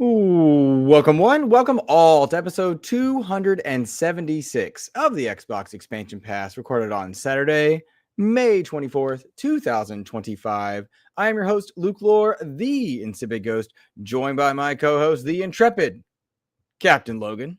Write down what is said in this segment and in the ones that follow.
Welcome welcome all to episode 276 of the Xbox Expansion Pass, recorded on Saturday, May 24th, 2025. I am your host, Luke Lohr, the InsipidGhost, joined by my co-host, the intrepid Captain Logun.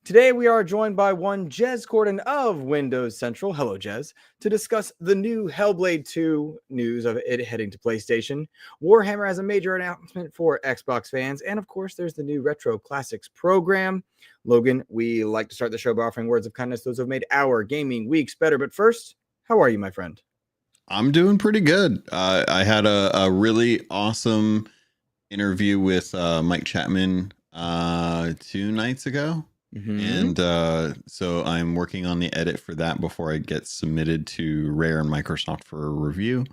Today we are joined by one Jez Corden of Windows Central, hello Jez, to discuss the new Hellblade 2 news of it heading to PlayStation. Warhammer has a major announcement for Xbox fans, and of course there's the new Retro Classics program. Logan, we like to start the show by offering words of kindness to those who have made our gaming weeks better. But first, how are you, my friend? I'm doing pretty good. I had a really awesome interview with Mike Chapman 2 nights ago. And so I'm working on the edit for that before it gets submitted to Rare and Microsoft for a review.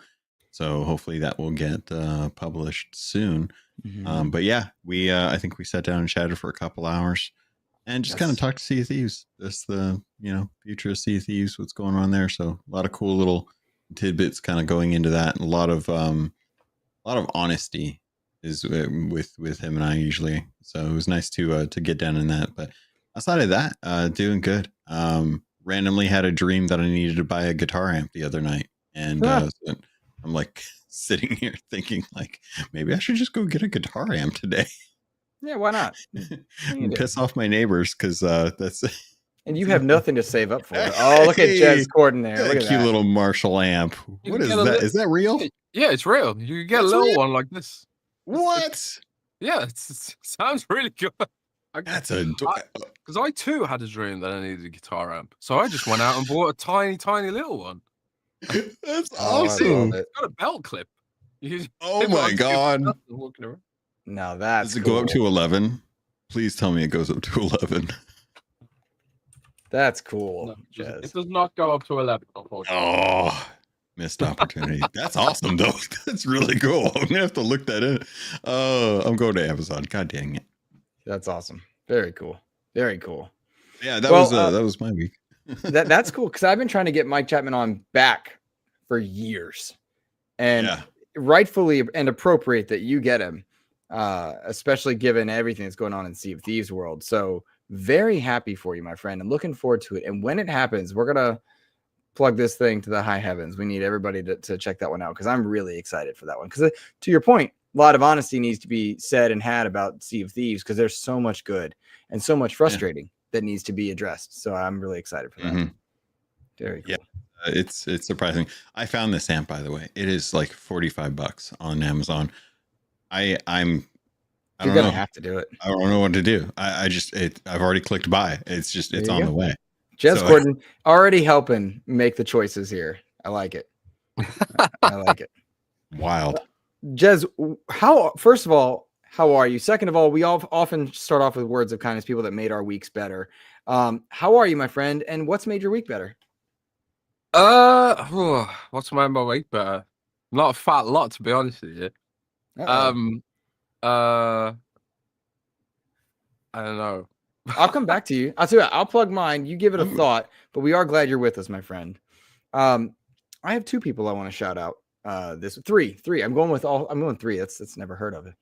So hopefully that will get published soon. But yeah, I think we sat down and chatted for a couple hours and just kind of talked to Sea of Thieves. That's the future of Sea of Thieves, what's going on there. So a lot of cool little tidbits kind of going into that, and a lot of honesty is with him and I usually. So it was nice to get down in that. But outside of that, doing good. Randomly had a dream that I needed to buy a guitar amp the other night, and so I'm like sitting here thinking like maybe I should just go get a guitar amp today. Yeah, why not? And piss off my neighbors, because that's. And you have nothing to save up for. Oh, look at Jez Corden there. Look at cute little Marshall amp. What is that? Is that real? Yeah, it's real. You can get a little one like this. What? Yeah, it sounds really good. That's because I too had a dream that I needed a guitar amp, so I just went out and bought a tiny little one. That's awesome. It's got a belt clip. Oh my god! Now that's does it go up to 11? Please tell me it goes up to 11. That's cool. No, it does not go up to 11. Oh, missed opportunity. That's awesome though. That's really cool. I'm gonna have to look that in. I'm going to Amazon. God dang it. That's awesome. Very cool. Very cool. Yeah, that was my week. that's cool, because I've been trying to get Mike Chapman on back for years, and rightfully and appropriate that you get him, especially given everything that's going on in Sea of Thieves world. So very happy for you, my friend, and looking forward to it. And when it happens, we're gonna plug this thing to the high heavens. We need everybody to check that one out, because I'm really excited for that one. Because to your point, a lot of honesty needs to be said and had about Sea of Thieves, because there's so much good and so much frustrating that needs to be addressed. So I'm really excited for that. Very cool. Yeah, it's surprising. I found this amp, by the way. It is like $45 on Amazon. You're gonna have to do it. I don't know what to do. I've already clicked buy. It's on the way. Jez Corden already helping make the choices here. I like it. I like it. Wild. Jez, first of all, how are you? Second of all, we all often start off with words of kindness, people that made our weeks better. How are you, my friend? And what's made your week better? What's made my week better? Not a fat lot, to be honest with you. I don't know. I'll come back to you. I'll tell you what, I'll plug mine. You give it a thought, but we are glad you're with us, my friend. I have two people I want to shout out. Three. I'm going three. That's never heard of it,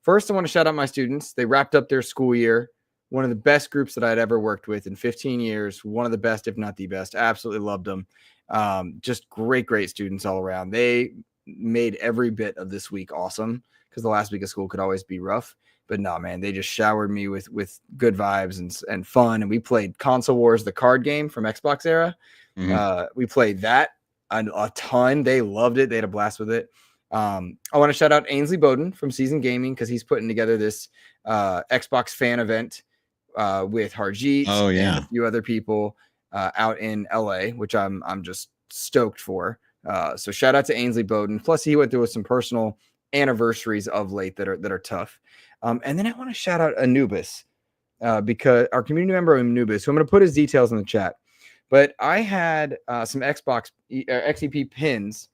First, I want to shout out my students. They wrapped up their school year. One of the best groups that I'd ever worked with in 15 years. One of the best, if not the best. Absolutely loved them. Just great students all around. They made every bit of this week awesome, because the last week of school could always be rough. But no, man, they just showered me with good vibes and fun. And we played Console Wars, the card game from Xbox era. We played that a ton. They loved it. They had a blast with it. I want to shout out Ainsley Bowden from Season Gaming, because he's putting together this Xbox fan event with Harjeet and a few other people out in LA, which I'm just stoked for. So shout out to Ainsley Bowden. Plus, he went through with some personal anniversaries of late that are tough. And then I want to shout out Anubis, because our community member Anubis, who I'm going to put his details in the chat. But I had some Xbox XEP pins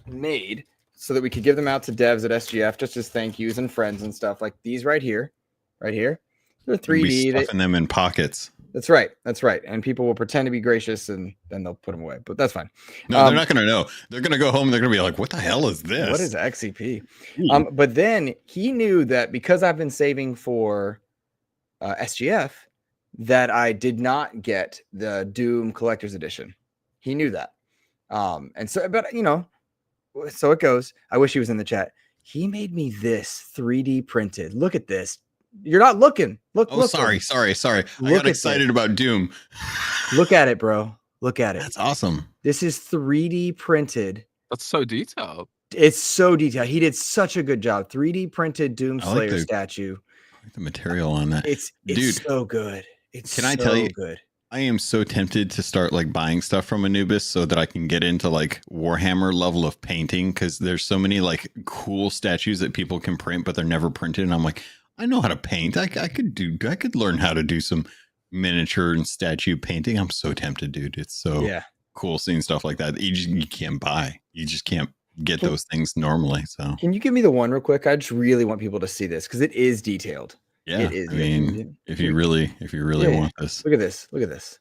made so that we could give them out to devs at SGF, just as thank yous and friends and stuff, like these right here. They're We'll be 3D. stuffing them in pockets. That's right. That's right. And people will pretend to be gracious, and then they'll put them away. But that's fine. No, they're not going to know. They're going to go home and they're going to be like, "What the hell is this? What is XEP?" But then he knew that because I've been saving for SGF, that I did not get the Doom Collector's Edition. He knew that. And so, but so it goes. I wish he was in the chat. He made me this 3D printed. Look at this. You're not looking. Look. Oh, sorry. I got excited about Doom. Look at it, bro. Look at it. That's awesome. This is 3D printed. That's so detailed. It's so detailed. He did such a good job. 3D printed Doom Slayer statue. I like the material on that. It's so good. Can I tell you? Good. I am so tempted to start like buying stuff from Anubis so that I can get into like Warhammer level of painting, because there's so many like cool statues that people can print, but they're never printed. And I'm like, I know how to paint. I could learn how to do some miniature and statue painting. I'm so tempted, dude. It's so cool seeing stuff like that. You can't buy. You just can't get those things normally. So can you give me the one real quick? I just really want people to see this because it is detailed. Yeah, it is. I mean, if you really want this, look at this. Look at this.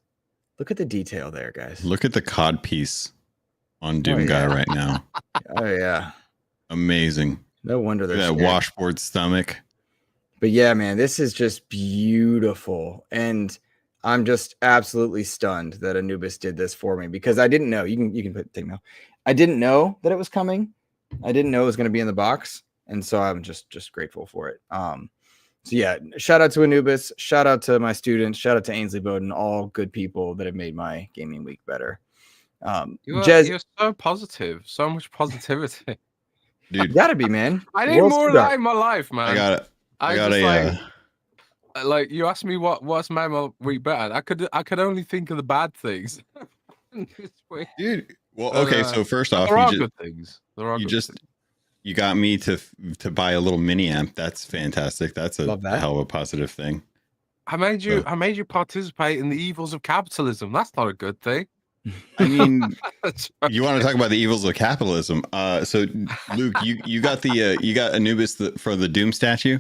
Look at the detail there, guys. Look at the cod piece on Doom Guy right now. Oh yeah, amazing. No wonder there's that washboard stomach. But yeah, man, this is just beautiful, and I'm just absolutely stunned that Anubis did this for me because I didn't know. You can take now. I didn't know that it was coming. I didn't know it was going to be in the box, and so I'm just grateful for it. So yeah, shout out to Anubis, shout out to my students, shout out to Ainsley Bowden, all good people that have made my gaming week better. You're so positive, so much positivity, dude. You gotta be, man. I need more of that in my life, man. I got it. I got like you asked me what's made my week better. I could only think of the bad things. Dude, well, okay. So first off, there are good things. You got me to buy a little mini amp. That's fantastic. That's a hell of a positive thing. I made you participate in the evils of capitalism. That's not a good thing. I mean, you want to talk about the evils of capitalism? So Luke, you got Anubis for the Doom statue.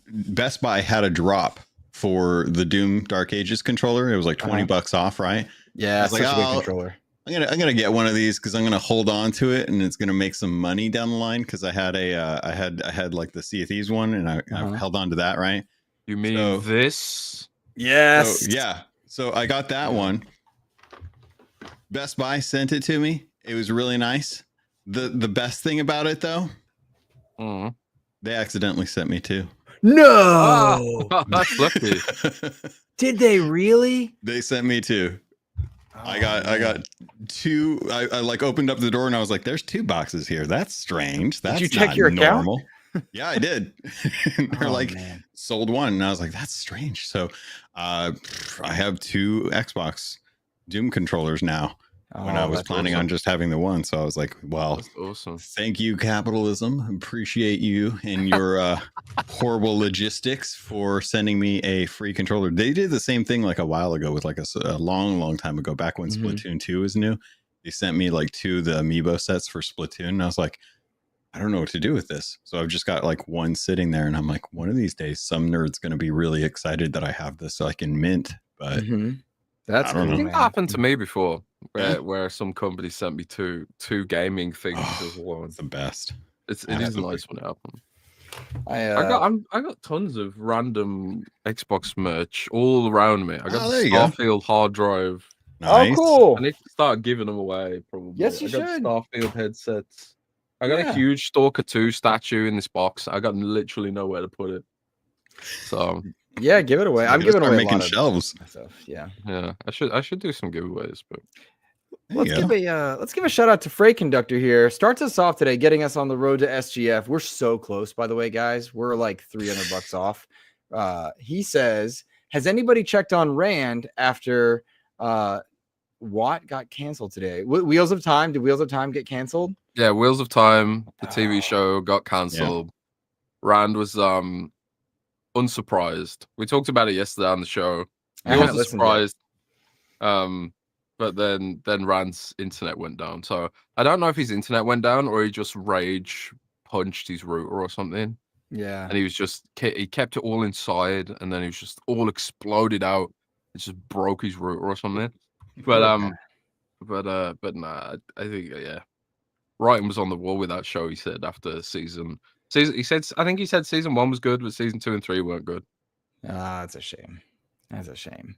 Best Buy had a drop for the Doom Dark Ages controller. It was like $20 off, right? Yeah, such a good controller. I'm gonna get one of these because I'm gonna hold on to it, and it's gonna make some money down the line. Because I had I had like the Sea of Thieves one, and I held on to that, right? You mean this? Yes. So, yeah. So I got that one. Best Buy sent it to me. It was really nice. The best thing about it though, they accidentally sent me two. No, that's lucky. Did they really? They sent me two. I got two. I like opened up the door and I was like, "There's two boxes here. That's strange. That's did you check not your normal." account? Yeah, I did. They're sold one, and I was like, "That's strange." So, I have two Xbox Doom controllers now. When I was planning on just having the one, so I was like, "Well, that's awesome. Thank you, capitalism. Appreciate you and your horrible logistics for sending me a free controller." They did the same thing like a while ago with like a long time ago, back when Splatoon 2 was new. They sent me like two of the amiibo sets for Splatoon, and I was like, I don't know what to do with this. So I've just got like one sitting there, and I'm like, one of these days, some nerd's going to be really excited that I have this so I can mint. But that's I think that happened to me before. Where some company sent me two gaming things as well. It's the best. It is nice when it happens. I got tons of random Xbox merch all around me. I got the Starfield hard drive. Nice. Oh, cool! I need to start giving them away. Probably. Yes, you should. Starfield headsets. I got a huge Stalker 2 statue in this box. I got literally nowhere to put it. So yeah, give it away. I'm giving away making a lot shelves. Of stuff. Yeah. I should do some giveaways, but. Let's give a shout out to Freight Conductor here. Starts us off today, getting us on the road to SGF. We're so close, by the way, guys. We're like $300 off. He says, "Has anybody checked on Rand after Watt got canceled today? Wheels of Time? Did Wheels of Time get canceled?" Yeah, Wheels of Time, the TV show, got canceled. Yeah. Rand was unsurprised. We talked about it yesterday on the show. He wasn't surprised. But then Rand's internet went down. So I don't know if his internet went down or he just rage punched his router or something. Yeah. And he kept it all inside, and then he was just all exploded out. It just broke his router or something. But nah, I think writing was on the wall with that show. He said after season. He said season 1 was good, but season 2 and 3 weren't good. That's a shame. That's a shame.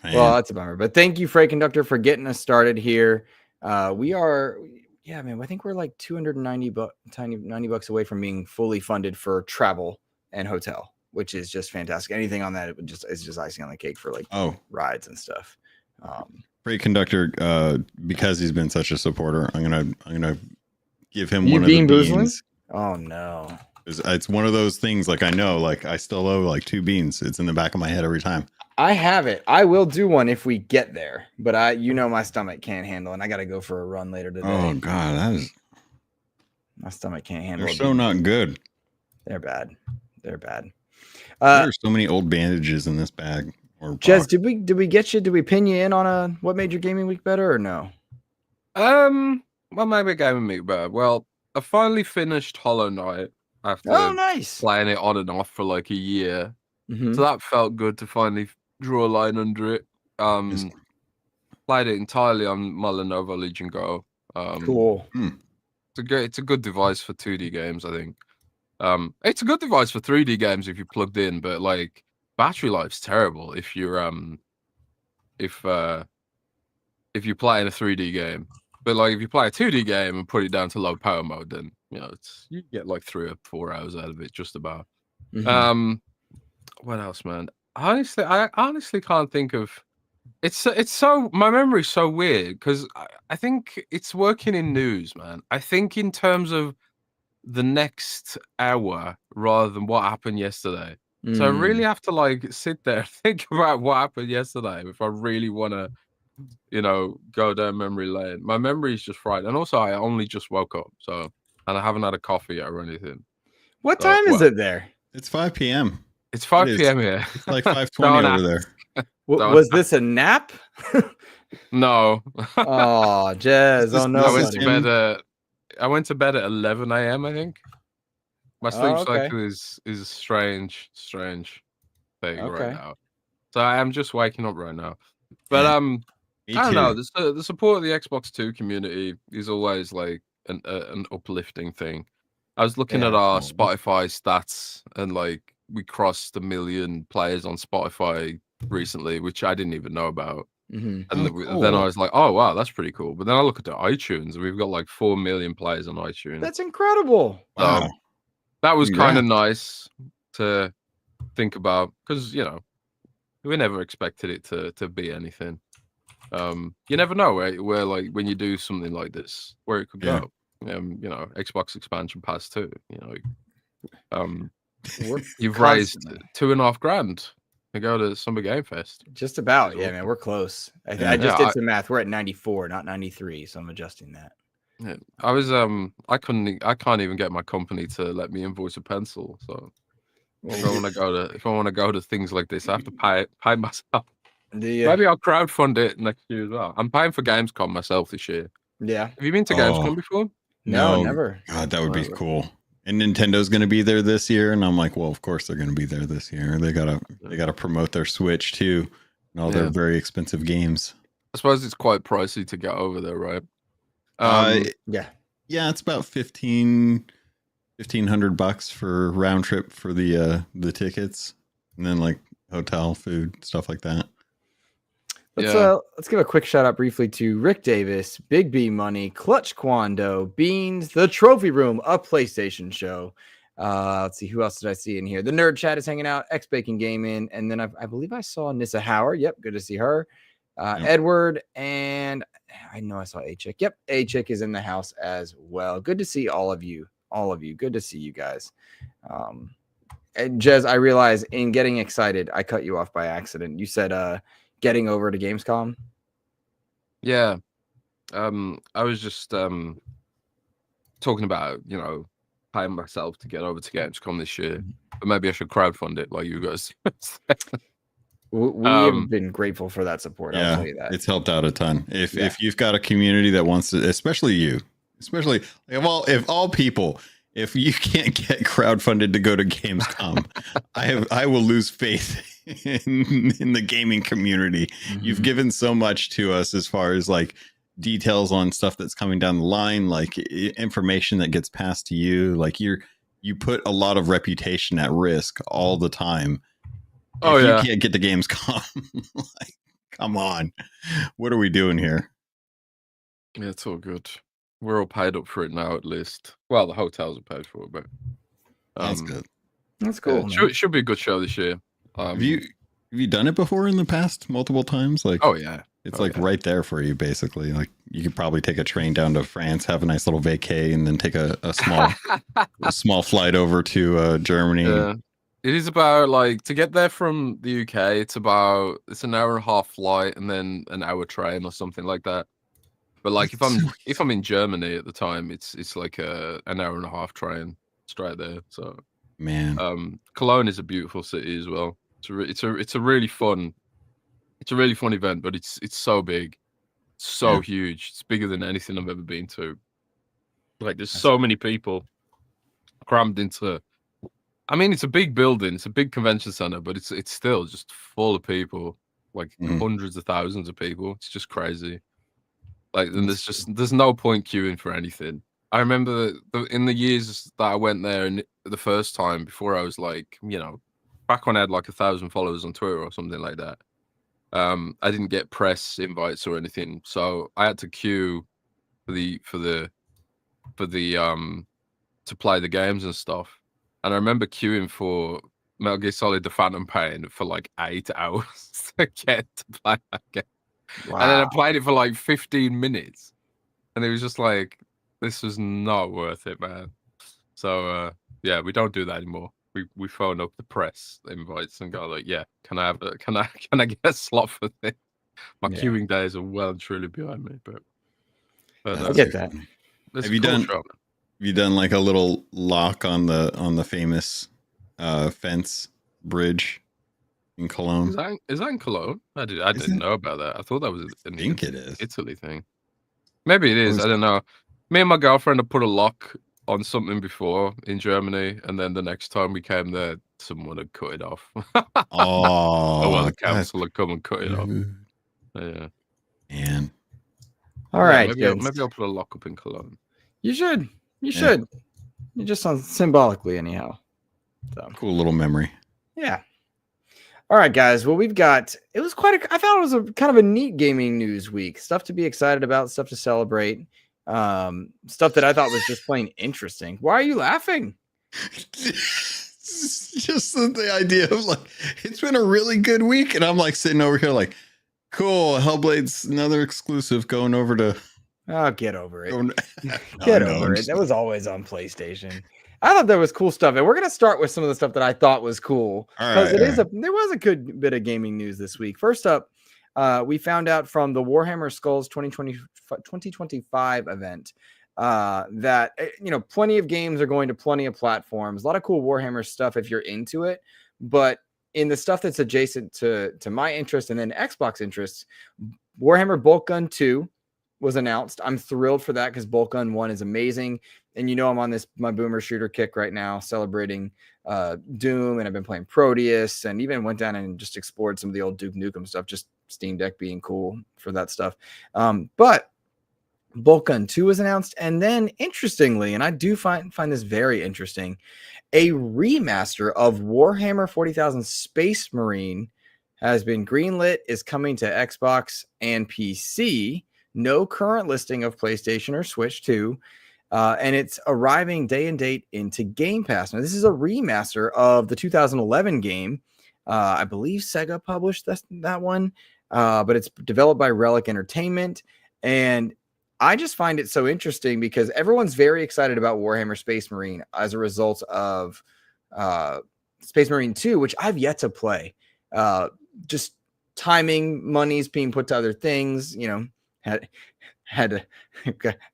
Man. Well, that's a bummer. But thank you, Freight Conductor, for getting us started here. We are, man. I think we're like $290 bucks away from being fully funded for travel and hotel, which is just fantastic. Anything on that, it's just icing on the cake for like rides and stuff. Freight Conductor, because he's been such a supporter, I'm gonna give him one of the beans. Boozling? Oh no. It's one of those things, like I know, like I still owe like 2 beans. It's in the back of my head every time. I have it. I will do one if we get there, but my stomach can't handle it, and I got to go for a run later today. Oh God, my stomach can't handle it. They're so not good. They're bad. They're bad. There's so many old bandages in this bag. Jez, did we get you? Did we pin you in on what made your gaming week better or no? What made my gaming week better? Well, I finally finished Hollow Knight after playing it on and off for like a year. Mm-hmm. So that felt good to finally draw a line under it. Played it entirely on my Lenovo Legion Go. Cool. It's a good device for 2D games, I think. It's a good device for 3D games if you're plugged in, but like battery life's terrible if you're if you're playing a 3D game. But like if you play a 2D game and put it down to low power mode, then you get like 3 or 4 hours out of it, just about. Mm-hmm. What else, man? I honestly can't think of. It's so, my memory's so weird because I think it's working in news, man. I think in terms of the next hour rather than what happened yesterday. So I really have to like sit there and think about what happened yesterday if I really want to, go down memory lane. My memory is just fried, and also I only just woke up, and I haven't had a coffee yet or anything. What time is it there? It's 5 p.m. It's 5 p.m. here. It's like 5:20 over there. Was this a nap? No. Oh, Jez. Oh no. I went to bed at 11 a.m. I think. My sleep cycle is a strange thing right now. So I am just waking up right now. But I don't know. The support of the Xbox 2 community is always like an uplifting thing. I was looking at our Spotify stats, and like we crossed 1 million players on Spotify recently, which I didn't even know about. Mm-hmm. And then I was like, oh wow, that's pretty cool. But then I look at the iTunes, and we've got like 4 million players on iTunes. That's incredible. Wow. That was kind of nice to think about, because we never expected it to be anything. You never know where like when you do something like this, where it could go. Xbox expansion pass too. You've raised $2,500 to go to Summer Game Fest. Just about, man. We're close. I just did some math. We're at 94, not 93, so I'm adjusting that. Yeah, I was I can't even get my company to let me invoice a pencil. So if I want to go to things like this, I have to pay myself. Maybe I'll crowdfund it next year as well. I'm paying for Gamescom myself this year. Yeah. Have you been to Gamescom before? No, never. God, that would be cool. And Nintendo's going to be there this year, and I'm like, well, of course they're going to be there this year. They gotta promote their Switch too, and all their very expensive games. I suppose it's quite pricey to get over there, right? Yeah, it's about $1,500 for round trip for the tickets, and then like hotel, food, stuff like that. Let's give a quick shout out briefly to Rick Davis, Big B Money, Clutch Quando, Beans, The Trophy Room, a PlayStation show. Let's see, who else did I see in here? The Nerd Chat is hanging out, X Bacon Gaming, and then I believe I saw Nissa Howard. Yep, good to see her. Edward, and I know I saw A-Chick. Yep, A-Chick is in the house as well. Good to see all of you. Good to see you guys. And Jez, I realize in getting excited, I cut you off by accident. You said getting over to Gamescom. Yeah. I was just talking about, paying myself to get over to Gamescom this year. But maybe I should crowdfund it like you guys. We have been grateful for that support. I'll tell you that. It's helped out a ton. If you've got a community that wants to, especially if all people, if you can't get crowdfunded to go to Gamescom, I will lose faith in the gaming community. Mm-hmm. You've given so much to us as far as like details on stuff that's coming down the line, like information that gets passed to you. Like you put a lot of reputation at risk all the time. If you can't get to Gamescom, like, come on, what are we doing here? Yeah, it's all good. We're all paid up for it now, at least. Well, the hotels are paid for, but That's good. That's cool. Yeah, should be a good show this year. Have you done it before in the past multiple times? Like, oh yeah, it's right there for you, basically. Like, you could probably take a train down to France, have a nice little vacay, and then take a small flight over to Germany. Yeah. It is about, like, to get there from the UK. It's an hour and a half flight and then an hour train or something like that. But like if I'm in Germany at the time, it's like an hour and a half train straight there. So man, Cologne is a beautiful city as well. It's a really fun event, but it's so big, so huge. It's bigger than anything I've ever been to. Like, there's so many people crammed into. I mean, it's a big building, it's a big convention center, but it's still just full of people, like hundreds of thousands of people. It's just crazy. Like, and there's no point queuing for anything. I remember in the years that I went there and the first time, before I was like, back when I had like 1,000 followers on Twitter or something like that. I didn't get press invites or anything, so I had to queue for the to play the games and stuff. And I remember queuing for Metal Gear Solid: The Phantom Pain for like 8 hours to get to play that game. Wow. And then I played it for like 15 minutes. And it was just like, this was not worth it, man. So, yeah, we don't do that anymore. We phone up the press invites and go like, yeah, can I get a slot for this? My queuing days are well and truly behind me. But I get that. Have you done like a little lock on the famous fence bridge in Cologne? Is that in Cologne? I didn't know about that. I thought that was an Italy thing. Maybe it is. I don't know. Me and my girlfriend have put a lock on something before in Germany, and then the next time we came there, someone had cut it off. The council had come and cut it off. Yeah. Man. All right. Maybe I'll put a lock up in Cologne. You should. You should. You just sound symbolically, anyhow. So. Cool little memory. Yeah. All right, guys. Well, I thought it was a kind of a neat gaming news week. Stuff to be excited about, stuff to celebrate. Stuff that I thought was just plain interesting. Why are you laughing? Just the idea of like, it's been a really good week. And I'm like sitting over here like, cool, Hellblade's another exclusive going over to. Oh, get over it. Get over it. That was always on PlayStation. I thought there was cool stuff. And we're going to start with some of the stuff that I thought was cool. Because there was a good bit of gaming news this week. First up, we found out from the Warhammer Skulls 2025 event that, plenty of games are going to plenty of platforms. A lot of cool Warhammer stuff if you're into it. But in the stuff that's adjacent to my interest and then Xbox interests, Warhammer Bolt Gun 2 was announced. I'm thrilled for that because Bolt Gun 1 is amazing. And I'm on my boomer shooter kick right now, celebrating Doom, and I've been playing Proteus, and even went down and just explored some of the old Duke Nukem stuff, just Steam Deck being cool for that stuff. But Bolt Gun 2 was announced, and then interestingly, and I do find this very interesting, a remaster of Warhammer 40,000 Space Marine has been greenlit, is coming to Xbox and PC. No current listing of PlayStation or Switch 2. And it's arriving day and date into Game Pass. Now, this is a remaster of the 2011 game. I believe Sega published that one, but it's developed by Relic Entertainment. And I just find it so interesting because everyone's very excited about Warhammer Space Marine as a result of Space Marine 2, which I've yet to play. Just timing, money's being put to other things, had to,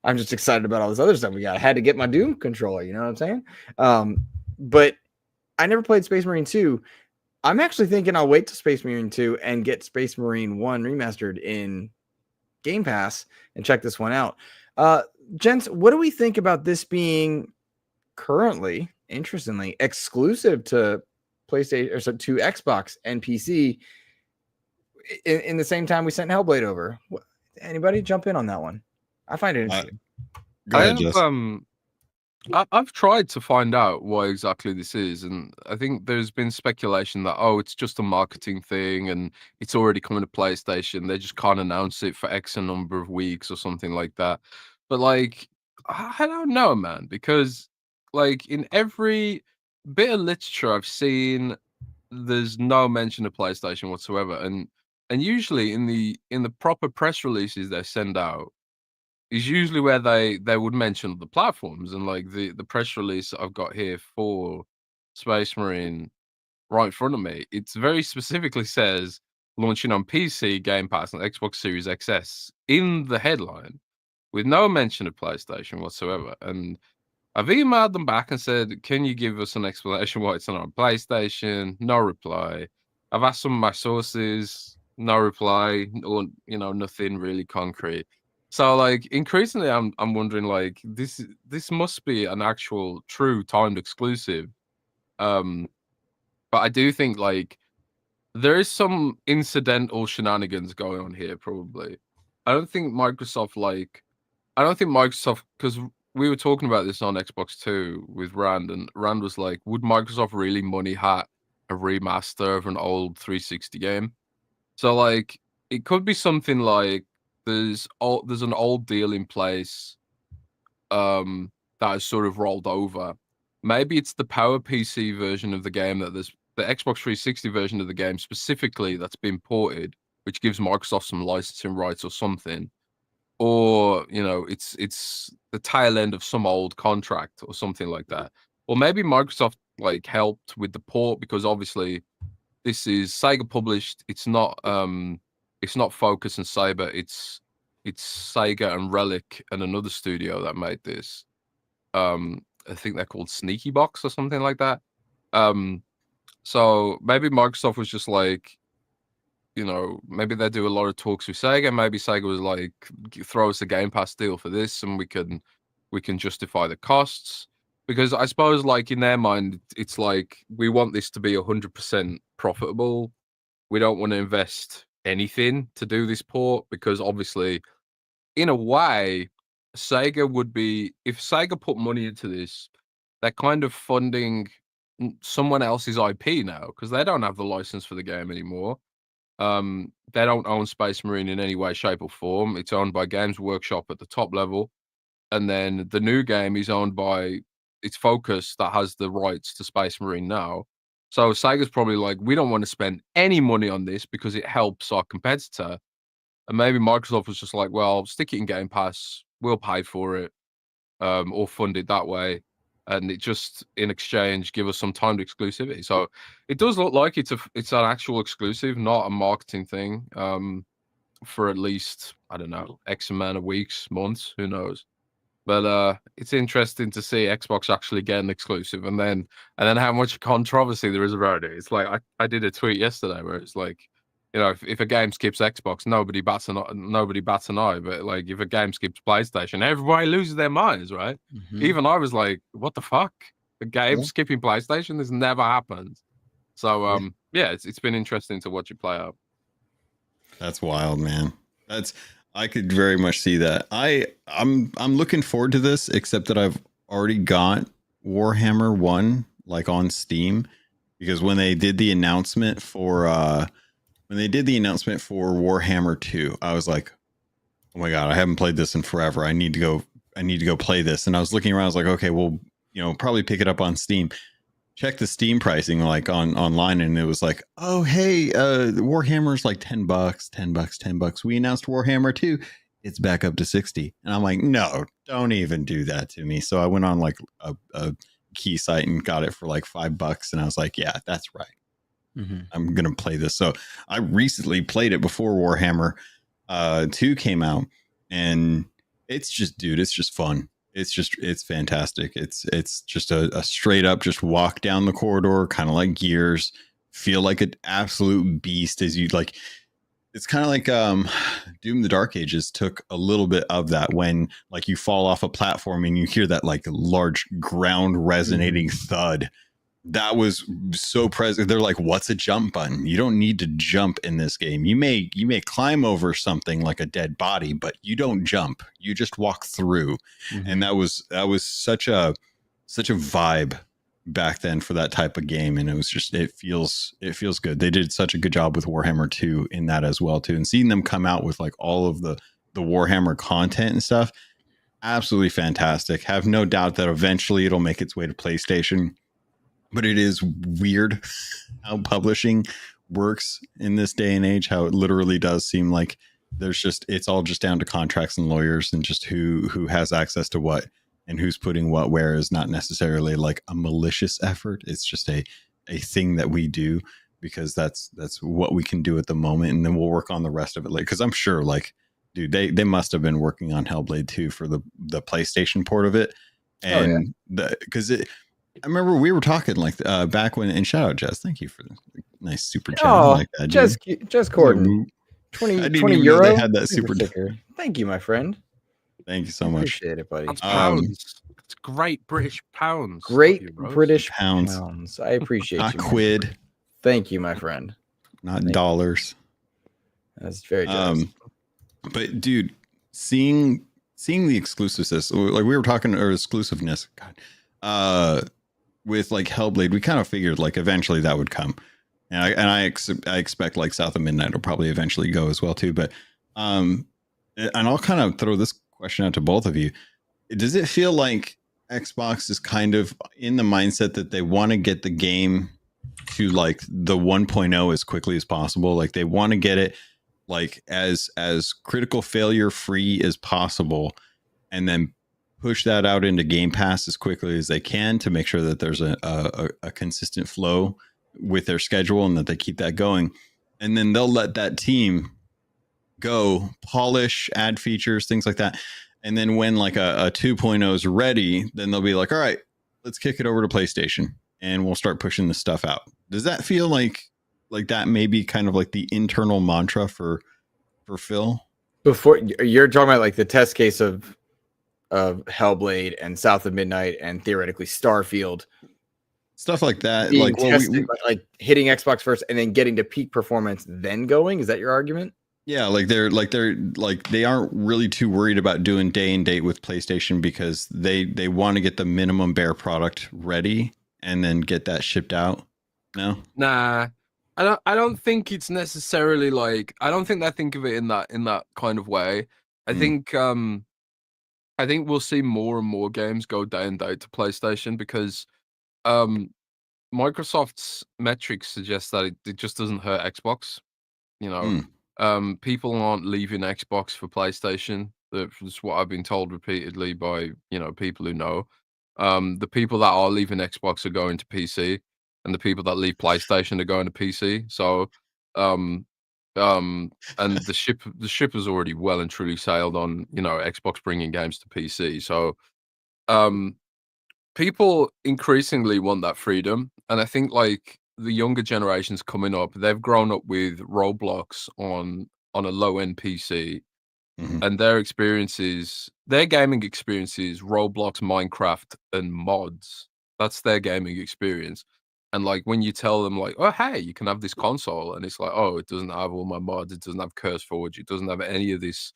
I'm just excited about all this other stuff we got. I had to get my Doom controller, you know what I'm saying? But I never played Space Marine 2. I'm actually thinking I'll wait till Space Marine 2 and get Space Marine 1 remastered in Game Pass and check this one out. Gents, what do we think about this being currently, interestingly, exclusive to PlayStation or to Xbox and PC in the same time we sent Hellblade over. Anybody jump in on that one? I find it interesting. Go ahead, Jess. I've tried to find out what exactly this is, and I think there's been speculation that it's just a marketing thing and it's already coming to PlayStation. They just can't announce it for X number of weeks or something like that. But like, I don't know, man, because like in every bit of literature I've seen, there's no mention of PlayStation whatsoever, and usually in the proper press releases they send out is usually where they would mention the platforms, and like the press release I've got here for Space Marine right in front of me, it's very specifically says launching on PC, Game Pass, and Xbox Series XS in the headline, with no mention of PlayStation whatsoever. And I've emailed them back and said, "Can you give us an explanation why it's not on PlayStation?" No reply. I've asked some of my sources, no reply, or nothing really concrete. So like increasingly I'm wondering like this must be an actual true timed exclusive. But I do think like there is some incidental shenanigans going on here probably. I don't think Microsoft, because we were talking about this on Xbox 2 with Rand, and Rand was like, would Microsoft really money hat a remaster of an old 360 game? So like it could be something like there's an old deal in place that is sort of rolled over. Maybe it's the Power PC version of the game the Xbox 360 version of the game specifically that's been ported, which gives Microsoft some licensing rights or something. Or it's the tail end of some old contract or something like that. Or maybe Microsoft like helped with the port, because obviously this is Sega published. It's not Focus and Saber. It's Sega and Relic and another studio that made this. I think they're called Sneaky Box or something like that. So maybe Microsoft was just like, maybe they do a lot of talks with Sega. Maybe Sega was like, throw us a Game Pass deal for this, and we can justify the costs. Because I suppose, like in their mind, it's like we want this to be 100% profitable. We don't want to invest anything to do this port, because obviously, in a way, Sega would be, if Sega put money into this, they're kind of funding someone else's IP now, because they don't have the license for the game anymore. They don't own Space Marine in any way, shape, or form. It's owned by Games Workshop at the top level, and then the new game is owned by its Focus that has the rights to Space Marine now. So Sega's probably like, we don't want to spend any money on this because it helps our competitor. And maybe Microsoft was just like, well, stick it in Game Pass, we'll pay for it, or fund it that way. And it just, in exchange, give us some timed exclusivity. So it does look like it's an actual exclusive, not a marketing thing, for at least, I don't know, X amount of weeks, months, who knows. But it's interesting to see Xbox actually get an exclusive, and then how much controversy there is about it. It's like I did a tweet yesterday where it's like, if a game skips Xbox, nobody bats an eye. But like, if a game skips PlayStation, everybody loses their minds, right? Mm-hmm. Even I was like, what the fuck? A game skipping PlayStation? This never happened. So yeah, it's been interesting to watch it play out. That's wild, man. I could very much see that. I'm looking forward to this, except that I've already got Warhammer 1 like on Steam, because when they did the announcement for Warhammer 2, I was like, oh my god, I haven't played this in forever. I need to go play this. And I was looking around, I was like, okay, well, probably pick it up on Steam. Check the Steam pricing like online, and it was like, oh hey, Warhammer's like $10. We announced Warhammer 2, it's back up to 60. And I'm like, no, don't even do that to me. So I went on like a key site and got it for like $5, and I was like, yeah, that's right. Mm-hmm. I'm gonna play this. So I recently played it before Warhammer 2 came out, and it's just fun. It's fantastic. It's just a straight up, just walk down the corridor, kind of like Gears, feel like an absolute beast as you like. it's kind of like Doom the Dark Ages took a little bit of that, when like you fall off a platform and you hear that like large ground resonating thud. That was so present. They're like, what's a jump button? You don't need to jump in this game. You may climb over something like a dead body, but you don't jump. You just walk through. And that was such a vibe back then for that type of game. And it was just, it feels good. They did such a good job with Warhammer 2 in that as well too. And seeing them come out with like all of the Warhammer content and stuff, absolutely fantastic. Have no doubt that eventually it'll make its way to PlayStation. But it is weird how publishing works in this day and age, how it literally does seem like it's all just down to contracts and lawyers, and just who has access to what and who's putting what where is not necessarily like a malicious effort. It's just a thing that we do because that's what we can do at the moment. And then we'll work on the rest of it later. Cause I'm sure like, dude, they must have been working on Hellblade 2 for the PlayStation port of it. And I remember we were talking like back when, and shout out Jess, thank you for the nice super chat. Like that, Jess Corden, 20 euro. They had that super sticker. Thank you, my friend. Thank you so much. Appreciate it, buddy. That's pounds. It's great British pounds. Great British pounds. I appreciate Not you. Not quid. Thank you, my friend. Not dollars. That's very generous. But dude, seeing the exclusiveness, like we were talking, or exclusiveness, God. With like Hellblade, we kind of figured like eventually that would come, and I expect like South of Midnight will probably eventually go as well too. But and I'll kind of throw this question out to both of you: does it feel like Xbox is kind of in the mindset that they want to get the game to like the 1.0 as quickly as possible? Like they want to get it like as critical failure free as possible, and then push that out into Game Pass as quickly as they can to make sure that there's a consistent flow with their schedule and that they keep that going. And then they'll let that team go polish, add features, things like that. And then when like a 2.0 is ready, then they'll be like, all right, let's kick it over to PlayStation and we'll start pushing this stuff out. Does that feel like that may be kind of like the internal mantra for Phil? Before you're talking about like the test case of Hellblade and South of Midnight and theoretically Starfield, stuff like that, like like hitting Xbox first and then getting to peak performance, then going. Is that your argument? Yeah, they aren't really too worried about doing day and date with PlayStation because they want to get the minimum bare product ready and then get that shipped out. No, nah, I don't think it's necessarily like, I don't think they think of it in that kind of way. I think we'll see more and more games go day and date to PlayStation because Microsoft's metrics suggest that it just doesn't hurt Xbox. You know, people aren't leaving Xbox for PlayStation. That's what I've been told repeatedly by, you know, people who know. The people that are leaving Xbox are going to PC, and the people that leave PlayStation are going to PC. So, and the ship has already well and truly sailed on, you know, Xbox bringing games to PC. So, people increasingly want that freedom, and I think like the younger generations coming up, they've grown up with Roblox on a low end PC, and their gaming experiences, Roblox, Minecraft, and mods. That's their gaming experience. And like when you tell them like, oh hey, you can have this console, and it's like, oh, it doesn't have all my mods, it doesn't have CurseForge, it doesn't have any of these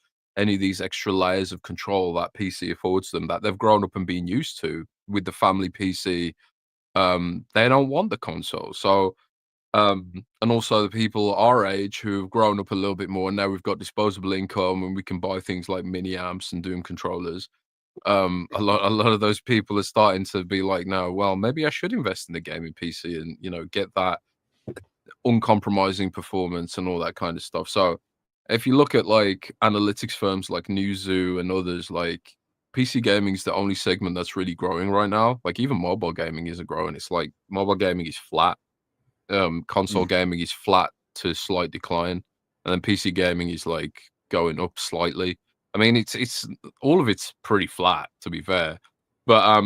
extra layers of control that PC affords them, that they've grown up and been used to with the family PC. They don't want the console. So and also the people our age who've grown up a little bit more, and now we've got disposable income and we can buy things like mini amps and Doom controllers. A lot of those people are starting to be like, no, well, maybe I should invest in the gaming PC and, you know, get that uncompromising performance and all that kind of stuff. So if you look at like analytics firms like Newzoo and others, like PC gaming is the only segment that's really growing right now. Like even mobile gaming isn't growing. It's like mobile gaming is flat. Console gaming is flat to slight decline, and then PC gaming is like going up slightly. I mean, it's all of it's pretty flat, to be fair, but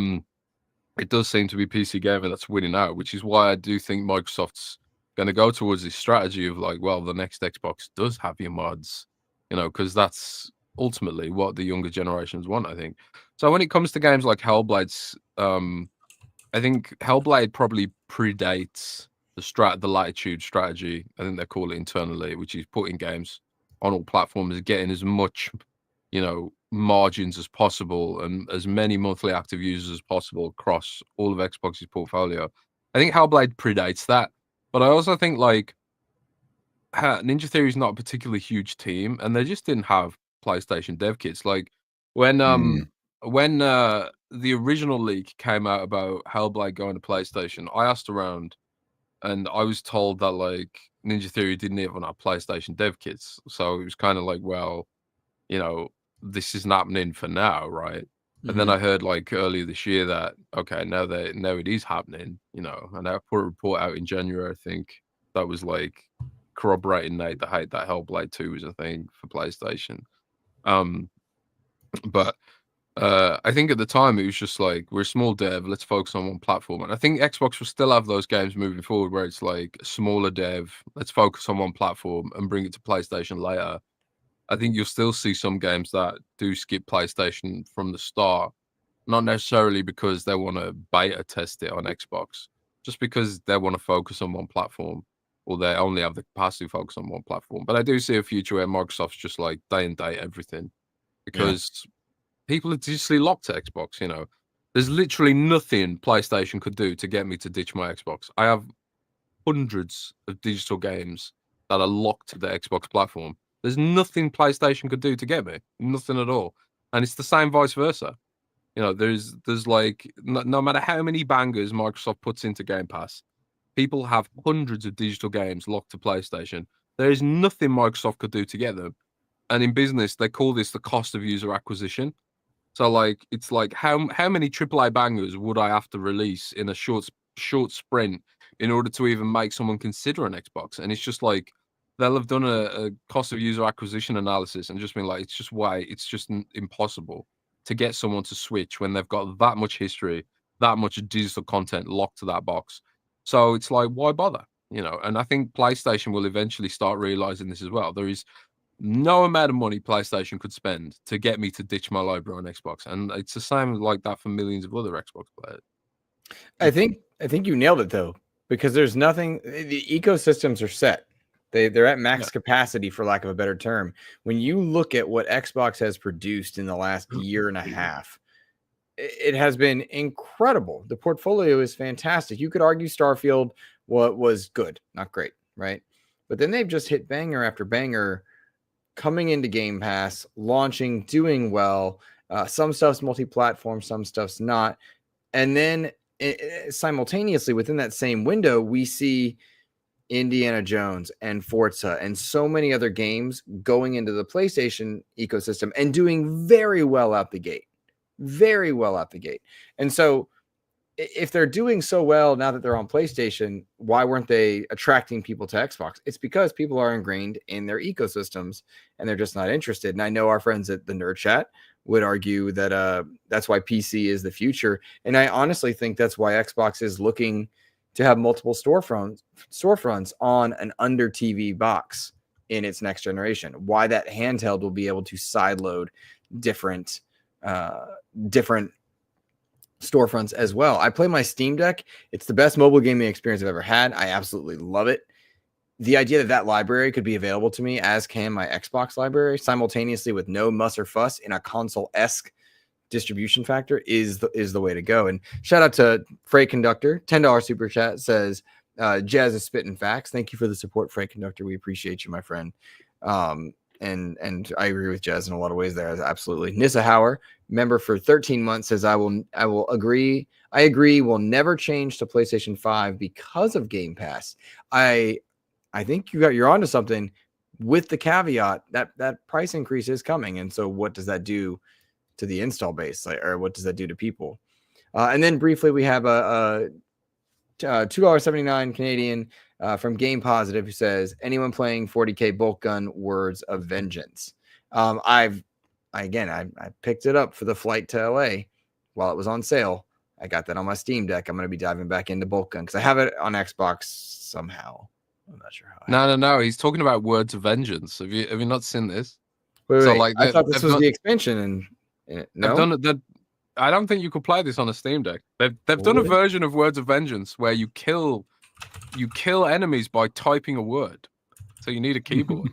it does seem to be PC gaming that's winning out, which is why I do think Microsoft's going to go towards this strategy of like, well, the next Xbox does have your mods, you know, because that's ultimately what the younger generations want, I think. So when it comes to games like Hellblades, I think Hellblade probably predates the Latitude strategy, I think they call it internally, which is putting games on all platforms, getting as much, you know, margins as possible and as many monthly active users as possible across all of Xbox's portfolio. I think Hellblade predates that, but I also think like Ninja Theory is not a particularly huge team, and they just didn't have PlayStation dev kits. Like when the original leak came out about Hellblade going to PlayStation, I asked around, and I was told that like Ninja Theory didn't even have PlayStation dev kits, so it was kind of like, well, you know, this isn't happening for now, right? And then I heard like earlier this year that okay, now it is happening, you know, and I put a report out in January, I think, that was like corroborating the hate that Hellblade 2 was a thing for PlayStation. But I think at the time it was just like, we're a small dev, let's focus on one platform. And I think Xbox will still have those games moving forward where it's like smaller dev, let's focus on one platform and bring it to PlayStation later. I think you'll still see some games that do skip PlayStation from the start, not necessarily because they want to beta test it on Xbox, just because they want to focus on one platform, or they only have the capacity to focus on one platform. But I do see a future where Microsoft's just like day and date everything, because people are digitally locked to Xbox. You know, there's literally nothing PlayStation could do to get me to ditch my Xbox. I have hundreds of digital games that are locked to the Xbox platform. There's nothing PlayStation could do to get me, nothing at all. And it's the same vice versa. You know, there's like no matter how many bangers Microsoft puts into Game Pass, people have hundreds of digital games locked to PlayStation. There is nothing Microsoft could do to get them. And in business, they call this the cost of user acquisition. So like, it's like how many AAA bangers would I have to release in a short sprint in order to even make someone consider an Xbox? And it's just like, they'll have done a cost of user acquisition analysis and just been like, it's just impossible to get someone to switch when they've got that much history, that much digital content locked to that box. So it's like, why bother? You know, and I think PlayStation will eventually start realizing this as well. There is no amount of money PlayStation could spend to get me to ditch my library on Xbox, and it's the same like that for millions of other Xbox players. I think you nailed it though, because there's nothing. The ecosystems are set. They're at max capacity, for lack of a better term. When you look at what Xbox has produced in the last year and a half, it has been incredible. The portfolio is fantastic. You could argue Starfield was good, not great, right? But then they've just hit banger after banger, coming into Game Pass, launching, doing well. Some stuff's multi-platform, some stuff's not. And then simultaneously within that same window, we see Indiana Jones and Forza and so many other games going into the PlayStation ecosystem and doing very well out the gate. Very well out the gate. And so if they're doing so well now that they're on PlayStation, why weren't they attracting people to Xbox? It's because people are ingrained in their ecosystems and they're just not interested. And I know our friends at the Nerd Chat would argue that that's why PC is the future. And I honestly think that's why Xbox is looking to have multiple storefronts on an under TV box in its next generation. Why that handheld will be able to sideload different storefronts as well. I play my Steam Deck. It's the best mobile gaming experience I've ever had. I absolutely love it. The idea that library could be available to me, as can my Xbox library, simultaneously with no muss or fuss in a console-esque distribution factor is the way to go. And shout out to Freight Conductor, $10 super chat, says Jazz is spitting facts. Thank you for the support, Freight Conductor. We appreciate you, my friend. And I agree with Jazz in a lot of ways there. Absolutely. Nissa Hauer, member for 13 months, says I will agree. I agree. Will never change to PlayStation 5 because of Game Pass. I think you're onto something with the caveat that price increase is coming. And so what does that do to the install base, or what does that do to people? And then briefly, we have a $2.79 Canadian from Game Positive, who says, anyone playing 40K Bolt Gun, Words of Vengeance. I picked it up for the flight to LA while it was on sale. I got that on my Steam Deck. I'm going to be diving back into Bolt Gun because I have it on Xbox somehow. I'm not sure how. No. He's talking about Words of Vengeance. Have you not seen this? Wait. So like I thought this they've was the expansion, and no. They've done it. I don't think you could play this on a Steam Deck. They've done a Really? version of Words of Vengeance where you kill enemies by typing a word. So you need a keyboard.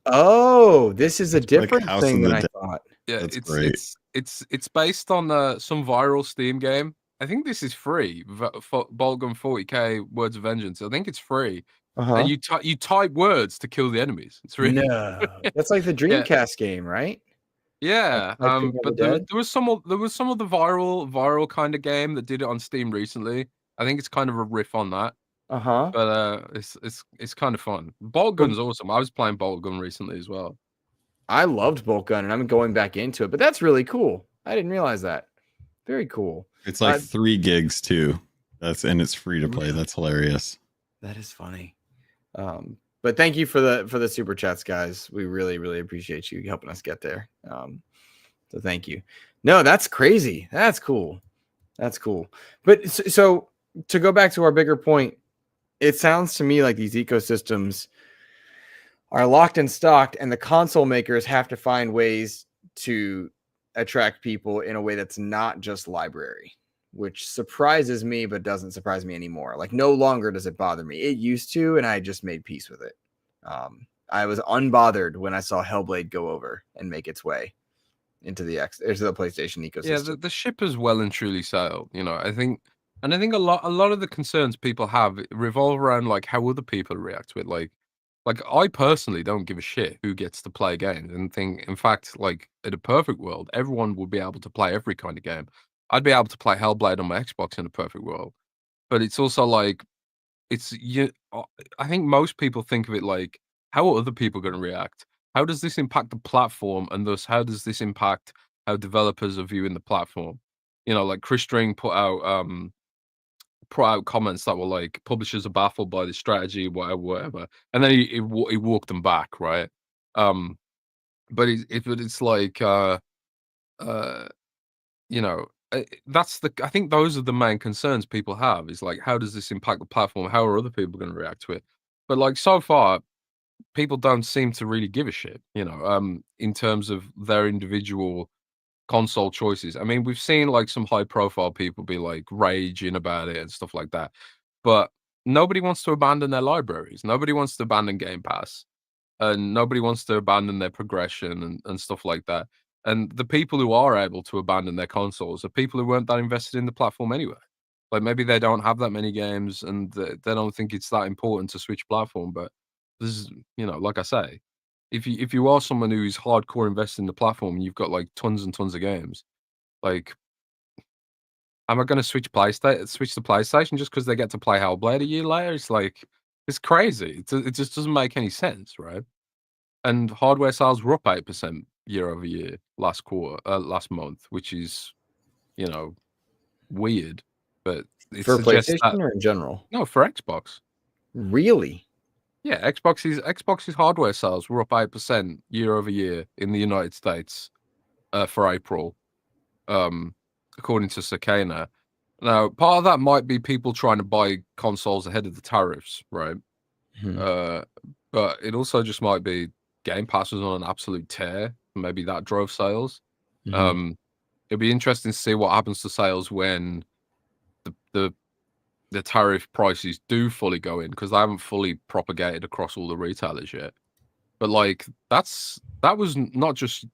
Oh, this is a different House thing of than the I Dead. thought. Yeah, That's great. it's based on some viral Steam game. I think this is free. Bolgun 40k Words of Vengeance. I think it's free. And you type words to kill the enemies. It's really That's like the Dreamcast game, right? Yeah. Like But there was some of the viral kind of game that did it on Steam recently. I think it's kind of a riff on that. But it's kind of fun. Bolt Gun's awesome. I was playing Bolt Gun recently as well. I loved Bolt Gun, and I'm going back into it. But that's really cool. I didn't realize that. Very cool. It's like 3 gigs too. And it's free to play. That's hilarious. That is funny. But thank you for the super chats, guys. We really, really appreciate you helping us get there. So thank you. No, that's crazy. That's cool. That's cool. But so to go back to our bigger point, it sounds to me like these ecosystems are locked and stocked, and the console makers have to find ways to attract people in a way that's not just library, which surprises me, but doesn't surprise me anymore. Like, no longer does it bother me. It used to, and I just made peace with it. I was unbothered when I saw Hellblade go over and make its way into the PlayStation ecosystem. Yeah, the ship has well and truly sailed. I think a lot of the concerns people have revolve around like how other people react to it. Like I personally don't give a shit who gets to play games, and think, in fact, like in a perfect world, everyone would be able to play every kind of game. I'd be able to play Hellblade on my Xbox in a perfect world, but it's also like I think most people think of it like, how are other people going to react? How does this impact the platform, and thus how does this impact how developers are viewing the platform? Like Chris String put out comments that were like, publishers are baffled by the strategy, whatever, and then he walked them back, right? But it's like I think those are the main concerns people have, is like, how does this impact the platform? How are other people going to react to it? But like, so far, people don't seem to really give a shit, in terms of their individual console choices. I mean, we've seen like some high profile people be like raging about it and stuff like that, but nobody wants to abandon their libraries. Nobody wants to abandon Game Pass, and nobody wants to abandon their progression and stuff like that. And the people who are able to abandon their consoles are people who weren't that invested in the platform anyway. Like, maybe they don't have that many games and they don't think it's that important to switch platform. But this is, like I say, if you are someone who is hardcore invested in the platform and you've got like tons and tons of games, like, am I going to switch to PlayStation just because they get to play Hellblade a year later? It's like, it's crazy. It just doesn't make any sense, right? And hardware sales were up 8% year over year last month, which is, weird. But it for suggests PlayStation that, or in general? no, for Xbox. Really? Yeah, Xbox's hardware sales were up 8% year over year in the United States for April, according to Sakana. Now, part of that might be people trying to buy consoles ahead of the tariffs, right? But it also just might be Game Pass was on an absolute tear. Maybe that drove sales. It'll be interesting to see what happens to sales when the tariff prices do fully go in, because they haven't fully propagated across all the retailers yet. But like, that was not just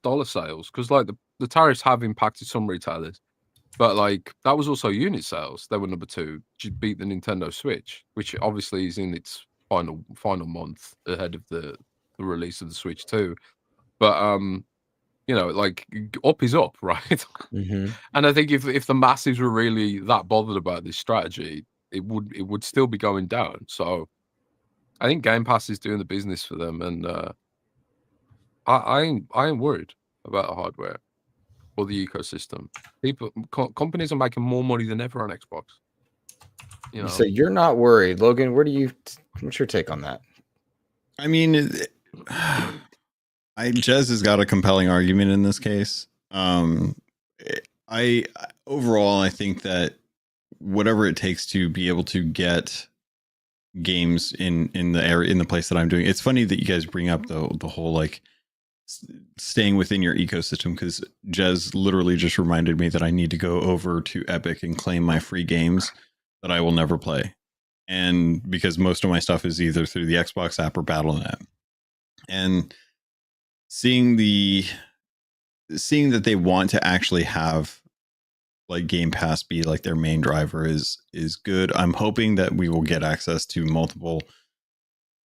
dollar sales, because like the tariffs have impacted some retailers, but like that was also unit sales. They were number 2, which beat the Nintendo Switch, which obviously is in its final month ahead of the release of the Switch 2. But like, up is up, right? And I think if the masses were really that bothered about this strategy, it would still be going down. So I think Game Pass is doing the business for them, and I ain't worried about the hardware or the ecosystem. Companies are making more money than ever on Xbox. So you're not worried, Logan? What's your take on that? I mean, Jez has got a compelling argument in this case. Overall, I think that whatever it takes to be able to get games in the area, in the place that I'm doing. It's funny that you guys bring up the whole like staying within your ecosystem, because Jez literally just reminded me that I need to go over to Epic and claim my free games that I will never play. And because most of my stuff is either through the Xbox app or Battle.net. And seeing that they want to actually have like Game Pass be like their main driver is good. I'm hoping that we will get access to multiple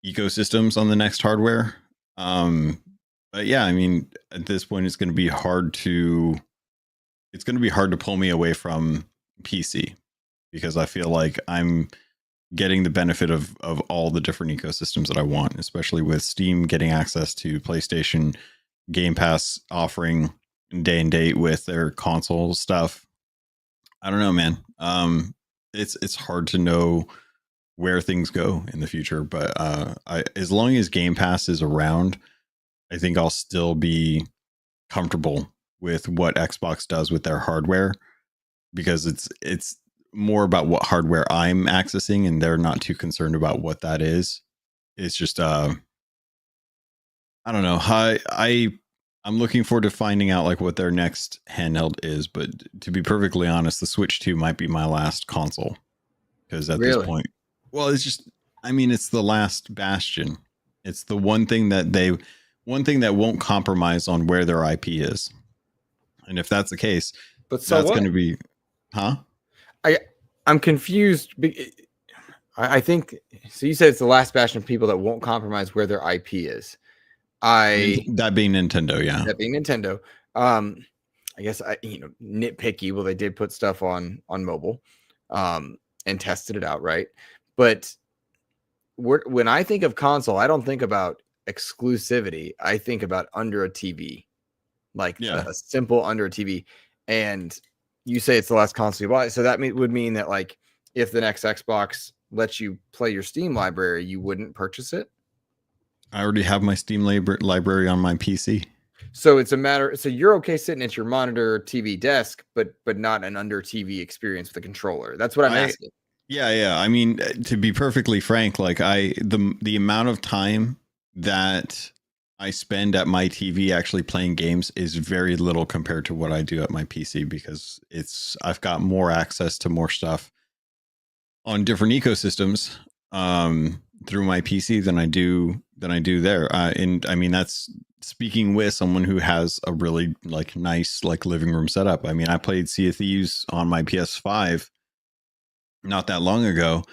ecosystems on the next hardware. But yeah, I mean, at this point, it's going to be hard to pull me away from PC, because I feel like I'm getting the benefit of all the different ecosystems that I want, especially with Steam getting access to PlayStation, Game Pass offering day and date with their console stuff. I don't know, man. It's hard to know where things go in the future, but as long as Game Pass is around, I think I'll still be comfortable with what Xbox does with their hardware, because it's more about what hardware I'm accessing, and they're not too concerned about what that is. It's just I don't know. I'm looking forward to finding out like what their next handheld is, but to be perfectly honest, the Switch 2 might be my last console, because at this point, well, it's just, I mean, it's the last bastion. It's the one thing that won't compromise on where their IP is. And if that's the case, but so that's going to be, I'm confused. I think so. You said it's the last bastion of people that won't compromise where their IP is. That being Nintendo, yeah. That being Nintendo. I guess nitpicky. Well, they did put stuff on mobile, and tested it out, right? But when I think of console, I don't think about exclusivity. I think about under a TV, like a simple under a TV. And you say it's the last console you buy, so that would mean that like if the next Xbox lets you play your Steam library, you wouldn't purchase it. I already have my Steam library on my PC. So it's a matter. So you're okay sitting at your monitor TV desk, but not an under TV experience with a controller. That's what I'm asking. Yeah. I mean, to be perfectly frank, like the amount of time that I spend at my TV actually playing games is very little compared to what I do at my PC, because I've got more access to more stuff on different ecosystems through my PC than I do there. And I mean, that's speaking with someone who has a really like nice like living room setup. I mean, I played Sea of Thieves on my PS5 not that long ago,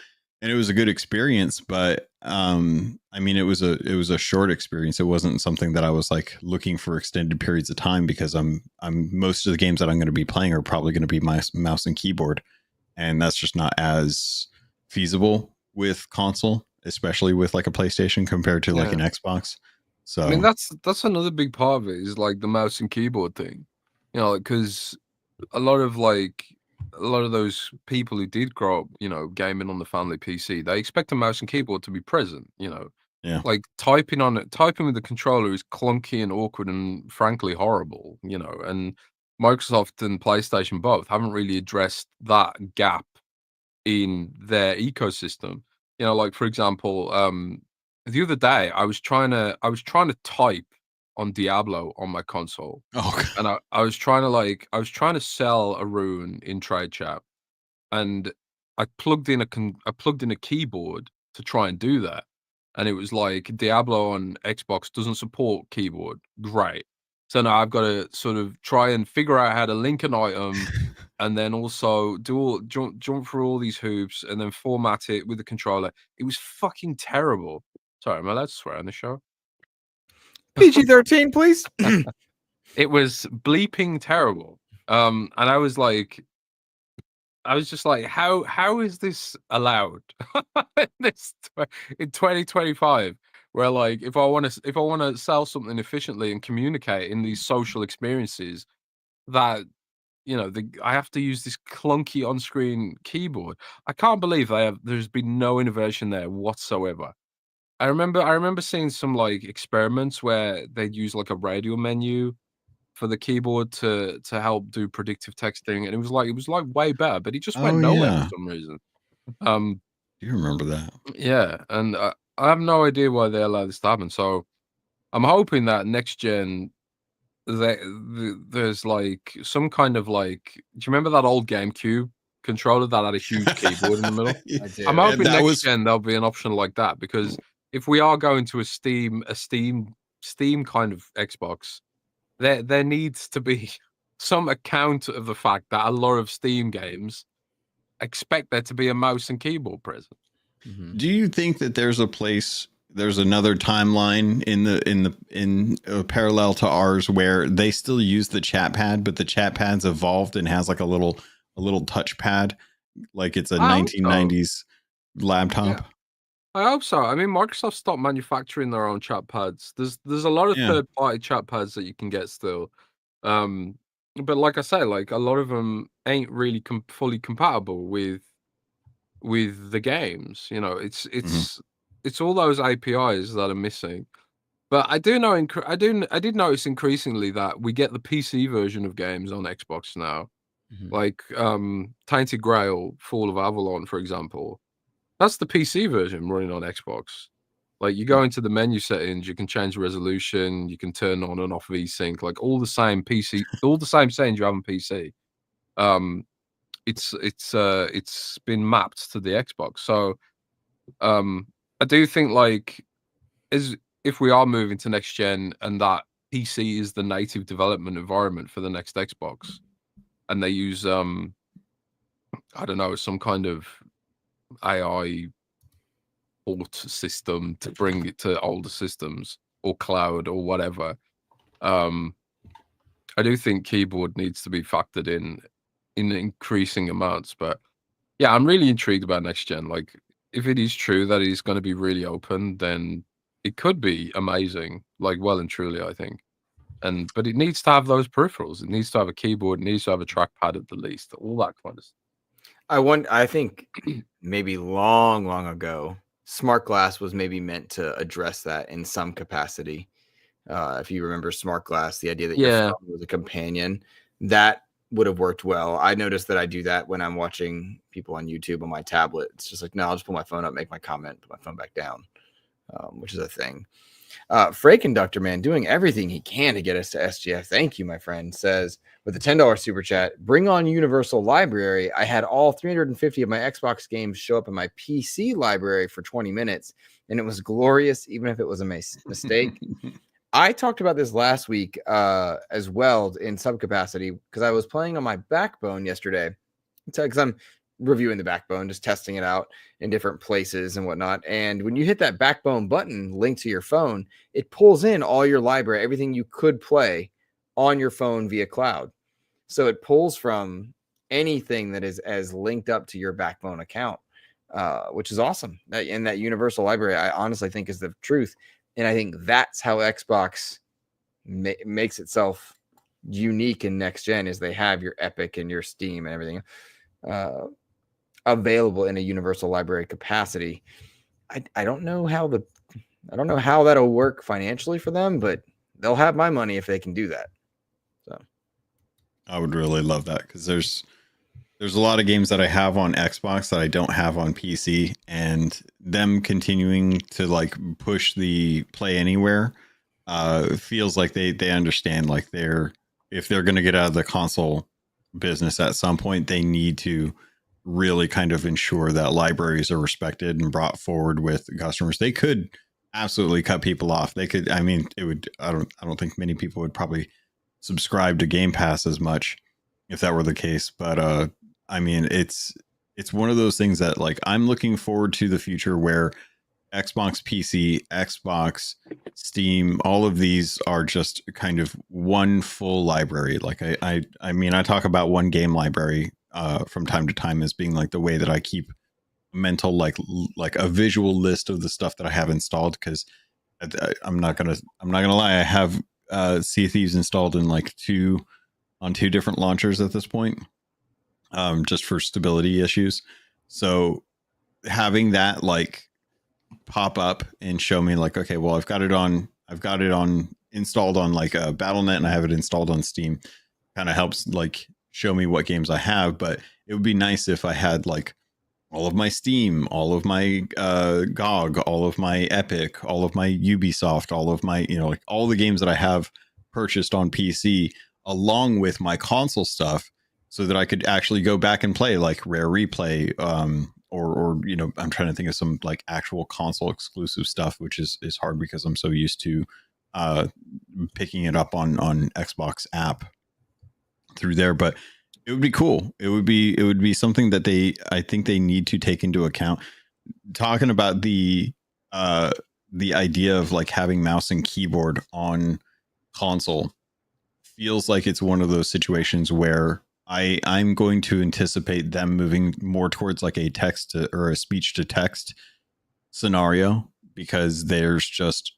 and it was a good experience, but I mean, it was a short experience. It wasn't something that I was like looking for extended periods of time, because I'm most of the games that I'm going to be playing are probably going to be my mouse and keyboard, and that's just not as feasible with console, especially with like a PlayStation compared to like an Xbox. So I mean, that's another big part of it, is like the mouse and keyboard thing, because a lot of those people who did grow up, gaming on the family PC, they expect a mouse and keyboard to be present, Yeah. Like typing with the controller is clunky and awkward and frankly horrible, and Microsoft and PlayStation both haven't really addressed that gap in their ecosystem. Like for example, the other day I was trying to type on Diablo on my console. Oh, and I was trying to sell a rune in trade chat, and I plugged in a keyboard to try and do that, and it was like Diablo on Xbox doesn't support keyboard. Great. So now I've got to sort of try and figure out how to link an item, and then also jump through all these hoops, and then format it with the controller. It was fucking terrible. Sorry, am I allowed to swear on the show? PG-13, please. It was bleeping terrible. And I was just like, how is this allowed in 2025? Where like if I want to sell something efficiently and communicate in these social experiences, that I have to use this clunky on-screen keyboard. I can't believe there's been no innovation there whatsoever. I remember seeing some like experiments where they'd use like a radial menu for the keyboard to help do predictive texting, and it was like way better, but it just went nowhere for some reason. Do you remember that? Yeah, and I have no idea why they allow this to happen. So I'm hoping that next gen, there's like some kind of like. Do you remember that old GameCube controller that had a huge keyboard in the middle? I do. I'm hoping that next was gen there'll be an option like that, because if we are going to a Steam kind of Xbox, there needs to be some account of the fact that a lot of Steam games expect there to be a mouse and keyboard present. Do you think that there's another timeline in parallel to ours where they still use the chat pad, but the chat pad's evolved and has like a little touchpad, like it's a 1990s laptop? Yeah. I hope so. I mean, Microsoft stopped manufacturing their own chat pads. There's a lot of third-party chat pads that you can get still. But like I say, like a lot of them ain't really fully compatible with the games. You know, it's all those APIs that are missing. But I do know, I did notice increasingly that we get the PC version of games on Xbox now, like Tainted Grail, Fall of Avalon, for example. That's the PC version running on Xbox. Like you go into the menu settings, you can change the resolution, you can turn on and off VSync, like all the same PC, all the same settings you have on PC. It's been mapped to the Xbox. So I do think like if we are moving to next gen and that PC is the native development environment for the next Xbox, and they use I don't know, some kind of AI port system to bring it to older systems or cloud or whatever. I do think keyboard needs to be factored in increasing amounts. But yeah, I'm really intrigued about next gen. Like, if it is true that it is going to be really open, then it could be amazing, like well and truly, I think. But it needs to have those peripherals. It needs to have a keyboard. It needs to have a trackpad at the least. All that kind of stuff. I think maybe long ago, Smart Glass was maybe meant to address that in some capacity. If you remember Smart Glass, the idea that your phone was a companion, that would have worked well. I noticed that I do that when I'm watching people on YouTube on my tablet. It's just like, no, I'll just pull my phone up, make my comment, put my phone back down, which is a thing. Freight Conductor Man doing everything he can to get us to SGF. Thank you, my friend. Says with a $10 super chat, bring on Universal Library. I had all 350 of my Xbox games show up in my PC library for 20 minutes, and it was glorious, even if it was a mistake. I talked about this last week as well in some capacity because I was playing on my Backbone yesterday. Because I'm reviewing the Backbone, just testing it out in different places and whatnot. And when you hit that Backbone button linked to your phone, it pulls in all your library, everything you could play on your phone via cloud. So it pulls from anything that is as linked up to your Backbone account, which is awesome. And that universal library, I honestly think is the truth. And I think that's how Xbox makes itself unique in next gen, is they have your Epic and your Steam and everything available in a universal library capacity. I don't know how that'll work financially for them, but they'll have my money if they can do that. So I would really love that, because there's a lot of games that I have on Xbox that I don't have on PC, and them continuing to like push the play anywhere feels like they understand, like if they're going to get out of the console business at some point, they need to really kind of ensure that libraries are respected and brought forward with customers. They could absolutely cut people off. They could, I mean, it would, I don't think many people would probably subscribe to Game Pass as much if that were the case. But I mean, it's one of those things that like I'm looking forward to the future where Xbox PC, Xbox, Steam, all of these are just kind of one full library. Like I mean, I talk about one game library from time to time as being like the way that I keep a mental like a visual list of the stuff that I have installed, because I'm not gonna lie, I have Sea of Thieves installed in like two different launchers at this point, just for stability issues. So having that like pop up and show me like, okay, well, I've got it on installed on like a Battle.net and I have it installed on Steam, kind of helps like show me what games I have. But it would be nice if I had like all of my Steam, all of my GOG, all of my Epic, all of my Ubisoft, all of my, like all the games that I have purchased on PC, along with my console stuff, so that I could actually go back and play like Rare Replay, or I'm trying to think of some like actual console exclusive stuff, which is hard because I'm so used to picking it up on Xbox app through there. But it would be cool. It would be something that I think they need to take into account. Talking about the idea of like having mouse and keyboard on console feels like it's one of those situations where I'm going to anticipate them moving more towards like a text to, or a speech to text scenario, because there's just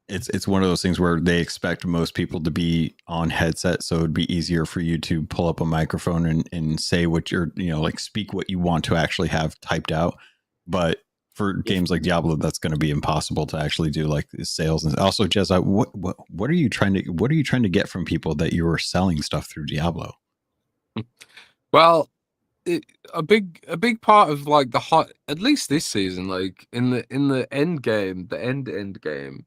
it's one of those things where they expect most people to be on headset, so it'd be easier for you to pull up a microphone and say what you're, like speak what you want to actually have typed out. But for games like Diablo, that's going to be impossible to actually do like sales. And also, Jez, what are you trying to get from people that you are selling stuff through Diablo? Well, a big part of like at least this season, like in the end game, the end game,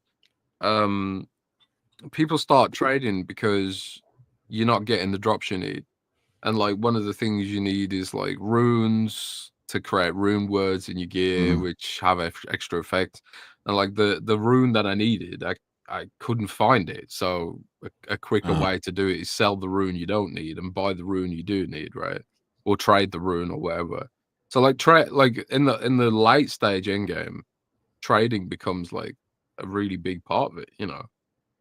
people start trading because you're not getting the drops you need. And like one of the things you need is like runes to create rune words in your gear, which have extra effects. And like the rune that I needed, I couldn't find it. So a quicker way to do it is sell the rune you don't need and buy the rune you do need, right? Or trade the rune or whatever. So like in the late stage end game, trading becomes like a really big part of it, Okay.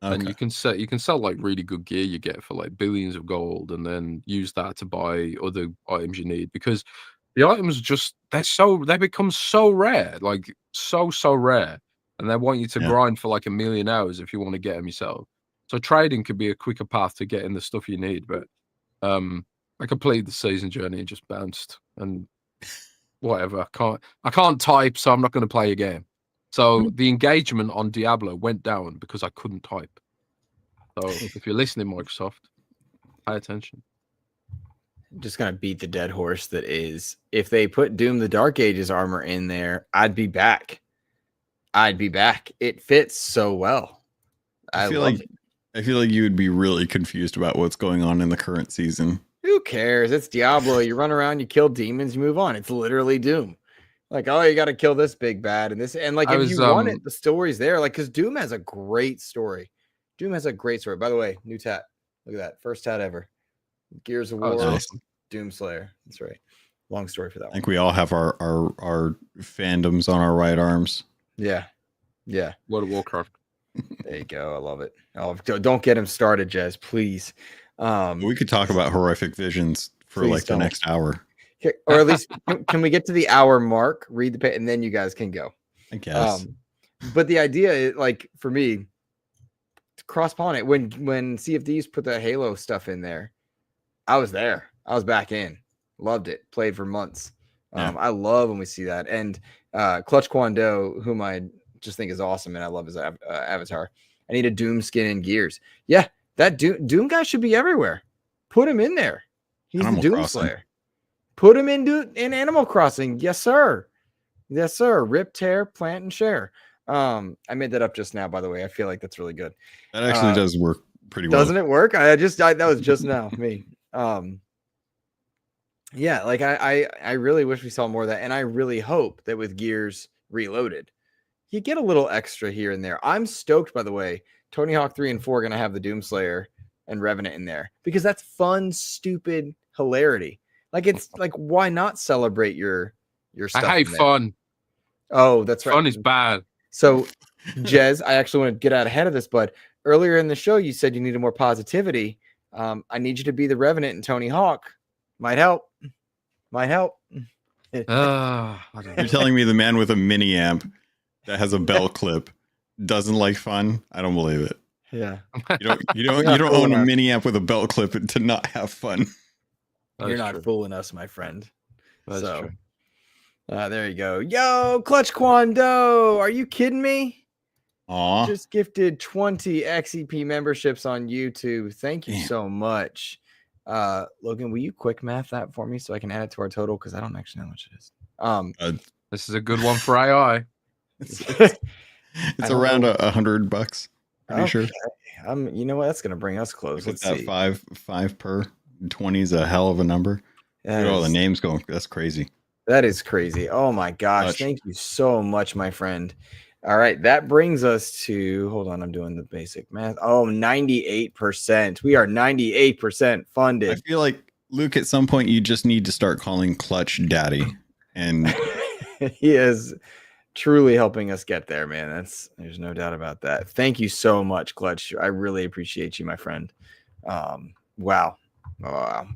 And you can sell like really good gear you get for like billions of gold, and then use that to buy other items you need, because the items they become so rare, like so rare, and they want you to grind for like 1 million hours if you want to get them yourself. So trading could be a quicker path to getting the stuff you need. But I completed the season journey and just bounced and whatever. I can't type, so I'm not going to play a game. So the engagement on Diablo went down because I couldn't type. So if you're listening, Microsoft, pay attention. I'm just gonna beat the dead horse that is, if they put Doom the Dark Ages armor in there, I'd be back. It fits so well. I feel like you would be really confused about what's going on in the current season. Who cares? It's Diablo. You run around, you kill demons, you move on. It's literally Doom. Like, oh, you got to kill this big bad and like if you want it, the story's there. Like, because Doom has a great story. By the way, new tat. Look at that, first tat ever. Gears of War, awesome. Doomslayer. That's right. Long story for that. I think we all have our fandoms on our right arms. Yeah. World of Warcraft. There you go. I love it. Oh, don't get him started, Jez, please. We could talk about horrific visions for like the next hour. Okay, or at least can we get to the hour mark, read the page, and then you guys can go. I guess. But the idea is, like, for me, to cross-pollinate, when CFDs put the Halo stuff in there, I was there. I was back in. Loved it. Played for months. I love when we see that. And Clutch Kwando, whom I just think is awesome, and I love his avatar. I need a Doom skin and gears. Yeah, that Doom guy should be everywhere. Put him in there. He's the Doom Slayer. Put him in Animal Crossing. Yes, sir. Rip, tear, plant, and share. I made that up just now, by the way. I feel like that's really good. That actually does work pretty well. Doesn't it work? That was just now me. Yeah, like I really wish we saw more of that, and I really hope that with Gears Reloaded, you get a little extra here and there. I'm stoked, by the way. Tony Hawk 3 and 4 are gonna have the Doomslayer and Revenant in there because that's fun, stupid hilarity. Like, it's like, why not celebrate your stuff? I hate fun. Oh, that's right. Fun is bad. So, Jez, I actually want to get out ahead of this, but earlier in the show, you said you needed more positivity. I need you to be the Revenant in Tony Hawk. Might help. You're telling me the man with a mini amp that has a bell clip doesn't like fun? I don't believe it. Yeah. You don't own a mini amp with a bell clip to not have fun. You're not fooling us, my friend. That's true. There you go. Yo, Clutch Kwando. Are you kidding me? Aw. Just gifted 20 XEP memberships on YouTube. Thank you so much. Logan, will you quick math that for me so I can add it to our total? Because I don't actually know how much it is. This is a good one for AI. It's around $100. Pretty sure. You know what? That's gonna bring us close. Let's that see. five per 20 is a hell of a number. Look at all the names going. That's crazy. That is crazy. Oh my gosh. Thank you so much, my friend. All right. That brings us to, hold on, I'm doing the basic math. Oh, 98%. We are 98% funded. I feel like, Luke, at some point you just need to start calling Clutch Daddy. And he is truly helping us get there, man. There's no doubt about that. Thank you so much, Clutch. I really appreciate you, my friend. Wow. Wow.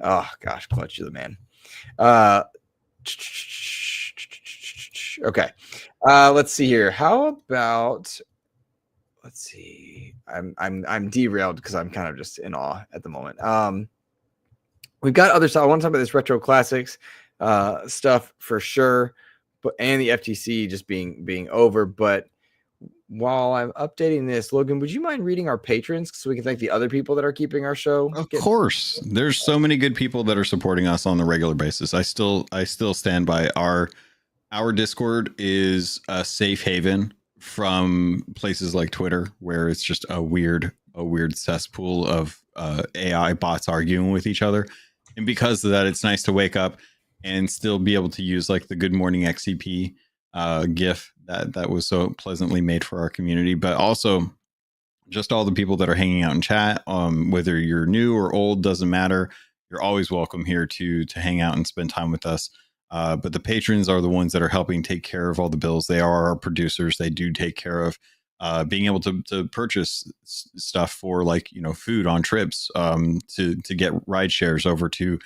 Oh gosh, Clutch, you're the man. Okay. Let's see here. How about, let's see. I'm derailed because I'm kind of just in awe at the moment. We've got other stuff. I want to talk about this retro classics stuff for sure, but and the FTC just being over. But while I'm updating this, Logan, would you mind reading our patrons so we can thank the other people that are keeping our show? Of course, there's so many good people that are supporting us on the regular basis. I still stand by our Discord is a safe haven from places like Twitter, where it's just a weird cesspool of AI bots arguing with each other. And because of that, it's nice to wake up and still be able to use like the Good Morning XEP GIF that was so pleasantly made for our community, but also just all the people that are hanging out in chat. Whether you're new or old, doesn't matter. You're always welcome here to hang out and spend time with us. But the patrons are the ones that are helping take care of all the bills. They are our producers. They do take care of being able to purchase stuff for, like, food on trips, to get ride shares over to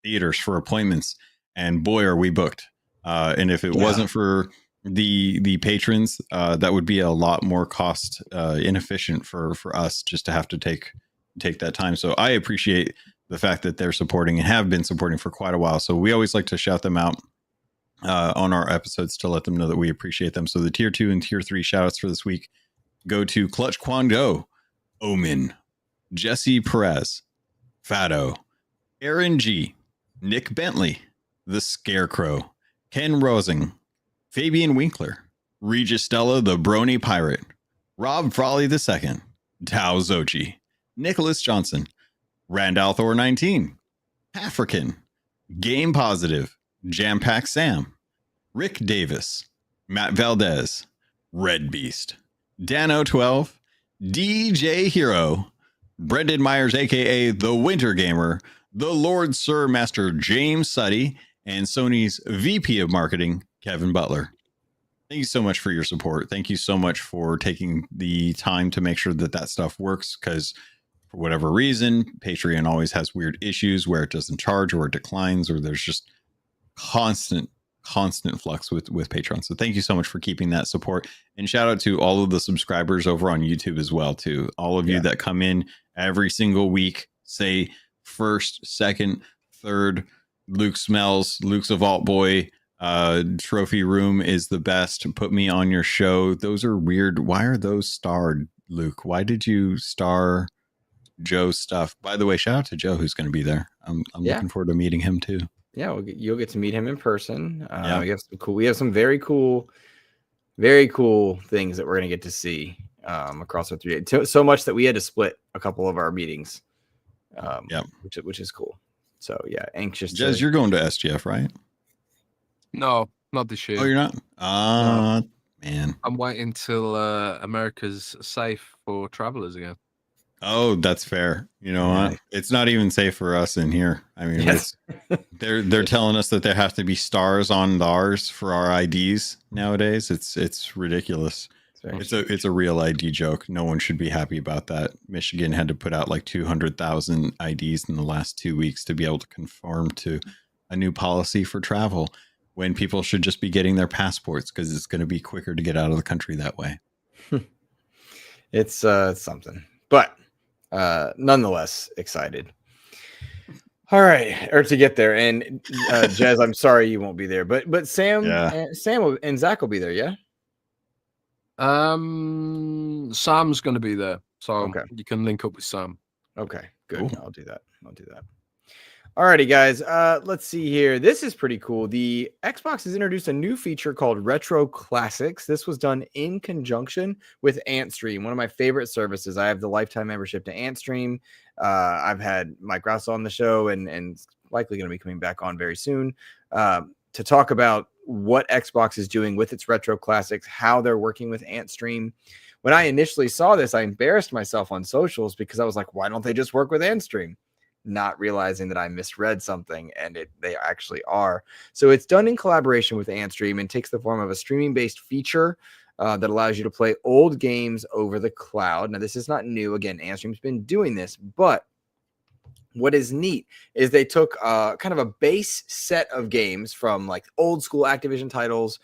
theaters for appointments. And boy, are we booked. And if it wasn't for the patrons, that would be a lot more cost inefficient for us just to have to take that time. So I appreciate the fact that they're supporting and have been supporting for quite a while. So we always like to shout them out on our episodes to let them know that we appreciate them. So the tier 2 and tier 3 shout outs for this week go to Clutch Kwando, Omen, Jesse Perez, Fado, Aaron G, Nick Bentley, The Scarecrow, Ken Rosing, Fabian Winkler, Regis Stella, the Brony Pirate, Rob Frawley II, Tao Zochi, Nicholas Johnson, Randall Thor 19, African, Game Positive, Jam Pack Sam, Rick Davis, Matt Valdez, Red Beast, Dano 12, DJ Hero, Brendan Myers, aka The Winter Gamer, the Lord Sir Master James Suddy, and Sony's VP of Marketing, Kevin Butler. Thank you so much for your support. Thank you so much for taking the time to make sure that stuff works, because for whatever reason, Patreon always has weird issues where it doesn't charge or it declines, or there's just constant flux with Patreon. So thank you so much for keeping that support, and shout out to all of the subscribers over on YouTube as well, too. All of you that come in every single week, say first, second, third, Luke Smells, Luke's a Vault Boy, Trophy Room is the best, put me on your show. Those are weird. Why are those starred, Luke? Why did you star Joe's stuff? By the way, shout out to Joe, who's going to be there. I'm looking forward to meeting him too. Yeah, you'll get to meet him in person. We have some very cool things that we're going to get to see across our 3 days. So much that we had to split a couple of our meetings, which is cool. So yeah, anxious. Jez, you're going to SGF, right? No, not this year. Oh, you're not? No. Man. I'm waiting till America's safe for travelers again. Oh, that's fair. You know what? It's not even safe for us in here. I mean, they're telling us that there have to be stars on ours for our IDs nowadays. It's ridiculous. It's a real ID joke. No one should be happy about that. Michigan had to put out like 200,000 IDs in the last 2 weeks to be able to conform to a new policy for travel, when people should just be getting their passports, because it's going to be quicker to get out of the country that way. It's something, but nonetheless excited. All right, or to get there. And Jez, I'm sorry you won't be there, but Sam and Zach will be there. Yeah. Sam's going to be there, so you can link up with Sam. Okay, good. Cool. I'll do that. Alrighty, guys. Let's see here. This is pretty cool. The Xbox has introduced a new feature called Retro Classics. This was done in conjunction with Antstream, one of my favorite services. I have the lifetime membership to Antstream. I've had Mike Rouse on the show and likely going to be coming back on very soon to talk about what Xbox is doing with its Retro Classics, how they're working with Antstream. When I initially saw this, I embarrassed myself on socials because I was like, why don't they just work with Antstream? Not realizing that I misread something, and they actually are. So it's done in collaboration with Antstream and takes the form of a streaming-based feature that allows you to play old games over the cloud. Now, this is not new. Again, Antstream's been doing this, but what is neat is they took kind of a base set of games from like old school Activision titles,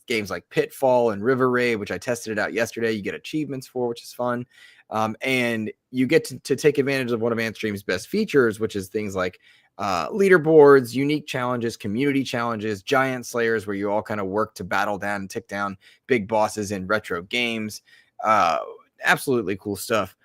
games like Pitfall and River Raid, which I tested it out yesterday. You get achievements for, which is fun. And you get to take advantage of one of Antstream's best features, which is things like leaderboards, unique challenges, community challenges, giant slayers, where you all kind of work to battle down and tick down big bosses in retro games. Absolutely cool stuff.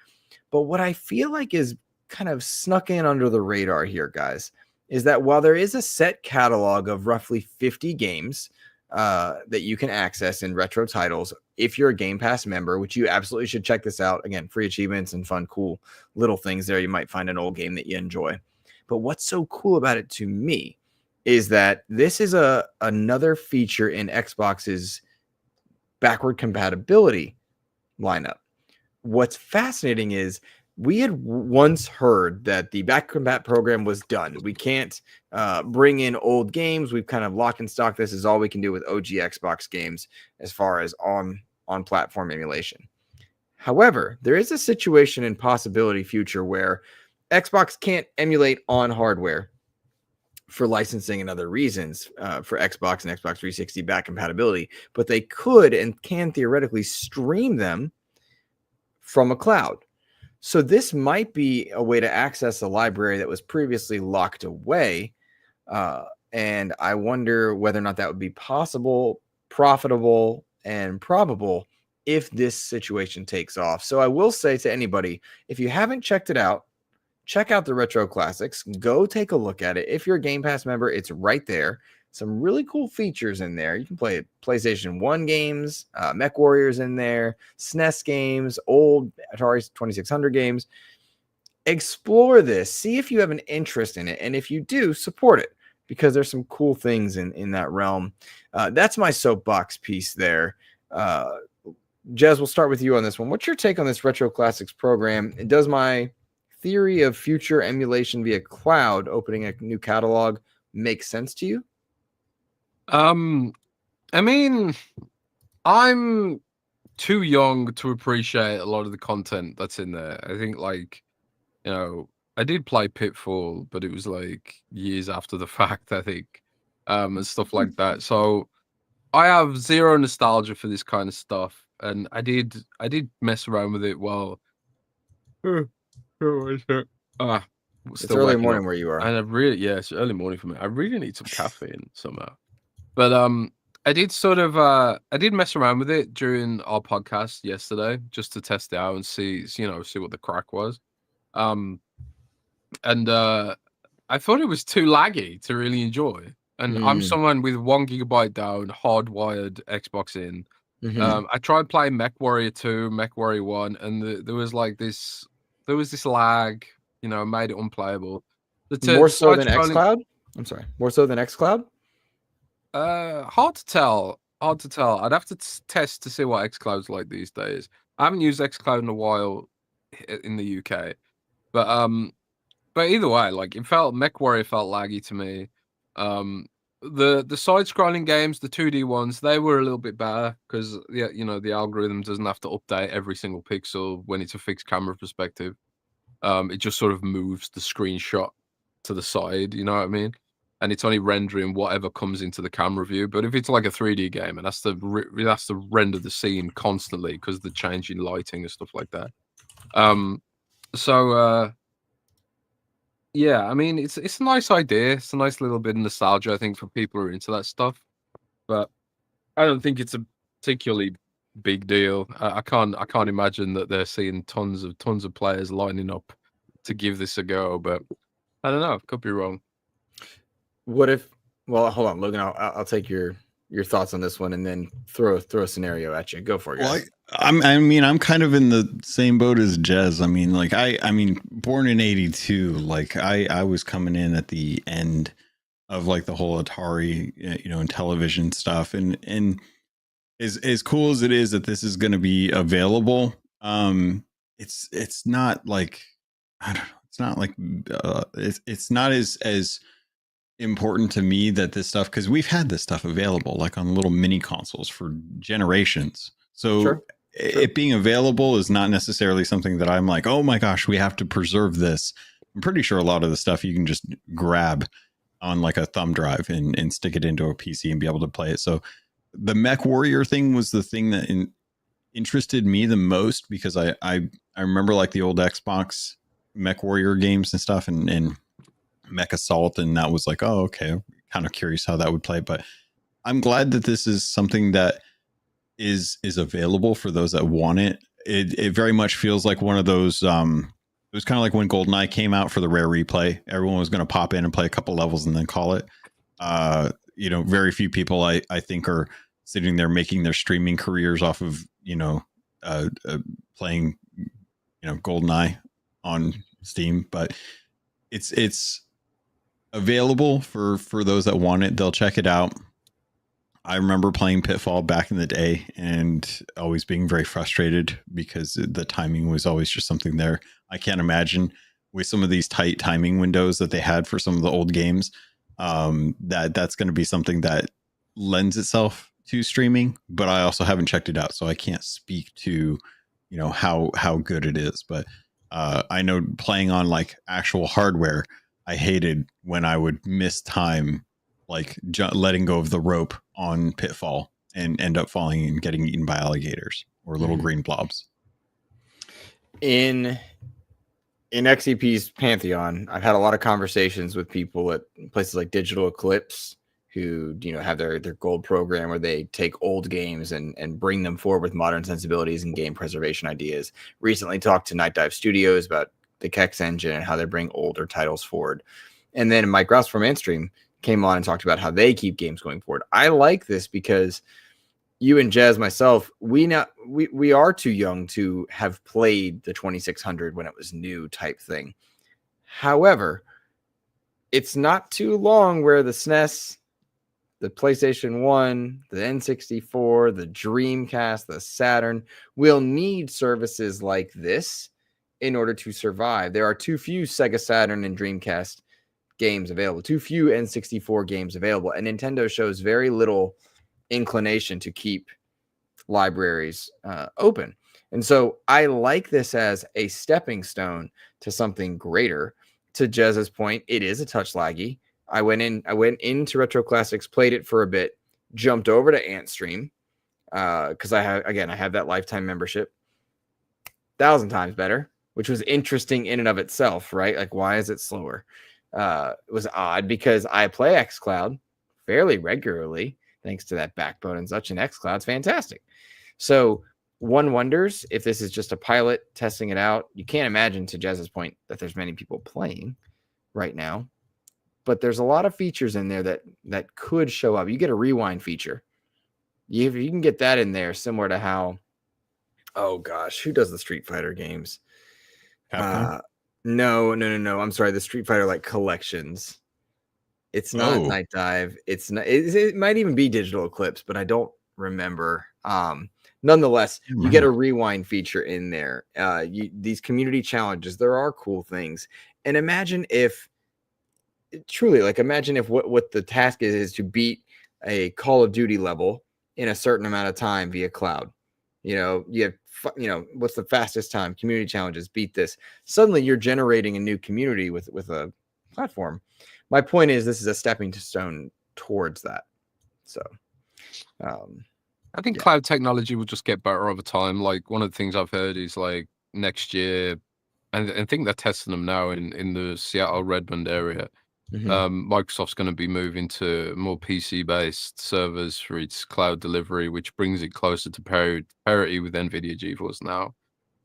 But what I feel like is kind of snuck in under the radar here, guys, is that while there is a set catalog of roughly 50 games that you can access in retro titles, if you're a Game Pass member, which you absolutely should check this out. Again, free achievements and fun, cool little things there. You might find an old game that you enjoy. But what's so cool about it to me is that this is another feature in Xbox's backward compatibility lineup. What's fascinating is we had once heard that the backward compat program was done. We can't bring in old games. We've kind of locked and stock. This is all we can do with OG Xbox games as far as on platform emulation. However, there is a situation and possibility future where Xbox can't emulate on hardware for licensing and other reasons for Xbox and Xbox 360 back compatibility, but they could and can theoretically stream them from a cloud. So this might be a way to access a library that was previously locked away. And I wonder whether or not that would be possible, profitable, and probable if this situation takes off. So I will say to anybody, if you haven't checked it out, check out the Retro Classics. Go take a look at it. If you're a Game Pass member, it's right there. Some really cool features in there. You can play PlayStation 1 games, Mech Warriors in there, SNES games, old Atari 2600 games. Explore this. See if you have an interest in it. And if you do, support it, because there's some cool things in that realm. That's my soapbox piece there. Jez, we'll start with you on this one. What's your take on this Retro Classics program? Does my theory of future emulation via cloud opening a new catalog make sense to you? I mean, I'm too young to appreciate a lot of the content that's in there. I think, like, you know, I did play Pitfall, but it was like years after the fact, I think, and stuff like that. So I have zero nostalgia for this kind of stuff, and I did mess around with it while. It's early morning where you are. And it's early morning for me. I really need some caffeine somehow. But I did I did mess around with it during our podcast yesterday just to test it out and see what the crack was. And I thought it was too laggy to really enjoy. And I'm someone with 1 gigabyte down, hardwired Xbox in. I tried playing Mech Warrior 2, Mech Warrior 1, and there was this lag, made it unplayable. More so than xCloud? I'm sorry. More so than xCloud? Hard to tell. I'd have to test to see what xCloud's like these days. I haven't used xCloud in a while in the UK, but either way, like, Mech Warrior felt laggy to me. The side-scrolling games, the 2D ones, they were a little bit better because the algorithm doesn't have to update every single pixel when it's a fixed camera perspective. It just sort of moves the screenshot to the side, you know what I mean? And it's only rendering whatever comes into the camera view. But if it's like a 3D game, and that's to render the scene constantly because of the change in lighting and stuff like that. Yeah, I mean, it's a nice idea. It's a nice little bit of nostalgia, I think, for people who are into that stuff. But I don't think it's a particularly big deal. I can't imagine that they're seeing tons of players lining up to give this a go. But I don't know. Could be wrong. What if? Well, hold on, Logan. I'll take your thoughts on this one, and then throw a scenario at you. Go for it, guys. Well, I'm kind of in the same boat as Jez. I mean, like I mean, born in '82, like I was coming in at the end of like the whole Atari, and television stuff, and as cool as it is that this is going to be available, it's not like, I don't know, it's not like it's not as important to me that this stuff, because we've had this stuff available like on little mini consoles for generations. So Sure. it being available is not necessarily something that I'm like, oh my gosh, we have to preserve this. I'm pretty sure a lot of the stuff you can just grab on like a thumb drive and stick it into a PC and be able to play it. So the Mech Warrior thing was the thing that interested me the most, because I remember like the old Xbox Mech Warrior games and stuff, and Mech Assault, and that was like, oh, okay, kind of curious how that would play. But I'm glad that this is something that is available for those that want it. It very much feels like one of those, it was kind of like when GoldenEye came out for the rare replay. Everyone was going to pop in and play a couple levels and then call it. Very few people I think are sitting there making their streaming careers off of playing GoldenEye on Steam, but it's available for those that want it. They'll check it out. I remember playing Pitfall back in the day and always being very frustrated because the timing was always just something there. I can't imagine with some of these tight timing windows that they had for some of the old games, that's going to be something that lends itself to streaming, but I also haven't checked it out, so I can't speak to how good it is. But I know playing on like actual hardware, I hated when I would miss time, like letting go of the rope on Pitfall and end up falling and getting eaten by alligators or little green blobs. In XEP's Pantheon, I've had a lot of conversations with people at places like Digital Eclipse who have their gold program where they take old games and bring them forward with modern sensibilities and game preservation ideas. Recently talked to Night Dive Studios about the Kex engine and how they bring older titles forward. And then Mike Ross from Antstream came on and talked about how they keep games going forward. I like this because you and Jez, myself, we are too young to have played the 2600 when it was new type thing. However, it's not too long where the SNES, the PlayStation 1, the N64, the Dreamcast, the Saturn will need services like this in order to survive. There are too few Sega Saturn and Dreamcast games available, too few N64 games available, and Nintendo shows very little inclination to keep libraries open. And so I like this as a stepping stone to something greater. To Jez's point, it is a touch laggy. I went into Retro Classics, played it for a bit, jumped over to Antstream because I have that lifetime membership. 1,000 times better, which was interesting in and of itself, right? Like, why is it slower? It was odd because I play xCloud fairly regularly, thanks to that backbone and such, and xCloud's fantastic. So one wonders if this is just a pilot testing it out. You can't imagine, to Jez's point, that there's many people playing right now. But there's a lot of features in there that could show up. You get a rewind feature. You can get that in there, similar to how, oh gosh, who does the Street Fighter games? No. I'm sorry, the Street Fighter like collections. It's not Night Dive. It's not. It might even be Digital Eclipse, but I don't remember. Nonetheless, you get a rewind feature in there. These community challenges, there are cool things. And imagine if what the task is to beat a Call of Duty level in a certain amount of time via cloud. You have, what's the fastest time? Community challenges, beat this. Suddenly you're generating a new community with a platform. My point is, this is a stepping stone towards that. So I think cloud technology will just get better over time. Like, one of the things I've heard is like next year, and I think they're testing them now in the Seattle Redmond area. Microsoft's going to be moving to more PC-based servers for its cloud delivery, which brings it closer to parity with NVIDIA GeForce Now.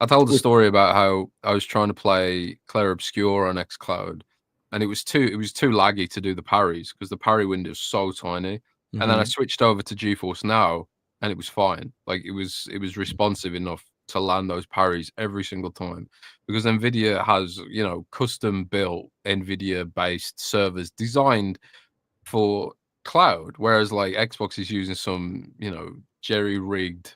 I told the story about how I was trying to play Clair Obscur on xCloud, and it was too laggy to do the parries because the parry window is so tiny. And then I switched over to GeForce Now, and it was fine. Like it was responsive enough to land those parries every single time, because Nvidia has, you know, custom built Nvidia based servers designed for cloud, whereas like Xbox is using some, you know, jerry rigged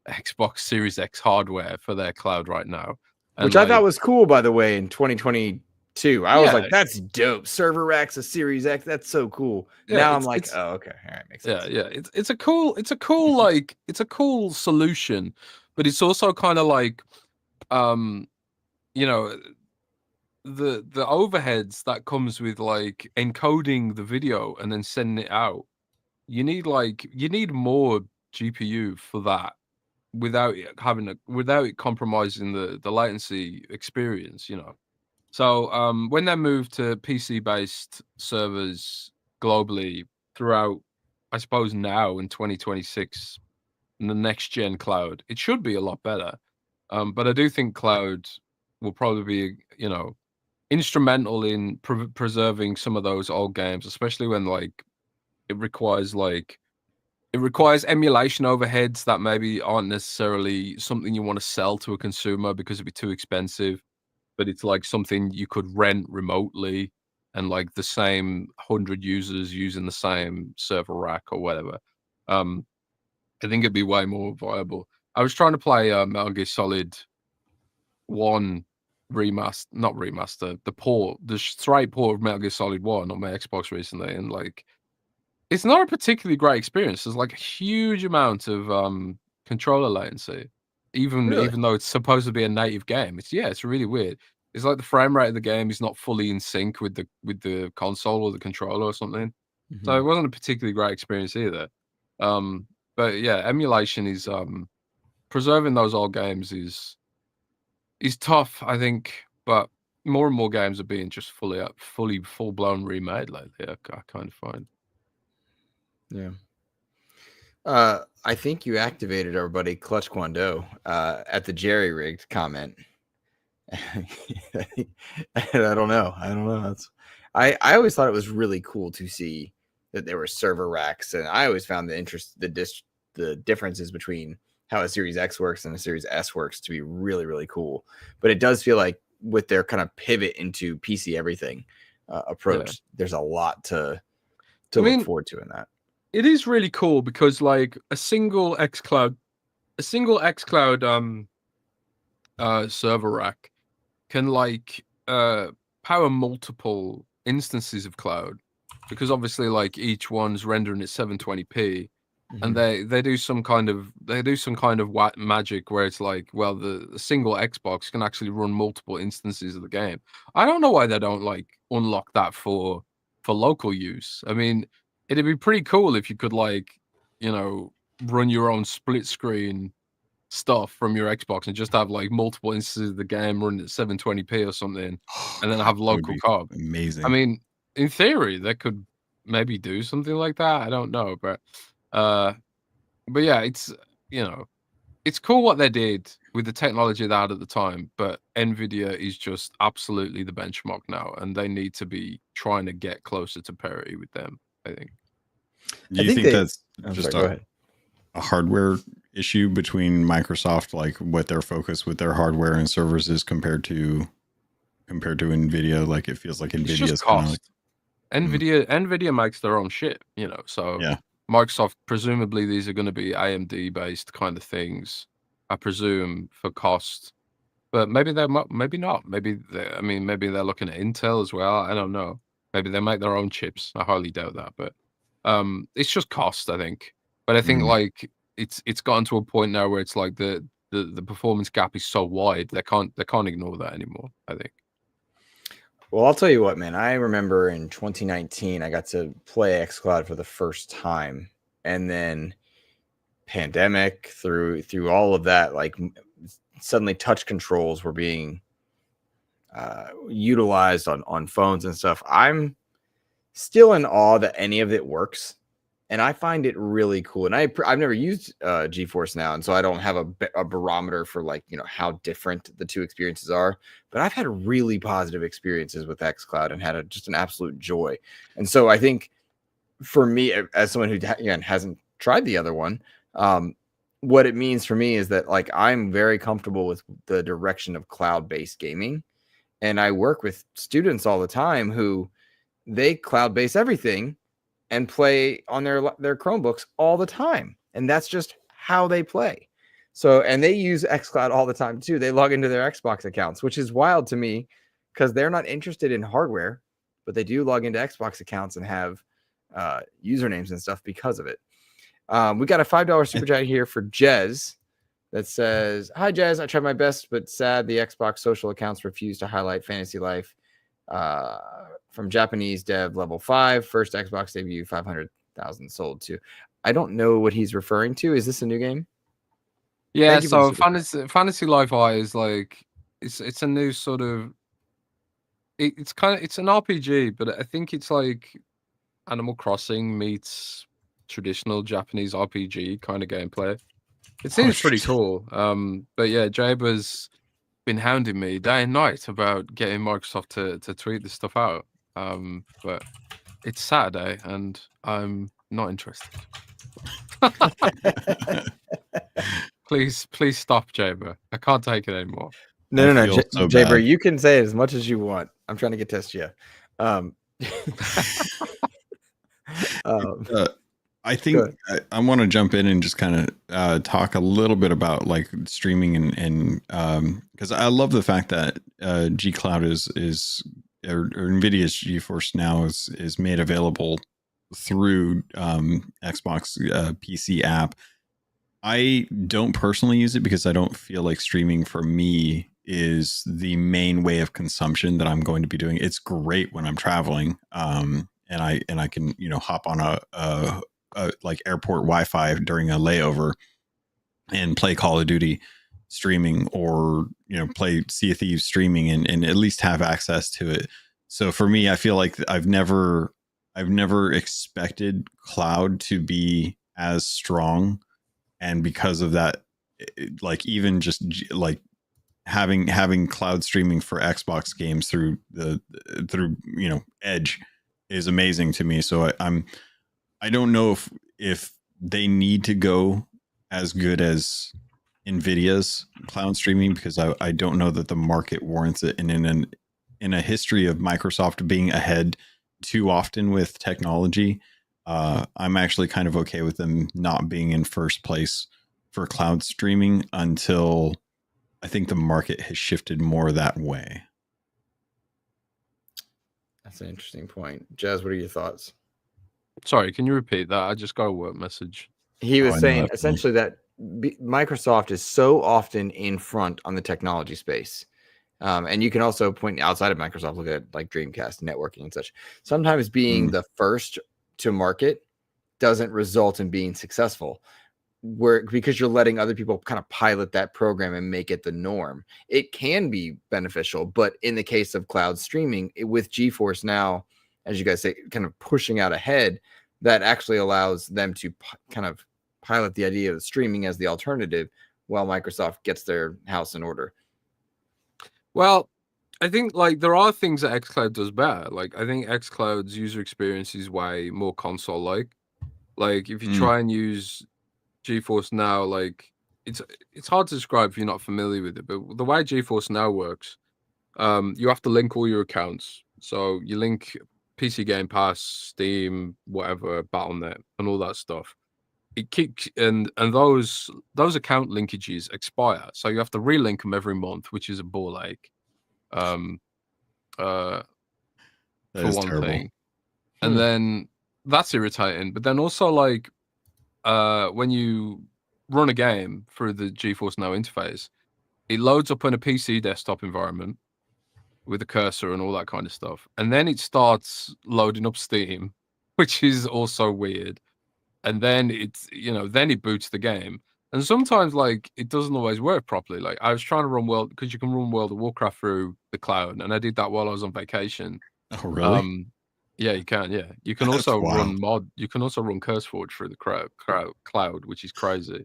Xbox Series X hardware for their cloud right now. And which I thought was cool, by the way, in 2022. I was like, that's dope. Server racks, a Series X, that's so cool. Yeah, now I'm like, oh, okay, all right, makes sense. Yeah. It's a cool like it's a cool solution, but it's also kind of like, you know, the overheads that comes with like encoding the video and then sending it out. You need more GPU for that without it compromising the latency experience, you know. So when they move to PC based servers globally throughout, I suppose now in 2026 in the next gen cloud, it should be a lot better. But I do think cloud will probably be, you know, instrumental in preserving some of those old games, especially when like it requires emulation overheads that maybe aren't necessarily something you want to sell to a consumer because it'd be too expensive, but it's like something you could rent remotely, and like the same 100 users using the same server rack or whatever. I think it'd be way more viable. I was trying to play Metal Gear Solid 1 not remaster, the straight port of Metal Gear Solid 1 on my Xbox recently, and like it's not a particularly great experience. There's like a huge amount of controller latency, even though it's supposed to be a native game. It's really weird. It's like the frame rate of the game is not fully in sync with the console or the controller or something. So it wasn't a particularly great experience either. But yeah, emulation is preserving those old games is tough, I think. But more and more games are being just full blown remade lately. I kind of find. Yeah. I think you activated our buddy Clutch Kwando at the jerry rigged comment. I don't know. I always thought it was really cool to see that there were server racks, and I always found the differences between how a Series X works and a Series S works to be really, really cool. But it does feel like with their kind of pivot into PC everything approach, there's a lot to look forward to in that. It is really cool because like a single xCloud server rack can like power multiple instances of cloud, because obviously like each one's rendering at 720p, and they do some kind of magic where it's like, well, the single Xbox can actually run multiple instances of the game. I don't know why they don't like unlock that for local use. I mean, it'd be pretty cool if you could like, you know, run your own split screen stuff from your Xbox and just have like multiple instances of the game running at 720p or something, and then have local co-op. Amazing. I mean, in theory, they could maybe do something like that. I don't know, but yeah, it's, you know, it's cool what they did with the technology they had at the time, but Nvidia is just absolutely the benchmark now, and they need to be trying to get closer to parity with them, I think. Do you think that's just a hardware issue between Microsoft, like what their focus with their hardware and servers is compared to Nvidia? Like it feels like Nvidia's cost. Nvidia makes their own shit, you know. So yeah, Microsoft, presumably these are going to be AMD based kind of things, I presume, for cost. But maybe not. Maybe they're looking at Intel as well. I don't know. Maybe they make their own chips. I highly doubt that. But it's just cost, I think. But I think like it's gotten to a point now where it's like the performance gap is so wide they can't ignore that anymore, I think. Well, I'll tell you what, man. I remember in 2019 I got to play xCloud for the first time, and then pandemic through all of that, like suddenly touch controls were being utilized on phones and stuff. I'm still in awe that any of it works. and I find it really cool. And I've never used GeForce Now, and so I don't have a barometer for like, you know, how different the two experiences are. But I've had really positive experiences with xCloud and had just an absolute joy. And so I think for me, as someone who again hasn't tried the other one, what it means for me is that like I'm very comfortable with the direction of cloud-based gaming, and I work with students all the time who they cloud-base everything and play on their Chromebooks all the time, and that's just how they play. So, and they use xCloud all the time too. They log into their Xbox accounts, which is wild to me because they're not interested in hardware, but they do log into Xbox accounts and have usernames and stuff because of it. We got a $5 super chat here for Jez that says, "Hi Jez, I tried my best, but sad the Xbox social accounts refuse to highlight Fantasy Life. From Japanese dev level 5, first Xbox debut, 500,000 sold to." I don't know what he's referring to. Is this a new game? Yeah, so Fantasy Life I is like it's a new sort of it's an RPG, but I think it's like Animal Crossing meets traditional Japanese RPG kind of gameplay. It seems pretty cool. But yeah, Jaber's been hounding me day and night about getting Microsoft to tweet this stuff out. But it's Saturday and I'm not interested. Please stop, Jaber. I can't take it anymore. No, Jaber, you can say it as much as you want. I'm trying to get Testia. I think I want to jump in and just kind of talk a little bit about like streaming and because I love the fact that G Cloud is or NVIDIA's GeForce Now is made available through Xbox PC app. I don't personally use it because I don't feel like streaming for me is the main way of consumption that I'm going to be doing. It's great when I'm traveling, and I can, you know, hop on a like airport Wi-Fi during a layover and play Call of Duty streaming, or, you know, play Sea of Thieves streaming and at least have access to it. So for me, I feel like I've never expected cloud to be as strong. And because of that, like even just like having cloud streaming for Xbox games through you know, Edge is amazing to me. So I don't know if they need to go as good as NVIDIA's cloud streaming, because I don't know that the market warrants it. And in a history of Microsoft being ahead too often with technology, I'm actually kind of okay with them not being in first place for cloud streaming until I think the market has shifted more that way. That's an interesting point. Jazz, what are your thoughts? Sorry, can you repeat that? I just got a work message. He was saying essentially that Microsoft is so often in front on the technology space. And you can also point outside of Microsoft, look at like Dreamcast, networking and such. Sometimes being the first to market doesn't result in being successful, because you're letting other people kind of pilot that program and make it the norm. It can be beneficial, but in the case of cloud streaming with GeForce Now, as you guys say, kind of pushing out ahead, that actually allows them to kind of pilot the idea of streaming as the alternative while Microsoft gets their house in order. Well, I think like there are things that xCloud does better. Like I think xCloud's user experience is way more console-like. Like if you try and use GeForce Now, like it's hard to describe if you're not familiar with it, but the way GeForce Now works, you have to link all your accounts. So you link PC Game Pass, Steam, whatever, Battle.net, and all that stuff. It kicks and those account linkages expire, so you have to relink them every month, which is a ball ache. For one thing, and then that's irritating. But then also like when you run a game through the GeForce Now interface, it loads up in a PC desktop environment with a cursor and all that kind of stuff, and then it starts loading up Steam, which is also weird. And then then it boots the game. And sometimes like it doesn't always work properly. Like I was trying to run because you can run World of Warcraft through the cloud, and I did that while I was on vacation. Oh, really? Yeah, you can. Yeah, you can That's also wild. run You can also run CurseForge through the cloud, which is crazy.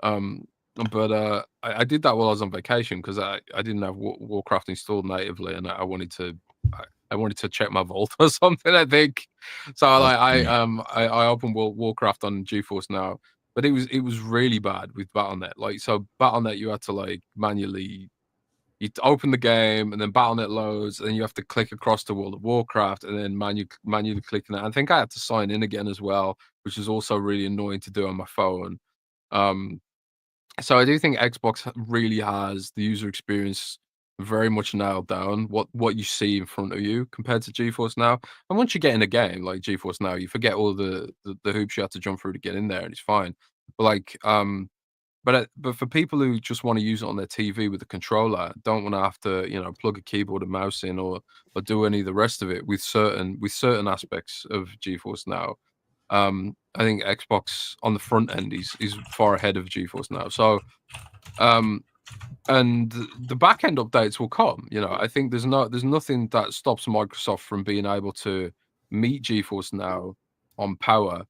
But I did that while I was on vacation because I didn't have Warcraft installed natively, and I wanted to check my vault or something, I think. So I opened Warcraft on GeForce Now, but it was really bad with Battle.net. Like, so Battle.net, you had to like manually, you open the game and then Battle.net loads, and you have to click across to World of Warcraft and then manually clicking it. I think I had to sign in again as well, which is also really annoying to do on my phone. So I do think Xbox really has the user experience very much nailed down, what you see in front of you compared to GeForce Now. And once you get in a game like GeForce Now, you forget all the hoops you have to jump through to get in there, and it's fine. But like, but for people who just want to use it on their TV with a controller, don't want to have to, you know, plug a keyboard and mouse in or do any of the rest of it with certain aspects of GeForce Now. I think Xbox on the front end is far ahead of GeForce Now. So, and the back end updates will come. You know, I think there's nothing that stops Microsoft from being able to meet GeForce Now on power.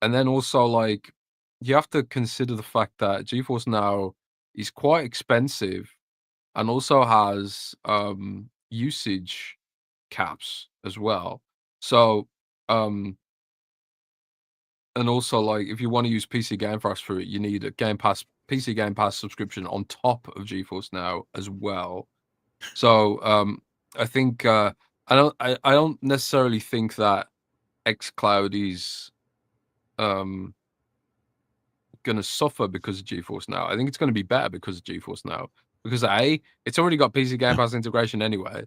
And then also, like, you have to consider the fact that GeForce Now is quite expensive and also has usage caps as well. So, and also, like, if you want to use PC Game Pass for it, you need a PC Game Pass subscription on top of GeForce Now as well. So, I think I don't necessarily think that xCloud is gonna suffer because of GeForce Now. I think it's gonna be better because of GeForce Now. Because it's already got PC Game Pass integration anyway.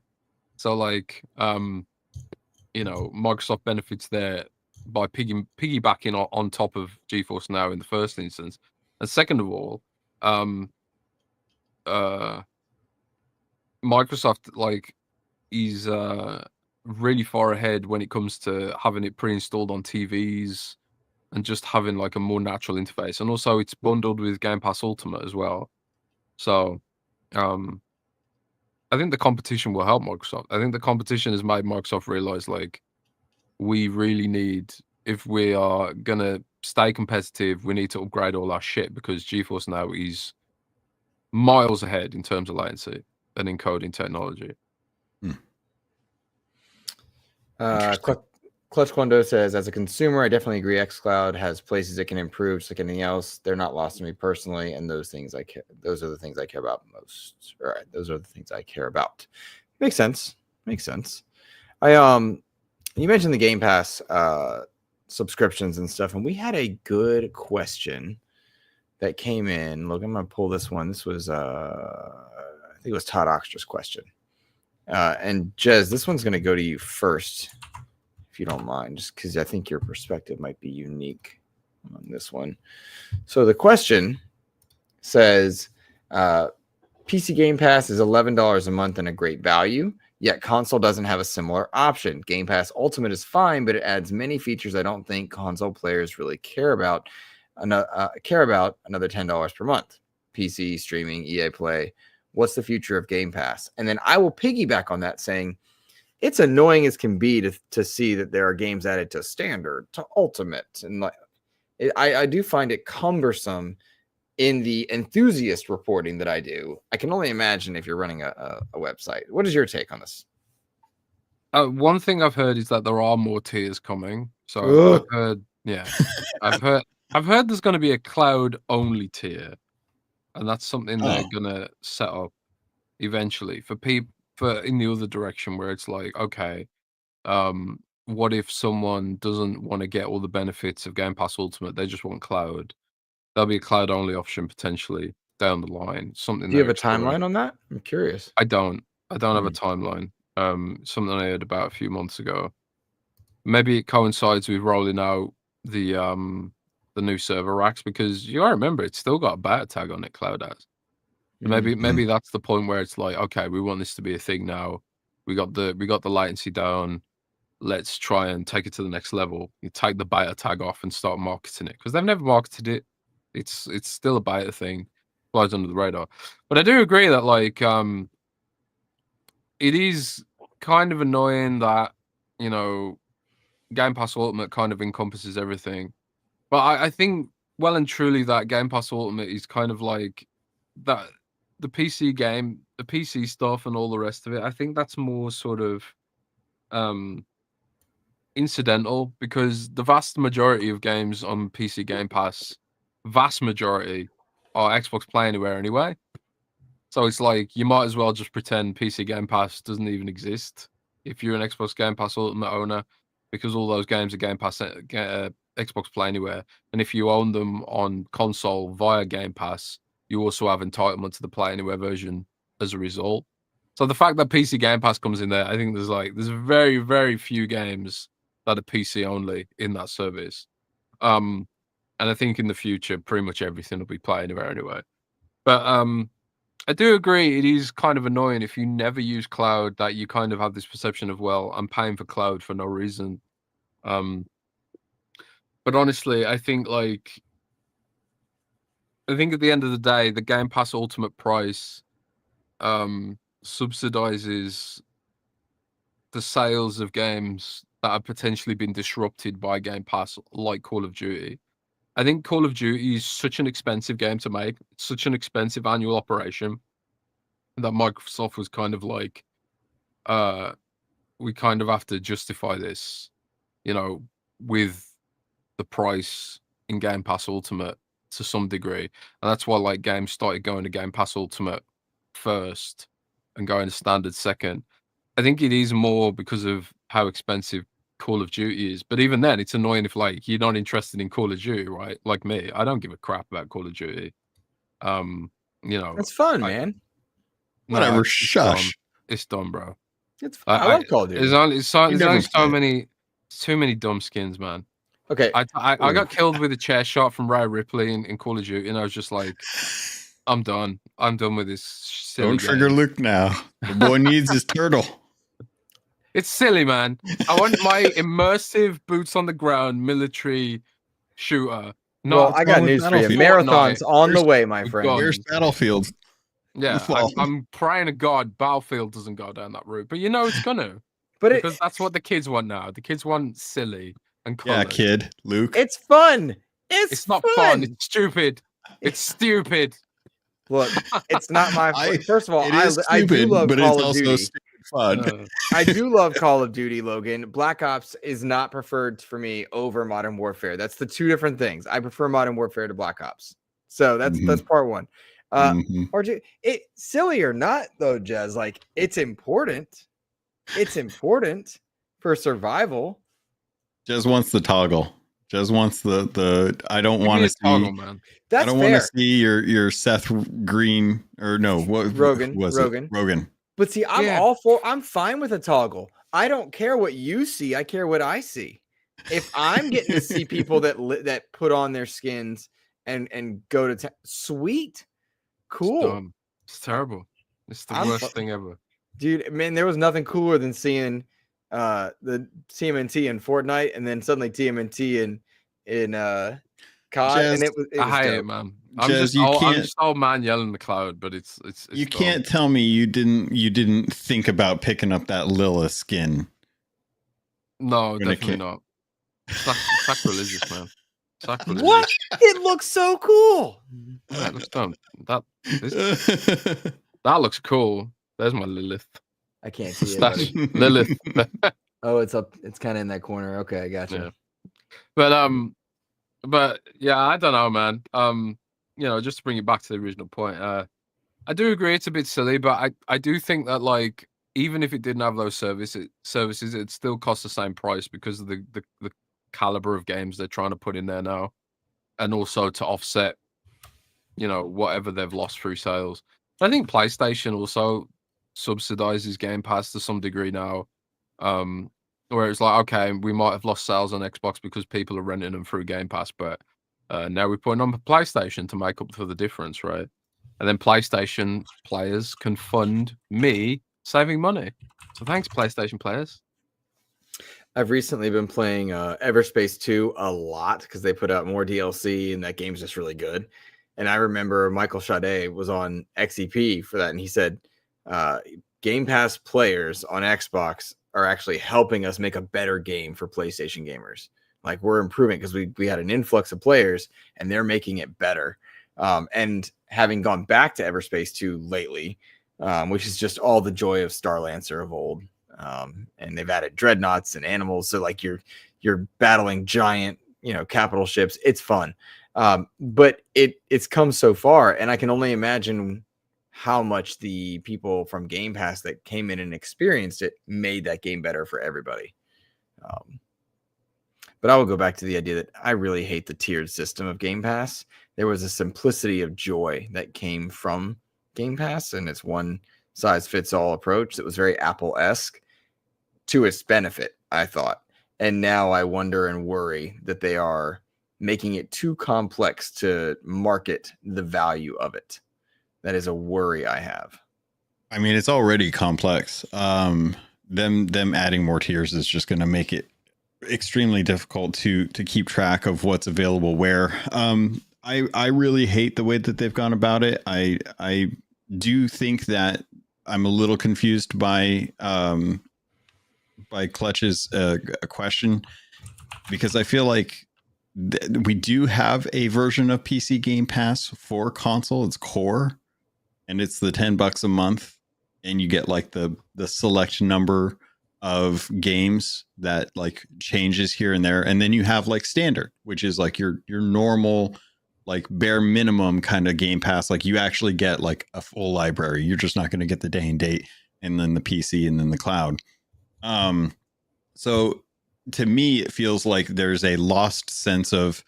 So like, you know, Microsoft benefits there by piggybacking on top of GeForce Now in the first instance. And second of all, Microsoft like is really far ahead when it comes to having it pre-installed on TVs and just having like a more natural interface. And also it's bundled with Game Pass Ultimate as well. So I think the competition will help Microsoft. I think the competition has made Microsoft realize like we really need, if we are gonna stay competitive, we need to upgrade all our shit because GeForce Now is miles ahead in terms of latency and encoding technology. Clutch Quando says, as a consumer, I definitely agree. xCloud has places it can improve, just like anything else. They're not lost to me personally, and those are the things I care about most. All right, those are the things I care about. Makes sense. You mentioned the Game Pass subscriptions and stuff, and we had a good question that came in. Look, I'm gonna pull this one. This was I think it was Todd Oxtra's question. And Jez, this one's gonna go to you first, if you don't mind, just because I think your perspective might be unique on this one. So the question says, PC Game Pass is $11 a month and a great value, yet console doesn't have a similar option. Game Pass Ultimate is fine, but it adds many features I don't think console players really care about. Another $10 per month. PC, streaming, EA Play. What's the future of Game Pass? And then I will piggyback on that saying, it's annoying as can be to see that there are games added to standard, to ultimate, and like I do find it cumbersome in the enthusiast reporting that I do. I can only imagine if you're running a website. What is your take on this? One thing I've heard is that there are more tiers coming. So I've heard, yeah, I've heard there's going to be a cloud only tier, and that's something they're gonna set up eventually for people. For in the other direction where it's like, okay, what if someone doesn't want to get all the benefits of Game Pass Ultimate, they just want cloud? There'll be a cloud only option potentially down the line. Something. Do you have a timeline on that? I'm curious. I don't have a timeline. Something I heard about a few months ago. Maybe it coincides with rolling out the new server racks, because you gotta remember it's still got a beta tag on it, cloud has. Maybe that's the point where it's like, okay, we want this to be a thing now. We got the latency down. Let's try and take it to the next level. You take the beta tag off and start marketing it, because they've never marketed it. It's still a beta thing, flies under the radar. But I do agree that like it is kind of annoying that, you know, Game Pass Ultimate kind of encompasses everything. But I think well and truly that Game Pass Ultimate is kind of like that the PC game, the PC stuff and all the rest of it. I think that's more sort of incidental because the vast majority of games on PC Game Pass, vast majority are Xbox Play Anywhere anyway. So it's like you might as well just pretend PC Game Pass doesn't even exist if you're an Xbox Game Pass Ultimate owner, because all those games are Game Pass Xbox Play Anywhere, and if you own them on console via Game Pass, you also have entitlement to the Play Anywhere version as a result. So the fact that PC Game Pass comes in there, I think there's very, very few games that are PC only in that service. And I think in the future, pretty much everything will be Play Anywhere anyway. But I do agree it is kind of annoying if you never use cloud that you kind of have this perception of, well, I'm paying for cloud for no reason. But honestly, I think at the end of the day, the Game Pass Ultimate price subsidizes the sales of games that have potentially been disrupted by Game Pass, like Call of Duty. I think Call of Duty is such an expensive game to make, such an expensive annual operation, that Microsoft was kind of like, we kind of have to justify this, with the price in Game Pass Ultimate to some degree. And that's why like games started going to Game Pass Ultimate first and going to standard second. I think it is more because of how expensive Call of Duty is. But even then, it's annoying if like you're not interested in Call of Duty, right? Like me, I don't give a crap about Call of Duty. It's fun, man. Whatever. No, Shush. It's dumb, bro. It's fun. I love Call of Duty. There's only too many dumb skins, man. Okay. I got killed with a chair shot from Rhea Ripley in Call of Duty, and I was just like, I'm done. I'm done with this silly Don't trigger game. Luke now. The boy needs his turtle. It's silly, man. I want my immersive boots on the ground military shooter. Well, I got news for you. Marathon's on the way, my friend. Here's Battlefield. Yeah, I'm praying to God Battlefield doesn't go down that route, but it's gonna. Because that's what the kids want now. The kids want silly and colors. Yeah, kid, Luke. It's fun. It's not fun. It's stupid. It's stupid. Look, it's not my. First of all, I do love but Call of Duty. Fun. I do love Call of Duty, Logan. Black Ops is not preferred for me over Modern Warfare. That's the two different things. I prefer Modern Warfare to Black Ops. So that's part one. RJ, silly or not though, Jez, like it's important. It's important for survival. Jez wants the toggle. Jez wants the I don't want to see toggle, man. That's I don't want to see your Seth Green or no, what Rogan. was it? Rogan. But see, I'm fine with a toggle. I don't care what you see. I care what I see. If I'm getting to see people that put on their skins and go to sweet, cool. It's terrible. It's the worst thing ever. Dude, man, there was nothing cooler than seeing the TMNT in Fortnite and then suddenly TMNT in COD. Jez, and it was I hate it, man. I'm Jez, just old man yelling in the cloud, but it's you dumb. can't tell me you didn't think about picking up that Lilith skin. No, definitely not. Sacrilegious, man. Sacrilegious. What? It looks so cool. Yeah, it looks dumb. That looks cool. There's my Lilith. I can't see it. Lilith. Oh, it's up. It's kind of in that corner. Okay, I got you. Yeah. But yeah, I don't know, man. Just to bring it back to the original point, I do agree it's a bit silly, but I do think that like even if it didn't have those services, it'd still cost the same price because of the caliber of games they're trying to put in there now, and also to offset, whatever they've lost through sales. I think PlayStation also subsidizes Game Pass to some degree now, where it's like, okay, we might have lost sales on Xbox because people are renting them through Game Pass, but now we're putting on PlayStation to make up for the difference, right? And then PlayStation players can fund me saving money. So thanks, PlayStation players. I've recently been playing Everspace 2 a lot because they put out more DLC and that game's just really good. And I remember Michael Sade was on XEP for that, and he said Game Pass players on Xbox are actually helping us make a better game for PlayStation gamers. Like we're improving because we had an influx of players and they're making it better. And having gone back to Everspace 2 lately, which is just all the joy of Starlancer of old. And they've added dreadnoughts and animals. So like you're battling giant, capital ships. It's fun. But it's come so far, and I can only imagine how much the people from Game Pass that came in and experienced it made that game better for everybody. But I will go back to the idea that I really hate the tiered system of Game Pass. There was a simplicity of joy that came from Game Pass, and it's one size fits all approach that was very Apple-esque to its benefit, I thought. And now I wonder and worry that they are making it too complex to market the value of it. That is a worry I have. I mean, it's already complex. Them adding more tiers is just going to make it extremely difficult to keep track of what's available where. I really hate the way that they've gone about it. I do think that I'm a little confused by Clutch's question, because I feel like we do have a version of PC Game Pass for console. It's core, and it's the $10 a month, and you get like the select number of games that like changes here and there. And then you have like standard, which is like your normal, like bare minimum kind of Game Pass. Like you actually get like a full library. You're just not going to get the day and date and then the PC and then the cloud. So to me, it feels like there's a lost sense of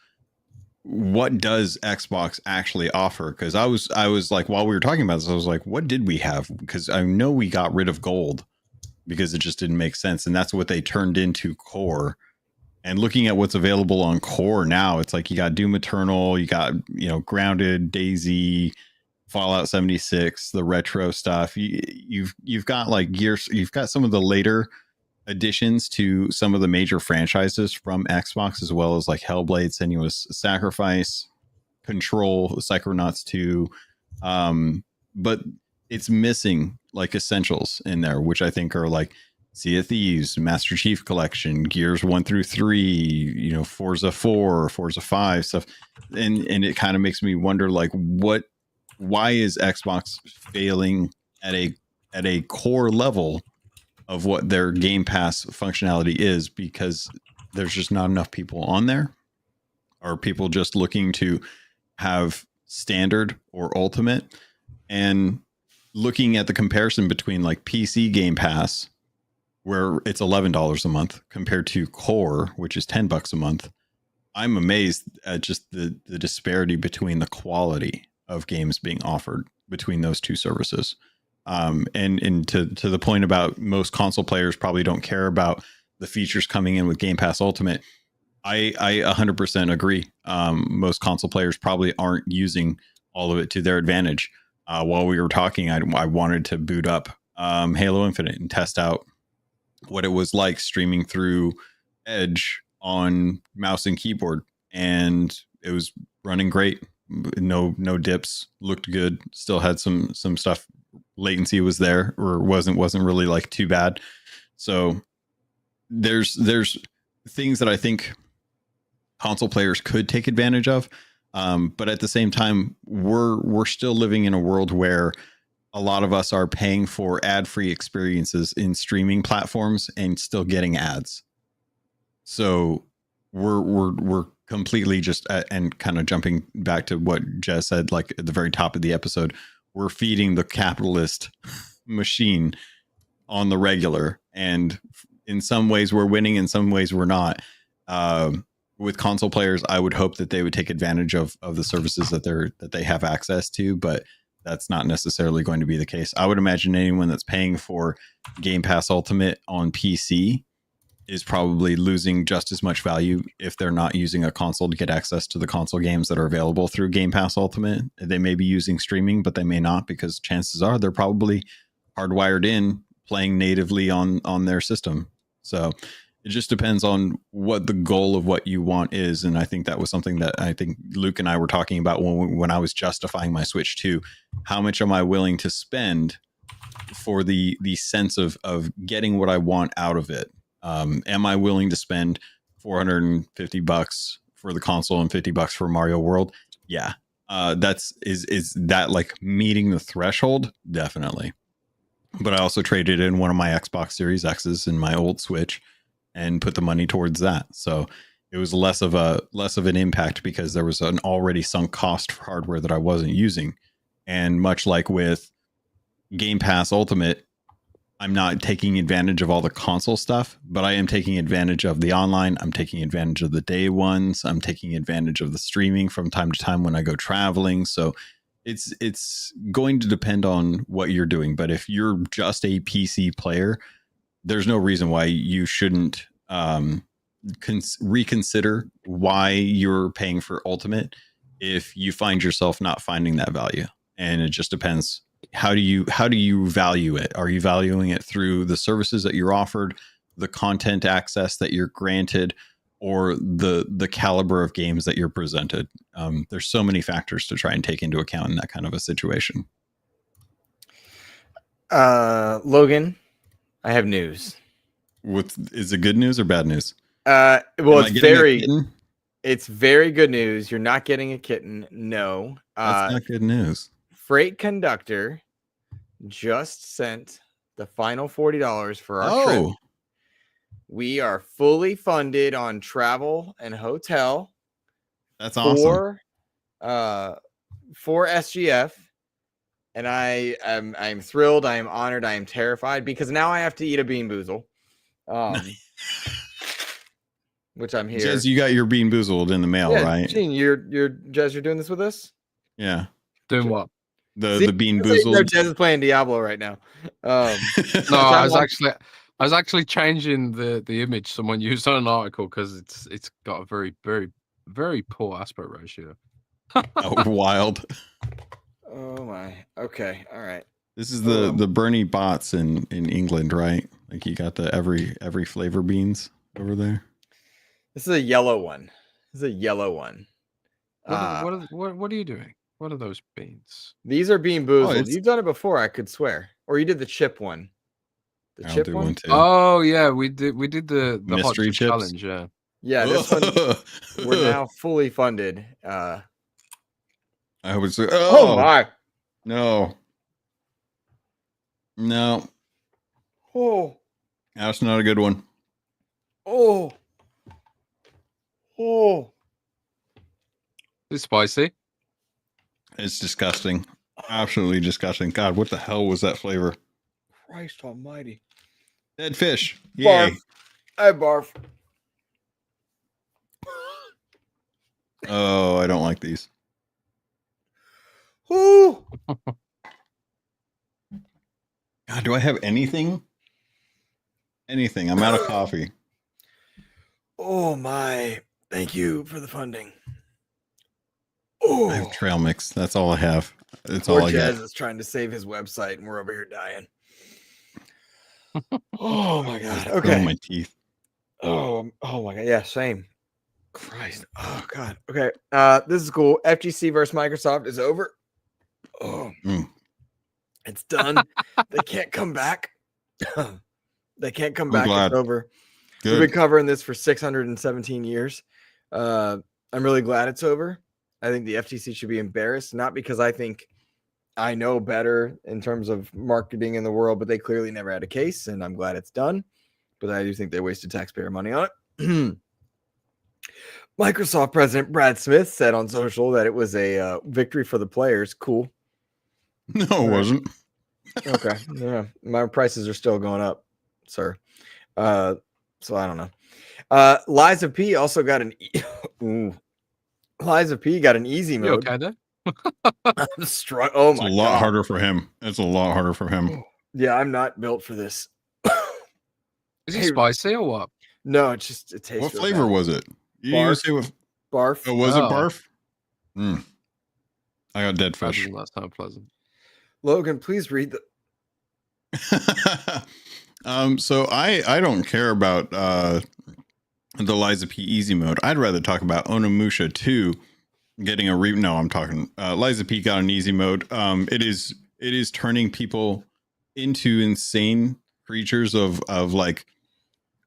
what does Xbox actually offer? Because I was like, while we were talking about this, I was like, what did we have? Because I know we got rid of gold because it just didn't make sense. And that's what they turned into core. And looking at what's available on core now, it's like you got Doom Eternal, you got, Grounded, DayZ, Fallout 76, the retro stuff. You've got like Gears, you've got some of the later additions to some of the major franchises from Xbox, as well as like Hellblade, Senua's Sacrifice, Control, Psychonauts 2. But it's missing like essentials in there, which I think are like Sea of Thieves, Master Chief Collection, Gears 1 through 3, Forza 4, Forza 5 stuff. And it kind of makes me wonder, like, why is Xbox failing at a core level of what their Game Pass functionality is? Because there's just not enough people on there. Are people just looking to have standard or ultimate? And looking at the comparison between like PC Game Pass, where it's $11 a month, compared to core, which is $10 a month, I'm amazed at just the disparity between the quality of games being offered between those two services. And to the point about most console players probably don't care about the features coming in with Game Pass Ultimate, I 100% agree. Most console players probably aren't using all of it to their advantage. While we were talking, I wanted to boot up Halo Infinite and test out what it was like streaming through Edge on mouse and keyboard, and it was running great. No dips, looked good. Still had some stuff. Latency was there, or wasn't really like too bad. So there's things that I think console players could take advantage of. But at the same time, we're still living in a world where a lot of us are paying for ad-free experiences in streaming platforms and still getting ads. So we're completely just, and kind of jumping back to what Jez said, like at the very top of the episode, we're feeding the capitalist machine on the regular. And in some ways we're winning, in some ways we're not. With console players, I would hope that they would take advantage of the services that they have access to, but that's not necessarily going to be the case. I would imagine anyone that's paying for Game Pass Ultimate on PC is probably losing just as much value if they're not using a console to get access to the console games that are available through Game Pass Ultimate. They may be using streaming, but they may not, because chances are they're probably hardwired in playing natively on their system. So it just depends on what the goal of what you want is. And I think that was something that I think Luke and I were talking about when I was justifying my Switch 2. How much am I willing to spend for the sense of getting what I want out of it. Am I willing to spend $450 for the console and $50 for Mario World? Yeah. Is that like meeting the threshold? Definitely. But I also traded in one of my Xbox Series X's in my old Switch and put the money towards that. So it was less of an impact because there was an already sunk cost for hardware that I wasn't using. And much like with Game Pass Ultimate, I'm not taking advantage of all the console stuff, but I am taking advantage of the online. I'm taking advantage of the day ones. I'm taking advantage of the streaming from time to time when I go traveling. So it's going to depend on what you're doing. But if you're just a PC player, there's no reason why you shouldn't reconsider why you're paying for Ultimate if you find yourself not finding that value. And it just depends. How do you value it? Are you valuing it through the services that you're offered, the content access that you're granted, or the caliber of games that you're presented? There's so many factors to try and take into account in that kind of a situation. Logan, I have news. Is it good news or bad news? Well, it's very good news. You're not getting a kitten. No, that's not good news. Freight Conductor just sent the final $40 for our trip. We are fully funded on travel and hotel. That's awesome. For SGF. And I'm thrilled. I am honored. I am terrified because now I have to eat a Bean Boozle. Which I'm here. Jez, you got your Bean Boozled in the mail, right? Gene, you're Jez, you're doing this with us? Yeah. Doing what? The Bean Boozled. Jez is playing Diablo right now. No, I was actually changing the image someone used on an article because it's got a very, very, very poor aspect ratio. Oh, wild. Oh my. Okay. All right. This is the Bernie bots in England, right? Like you got the every flavor beans over there. This is a yellow one. What are you doing? What are those beans? These are Bean Boozled. You've done it before, I could swear. Or you did the chip one. The chip one? Oh yeah, we did the mystery chips challenge. Yeah. Yeah. This one, we're now fully funded. I would say. Oh my! No. Oh, that's not a good one. Oh. It's spicy. It's disgusting. Absolutely disgusting. God, what the hell was that flavor? Christ almighty. Dead fish. Barf. Yay. I barf. Oh, I don't like these. Ooh. God, do I have anything? Anything. I'm out of coffee. Oh my. Thank you for the funding. I have trail mix. That's all I have. That's all I got. Jazz is trying to save his website and we're over here dying. Oh my god. Okay. My teeth. Oh my god. Yeah, same. Christ. Oh god. Okay. This is cool. FGC versus Microsoft is over. Oh. It's done. They can't come back. They can't come back. Glad. It's over. Good. We've been covering this for 617 years. I'm really glad it's over. I think the FTC should be embarrassed, not because I think I know better in terms of marketing in the world, but they clearly never had a case, and I'm glad it's done. But I do think they wasted taxpayer money on it. Microsoft President Brad Smith said on social that it was a victory for the players. Cool. No, it wasn't. Okay. Yeah. My prices are still going up, sir. So I don't know. Liza P also got an Liza P got an easy mode. You okay there? I'm oh my god. It's a lot harder for him. It's a lot harder for him. Yeah, I'm not built for this. Is it spicy or what? No, it tastes. What flavor was it? Barf. Say what? Barf. Oh, was it barf? I got dead fish. That doesn't sound pleasant. Logan, please read the. So I don't care about the Liza P easy mode. I'd rather talk about Onimusha 2 getting a no, I'm talking Liza P got an easy mode. It is turning people into insane creatures of like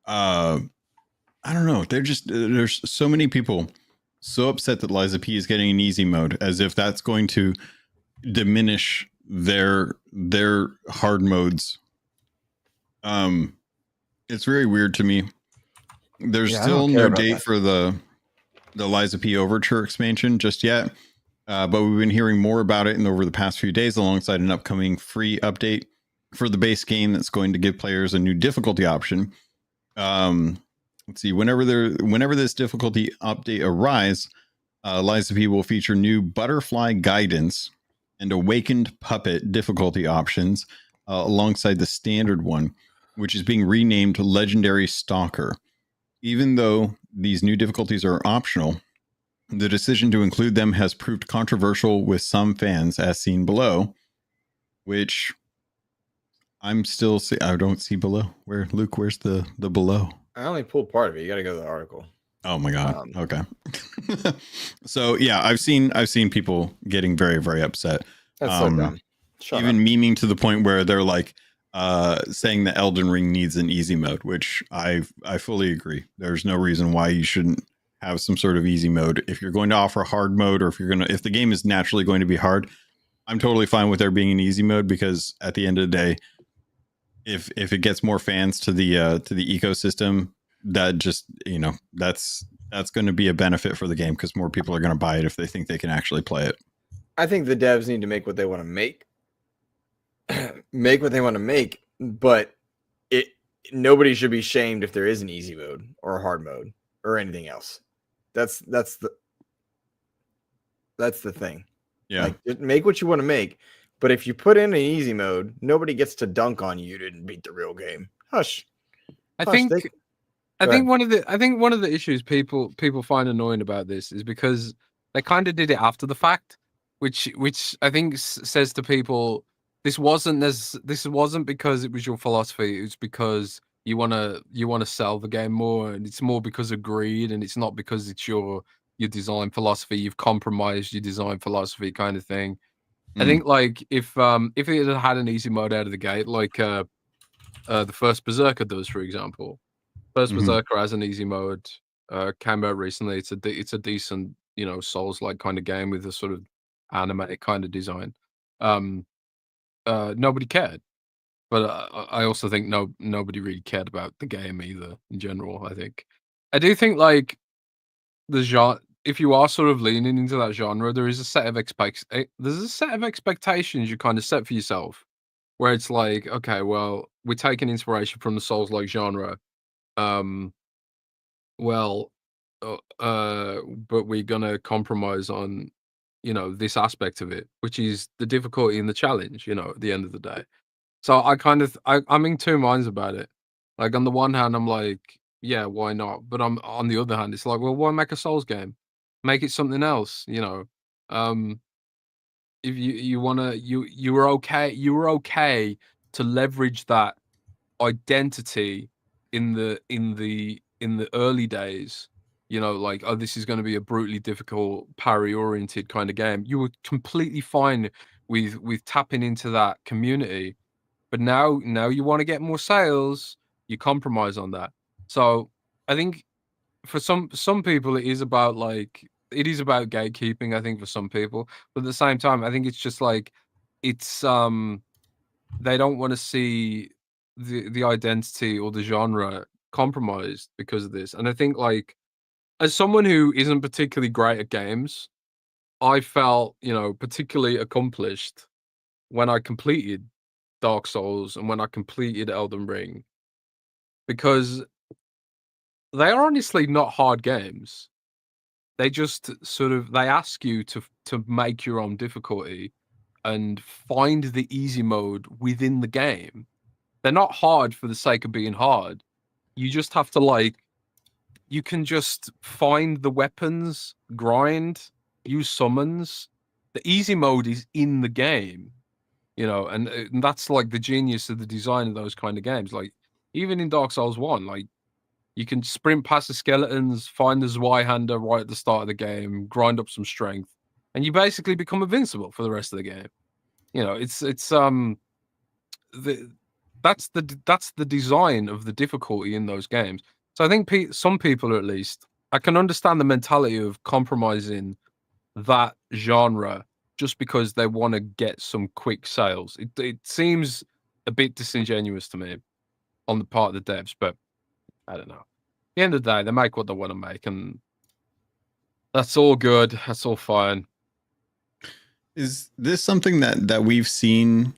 I don't know. There's so many people so upset that Liza P is getting an easy mode, as if that's going to diminish their hard modes. It's very weird to me. There's still no date for the Liza P Overture expansion just yet, but we've been hearing more about it over the past few days, alongside an upcoming free update for the base game that's going to give players a new difficulty option. Let's see, whenever this difficulty update arrives, Liza P will feature new Butterfly Guidance and Awakened Puppet difficulty options alongside the standard one, which is being renamed Legendary Stalker. Even though these new difficulties are optional, the decision to include them has proved controversial with some fans, as seen below, which I'm still I don't see below. Where, Luke, where's the below? I only pulled part of it. You got to go to the article. Oh my god. Okay. So yeah, I've seen people getting very, very upset. That's so dumb. Even memeing to the point where they're like saying that Elden Ring needs an easy mode, which I fully agree. There's no reason why you shouldn't have some sort of easy mode. If you're going to offer a hard mode, or if the game is naturally going to be hard, I'm totally fine with there being an easy mode, because at the end of the day, if it gets more fans to the ecosystem, that just, that's going to be a benefit for the game, because more people are going to buy it if they think they can actually play it. I think the devs need to make what they want to make. Make what they want to make, but nobody should be shamed if there is an easy mode or a hard mode or anything else. That's the thing. Yeah. Like, just make what you want to make, but if you put in an easy mode, nobody gets to dunk on you didn't beat the real game. Hush. I think one of the issues people find annoying about this is because they kind of did it after the fact, which I think says to people, this wasn't because it was your philosophy. It was because you want to sell the game more, and it's more because of greed, and it's not because it's your design philosophy. You've compromised your design philosophy, kind of thing. I think, like, if it had an easy mode out of the gate, like the first Berserker does, for example. First Berserker has an easy mode. Came out recently. It's a decent, Souls-like kind of game with a sort of animated kind of design. Nobody cared, but I also think nobody really cared about the game either in general. I do think, like, the genre, if you are sort of leaning into that genre, there's a set of expectations you kind of set for yourself, where it's like, okay, well, we're taking inspiration from the Souls-like genre, but we're gonna compromise on, this aspect of it, which is the difficulty and the challenge, at the end of the day. So I'm in two minds about it. Like, on the one hand, I'm like, yeah, why not? But on the other hand, it's like, well, why make a Souls game? Make it something else, If you wanna, you were okay to leverage that identity in the early days, like, oh, this is going to be a brutally difficult parry-oriented kind of game. You were completely fine with tapping into that community, but now you want to get more sales, you compromise on that. So I think for some people, it is about gatekeeping. I think for some people, but at the same time, I think it's just like, it's they don't want to see the identity or the genre compromised because of this. And I think, like, as someone who isn't particularly great at games, I felt, particularly accomplished when I completed Dark Souls and when I completed Elden Ring, because they are honestly not hard games. They just they ask you to make your own difficulty and find the easy mode within the game. They're not hard for the sake of being hard. You just have to, like, you can just find the weapons, grind, use summons. The easy mode is in the game, and that's, like, the genius of the design of those kind of games. Like, even in Dark Souls 1, like, you can sprint past the skeletons, find the Zweihander right at the start of the game, grind up some strength, and you basically become invincible for the rest of the game. It's that's the design of the difficulty in those games. So I think some people, at least, I can understand the mentality of compromising that genre just because they want to get some quick sales. It seems a bit disingenuous to me on the part of the devs, but I don't know. At the end of the day, they make what they want to make, and that's all good. That's all fine. Is this something that we've seen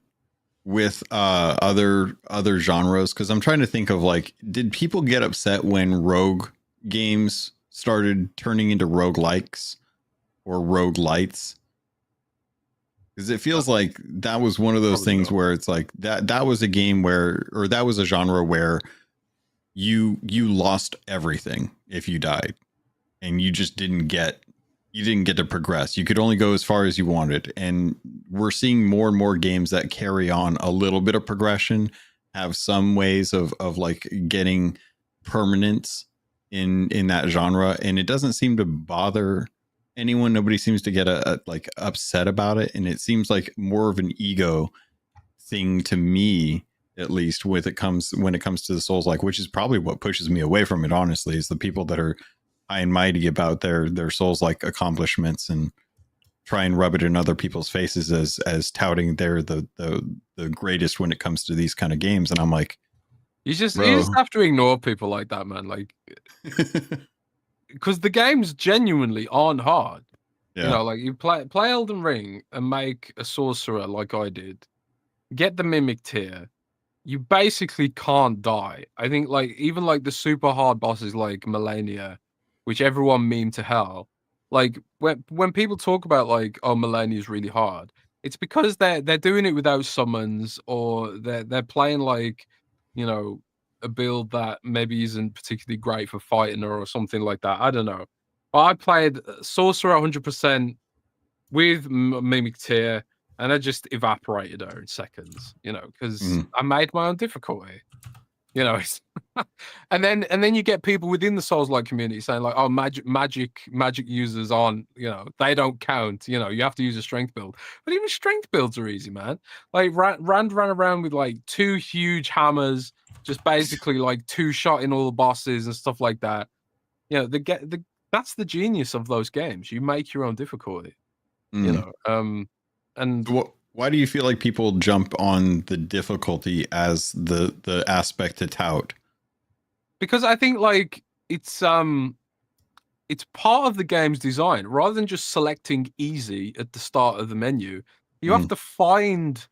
with other genres? Because I'm trying to think of, like, did people get upset when rogue games started turning into roguelikes or roguelites? Because it feels like that was one of those things where it's like that was a game where, or that was a genre where you lost everything if you died, and you just didn't get to progress. You could only go as far as you wanted. And we're seeing more and more games that carry on a little bit of progression, have some ways of like getting permanence in that genre. And it doesn't seem to bother anyone. Nobody seems to get like upset about it. And it seems like more of an ego thing to me, at least, when it comes to the Souls-like, which is probably what pushes me away from it, honestly, is the people that are high and mighty about their Souls-like accomplishments and try and rub it in other people's faces as touting they're the greatest when it comes to these kind of games. And I'm like, you just have to ignore people like that, man. Like, because the games genuinely aren't hard. Yeah. You know, like, you play Elden Ring and make a sorcerer like I did, get the mimic tier, you basically can't die. I think, like, even like the super hard bosses like Melania, which everyone memed to hell. Like, when people talk about, like, oh, Melania is really hard, it's because they're doing it without summons, or they're playing, like, you know, a build that maybe isn't particularly great for fighting her or something like that. I don't know. But I played Sorcerer 100% with Mimic Tier, and I just evaporated her in seconds, you know, because I made my own difficulty. You know, and then you get people within the Souls-like community saying, like, oh, magic users aren't, you know, they don't count. You know, you have to use a strength build. But even strength builds are easy, man. Like, Rand ran around with like 2 huge hammers, just basically like 2-shot in all the bosses and stuff like that. You know, that's the genius of those games. You make your own difficulty. You know, and why do you feel like people jump on the difficulty as the aspect to tout? Because I think, like, it's part of the game's design. Rather than just selecting easy at the start of the menu, you have to find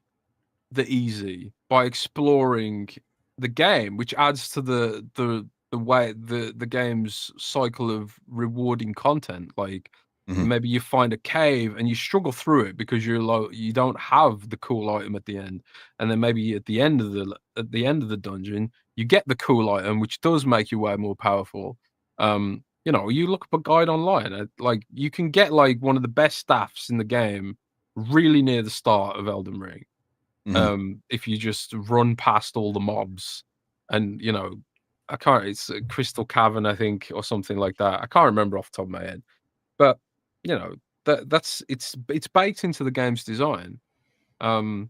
the easy by exploring the game, which adds to the way the game's cycle of rewarding content. Like, maybe you find a cave and you struggle through it because you don't have the cool item at the end, and then maybe at the end of the dungeon you get the cool item, which does make you way more powerful. You know, you look up a guide online, like, you can get like one of the best staffs in the game really near the start of Elden Ring. If you just run past all the mobs, and, you know, it's a Crystal Cavern, I think, or something like that. I can't remember off the top of my head, but, you know, it's baked into the game's design. I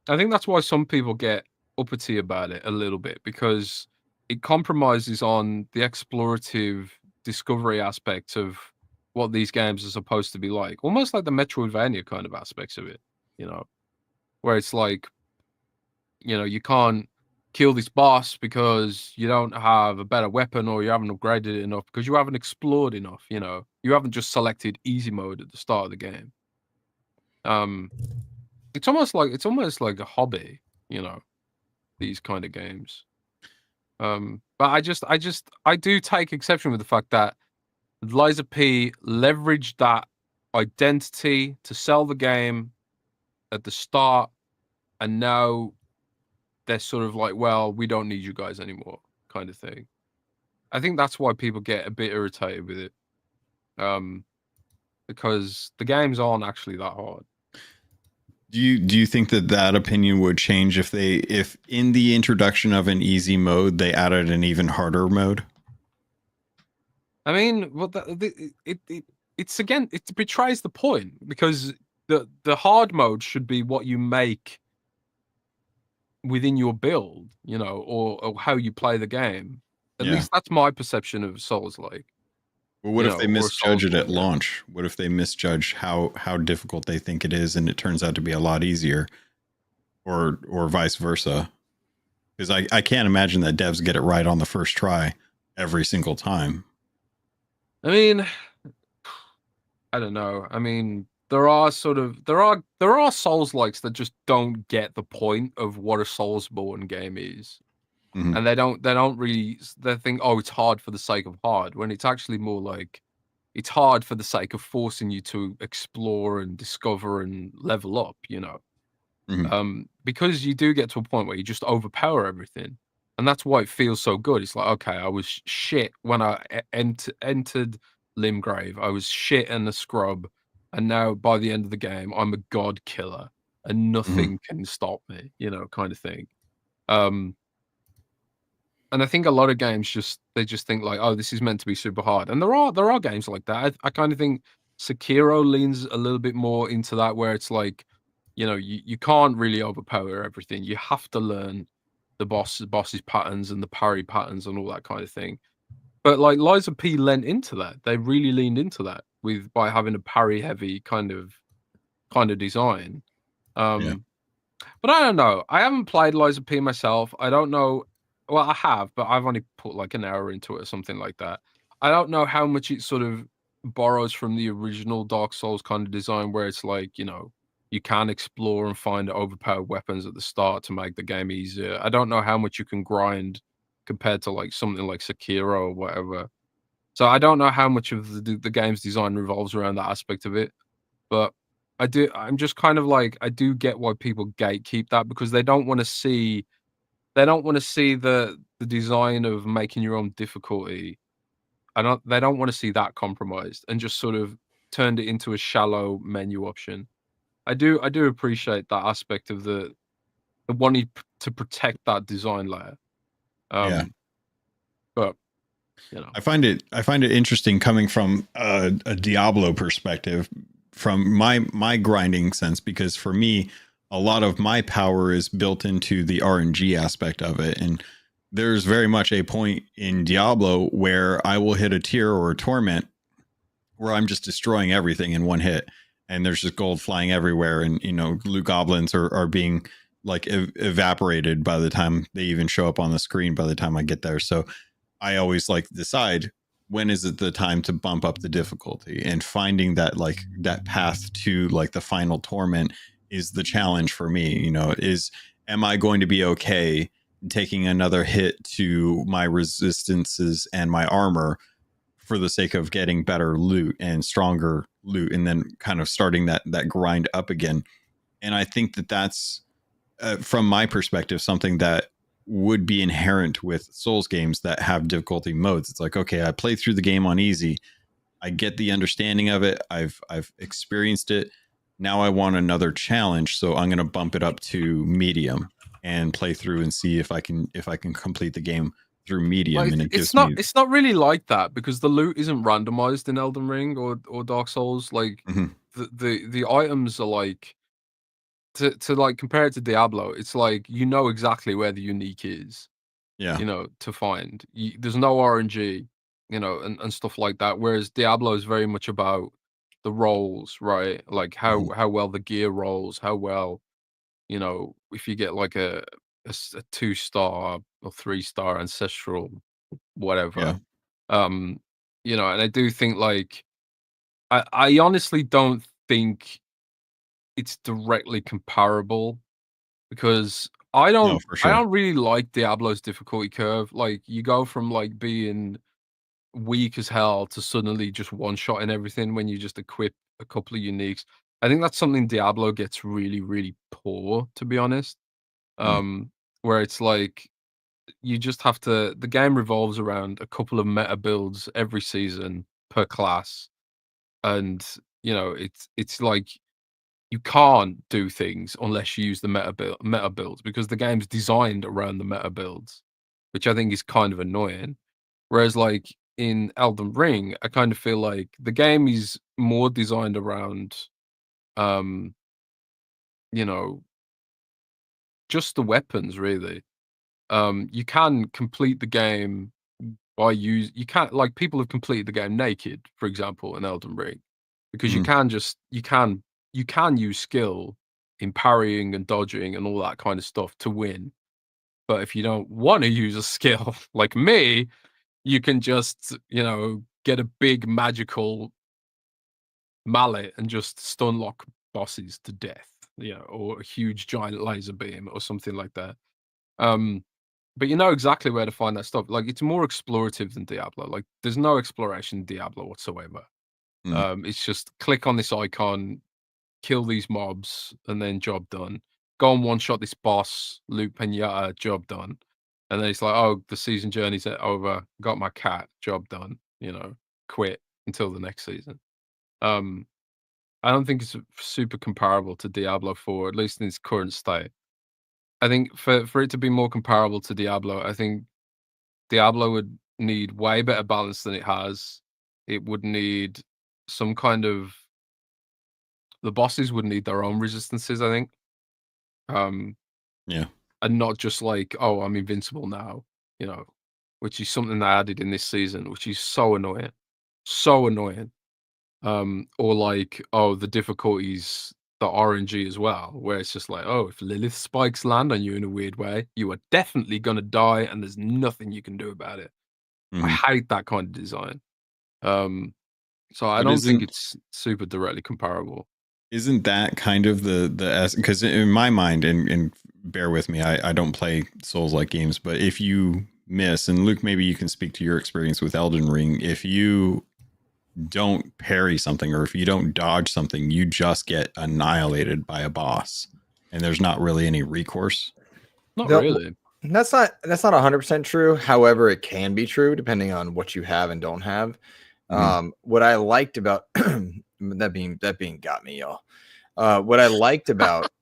think that's why some people get uppity about it a little bit, because it compromises on the explorative discovery aspect of what these games are supposed to be like, almost like the Metroidvania kind of aspects of it, you know, where it's like, you know, you can't kill this boss because you don't have a better weapon, or you haven't upgraded it enough, because you haven't explored enough. You know, you haven't just selected easy mode at the start of the game. It's almost like a hobby, you know, these kind of games. But I do take exception with the fact that Liza P leveraged that identity to sell the game at the start, and now they're sort of like, well, we don't need you guys anymore, kind of thing. I think that's why people get a bit irritated with it, because the games aren't actually that hard. Do you think that opinion would change if in the introduction of an easy mode they added an even harder mode? I mean, well, it's again, it betrays the point, because the hard mode should be what you make within your build, or how you play the game. At Yeah. least that's my perception of Souls-like. Well, what if they or misjudge it at Soulsborne. launch? What if they misjudge how difficult they think it is, and it turns out to be a lot easier, or vice versa? Because I can't imagine that devs get it right on the first try every single time. I mean, I don't know. I mean, there are Souls-likes that just don't get the point of what a Soulsborne game is. Mhm. And they don't really, they think, oh, it's hard for the sake of hard, when it's actually more like it's hard for the sake of forcing you to explore and discover and level up, Mhm. because you do get to a point where you just overpower everything. And that's why it feels so good. It's like, okay, I was shit when I entered Limgrave. I was shit in the scrub. And now by the end of the game, I'm a god killer and nothing can stop me, kind of thing. And I think a lot of games they just think like, oh, this is meant to be super hard. And there are games like that. I kind of think Sekiro leans a little bit more into that, where it's like, you can't really overpower everything. You have to learn the boss's patterns and the parry patterns and all that kind of thing. But like Lies of P lent into that. They really leaned into that by having a parry heavy kind of design. Yeah. But I don't know. I haven't played Lies of P myself. I don't know. Well, I have, but I've only put like an hour into it or something like that. I don't know how much it sort of borrows from the original Dark Souls kind of design, where it's like, you can explore and find overpowered weapons at the start to make the game easier. I don't know how much you can grind compared to like something like Sekiro or whatever. So I don't know how much of the game's design revolves around that aspect of it. But I'm just kind of like, I do get why people gatekeep that, because they don't want to see the design of making your own difficulty. They don't want to see that compromised and just sort of turned it into a shallow menu option. I do appreciate that aspect of the wanting to protect that design layer. Yeah. But I find it interesting coming from a Diablo perspective, from my grinding sense, because for me, a lot of my power is built into the RNG aspect of it. And there's very much a point in Diablo where I will hit a tier or a torment where I'm just destroying everything in one hit. And there's just gold flying everywhere. And, loot goblins are being like evaporated by the time they even show up on the screen by the time I get there. So I always like decide, when is it the time to bump up the difficulty, and finding that like that path to like the final torment is the challenge for me. Am I going to be okay taking another hit to my resistances and my armor for the sake of getting better loot and stronger loot, and then kind of starting that grind up again? And I think that's from my perspective something that would be inherent with Souls games that have difficulty modes. It's like, okay, I play through the game on easy, I get the understanding of it, I've experienced it, now I want another challenge, so I'm going to bump it up to medium and play through and see if I can complete the game through medium. Like, and it's not really like that, because the loot isn't randomized in Elden Ring or Dark Souls. Like, the items are like, to like compare it to Diablo, it's like, exactly where the unique is, Yeah. to find. There's no RNG, and stuff like that. Whereas Diablo is very much about the rolls, right? Like how well the gear rolls, how well, if you get like a 2-star or 3-star ancestral, whatever. Yeah. And I do think like, I honestly don't think it's directly comparable, because I No, don't for sure. I don't really like Diablo's difficulty curve. Like, you go from like being weak as hell to suddenly just one-shotting everything when you just equip a couple of uniques. I think that's something Diablo gets really, really poor, to be honest. Where it's like, you just have to, the game revolves around a couple of meta builds every season per class. And it's like, you can't do things unless you use the meta builds, because the game's designed around the meta builds, which I think is kind of annoying. Whereas like in Elden Ring, I kind of feel like the game is more designed around, you know, just the weapons, really. You can complete the game by you can't, like, people have completed the game naked, for example, in Elden Ring, because you can use skill in parrying and dodging and all that kind of stuff to win. But if you don't want to use a skill like me, you can just, get a big magical mallet and just stun lock bosses to death, or a huge giant laser beam or something like that. But you know exactly where to find that stuff. Like, it's more explorative than Diablo. Like, there's no exploration in Diablo whatsoever. It's just click on this icon, kill these mobs, and then job done. Go and one-shot this boss, loot Pinata, job done. And then it's like, oh, the season journey's over. Got my cat, job done. Quit until the next season. I don't think it's super comparable to Diablo 4, at least in its current state. I think for it to be more comparable to Diablo, I think Diablo would need way better balance than it has. It would need some kind of the bosses would need their own resistances, I think. Yeah. And not just like, oh, I'm invincible now, which is something they added in this season, which is so annoying. So annoying. Or like, oh, the difficulties, the RNG as well, where it's just like, oh, if Lilith spikes land on you in a weird way, you are definitely gonna die, and there's nothing you can do about it. I hate that kind of design. So I don't think it's super directly comparable. Isn't that kind of the because in my mind, and bear with me, I don't play Souls-like games, but if you miss, and Luke, maybe you can speak to your experience with Elden Ring, if you don't parry something or if you don't dodge something, you just get annihilated by a boss, and there's not really any recourse. Not really. That's not 100% true. However, it can be true depending on what you have and don't have. What I liked about that being got me, y'all. What I liked about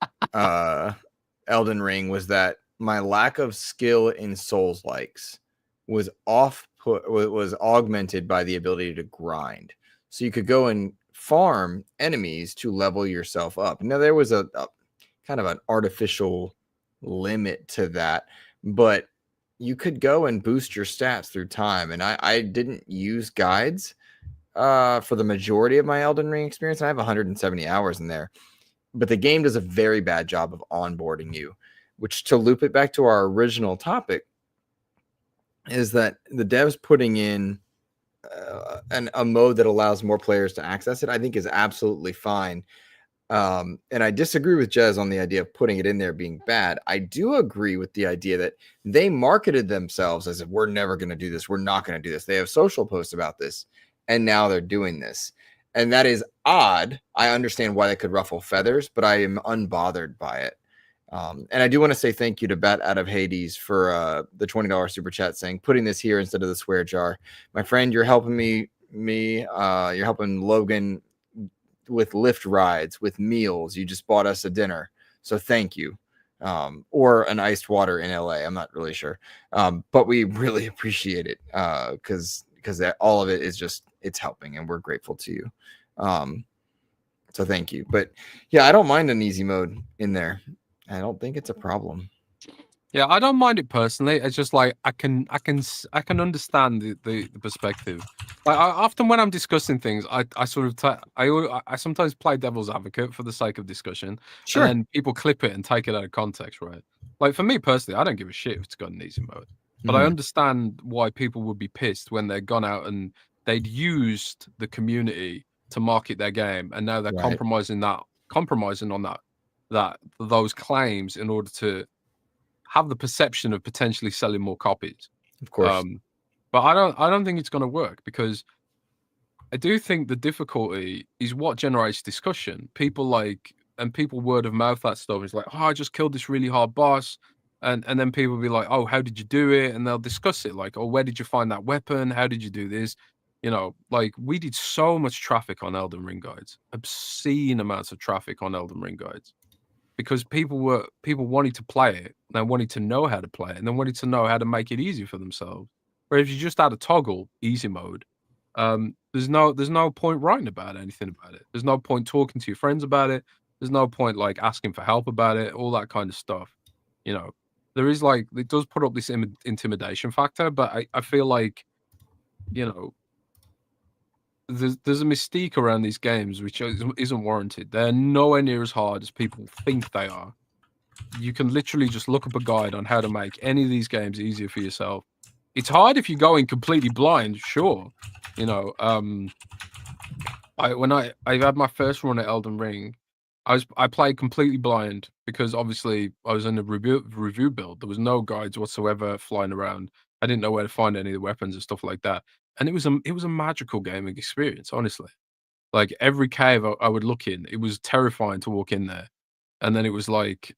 Elden Ring was that my lack of skill in Souls likes was augmented by the ability to grind. So you could go and farm enemies to level yourself up. Now there was a kind of an artificial limit to that, but you could go and boost your stats through time. And I didn't use guides for the majority of my Elden Ring experience. I have 170 hours in there, but the game does a very bad job of onboarding you, which, to loop it back to our original topic, is that the devs putting in a mode that allows more players to access it, I think is absolutely fine. And I disagree with Jez on the idea of putting it in there being bad. I do agree with the idea that they marketed themselves as if we're never going to do this. We're not going to do this. They have social posts about this, and now they're doing this. And that is odd. I understand why that could ruffle feathers, but I am unbothered by it. And I do want to say thank you to Bat Out of Hades for the $20 super chat, saying putting this here instead of the swear jar. My friend, you're helping me. You're helping Logan with Lyft rides, with meals. You just bought us a dinner, so thank you. Or an iced water in LA. I'm not really sure, but we really appreciate it because all of it is just, it's helping, and we're grateful to you. So thank you. But yeah, I don't mind an easy mode in there. I don't think it's a problem. Yeah, I don't mind it personally. It's just like I can understand the perspective. Like often when I'm discussing things, I sometimes play devil's advocate for the sake of discussion. Sure. And then people clip it and take it out of context, right? Like for me personally, I don't give a shit if it's got an easy mode. But I understand why people would be pissed when they've gone out and they'd used the community to market their game, and now they're compromising on those claims in order to have the perception of potentially selling more copies. Of course. But I don't think it's going to work, because I do think the difficulty is what generates discussion. People word of mouth that stuff. It's like, oh, I just killed this really hard boss. And then people will be like, oh, how did you do it? And they'll discuss it like, oh, where did you find that weapon? How did you do this? Like we did so much traffic on Elden Ring guides, obscene amounts of traffic on Elden Ring guides, because people wanted to play it, they wanted to know how to play it, and they wanted to know how to make it easy for themselves. Where if you just add a toggle easy mode, there's no point writing about anything about it. There's no point talking to your friends about it. There's no point like asking for help about it, all that kind of stuff. You know, there is like, it does put up this intimidation factor, but I feel like, you know, there's a mystique around these games which isn't warranted. They're nowhere near as hard as people think they are. You can literally just look up a guide on how to make any of these games easier for yourself. It's hard if you go in completely blind, sure. You know, when I had my first run at Elden Ring, I played completely blind because obviously I was in a review build. There was no guides whatsoever flying around. I didn't know where to find any of the weapons and stuff like that. And it was a magical gaming experience, honestly. Like every cave I would look in, it was terrifying to walk in there. And then it was like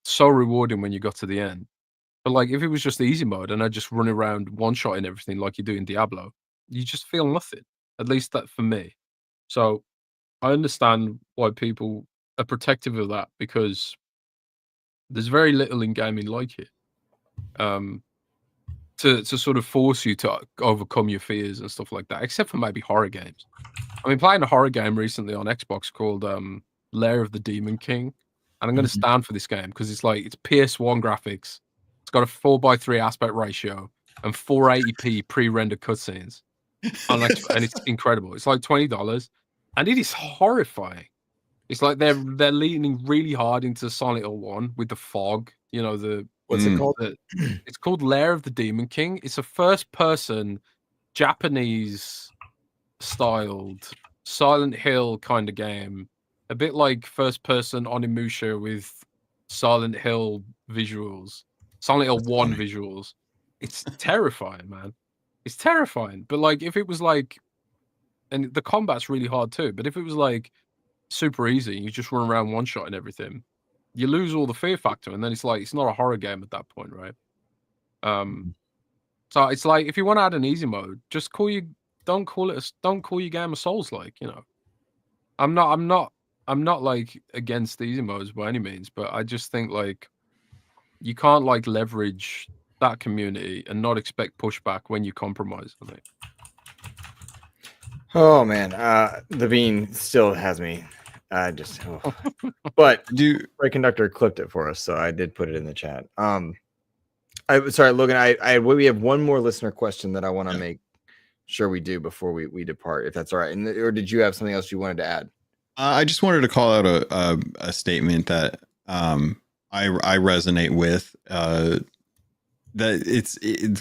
so rewarding when you got to the end. But like if it was just the easy mode and I just run around one shot and everything like you do in Diablo, you just feel nothing. At least that for me. So I understand why people are protective of that because there's very little in gaming like it. To sort of force you to overcome your fears and stuff like that, except for maybe horror games. I mean, playing a horror game recently on Xbox called Lair of the Demon King, and I'm going to stand for this game because it's PS1 graphics. It's got a 4:3 aspect ratio and 480p pre-rendered cutscenes, and it's incredible. It's like $20, and it is horrifying. It's like they're leaning really hard into Silent Hill 1 with the fog. You know, what's it called? It's called Lair of the Demon King. It's a first-person Japanese styled Silent Hill kind of game, a bit like first person Onimusha with Silent Hill visuals, Silent Hill 1 visuals. It's terrifying, man. It's terrifying. But like if it was like, and the combat's really hard too, but if it was like super easy, you just run around one shot and everything, you lose all the fear factor, and then it's like it's not a horror game at that point, right? So it's like if you want to add an easy mode, just don't call your game a Souls like, you know. I'm not like against the easy modes by any means, but I just think like you can't like leverage that community and not expect pushback when you compromise on it. Oh man, the bean still has me. But Ray Conductor clipped it for us, so I did put it in the chat. Sorry, Logan. We have one more listener question that I want to make sure we do before we depart, if that's all right. Or did you have something else you wanted to add? I just wanted to call out a statement that I resonate with. That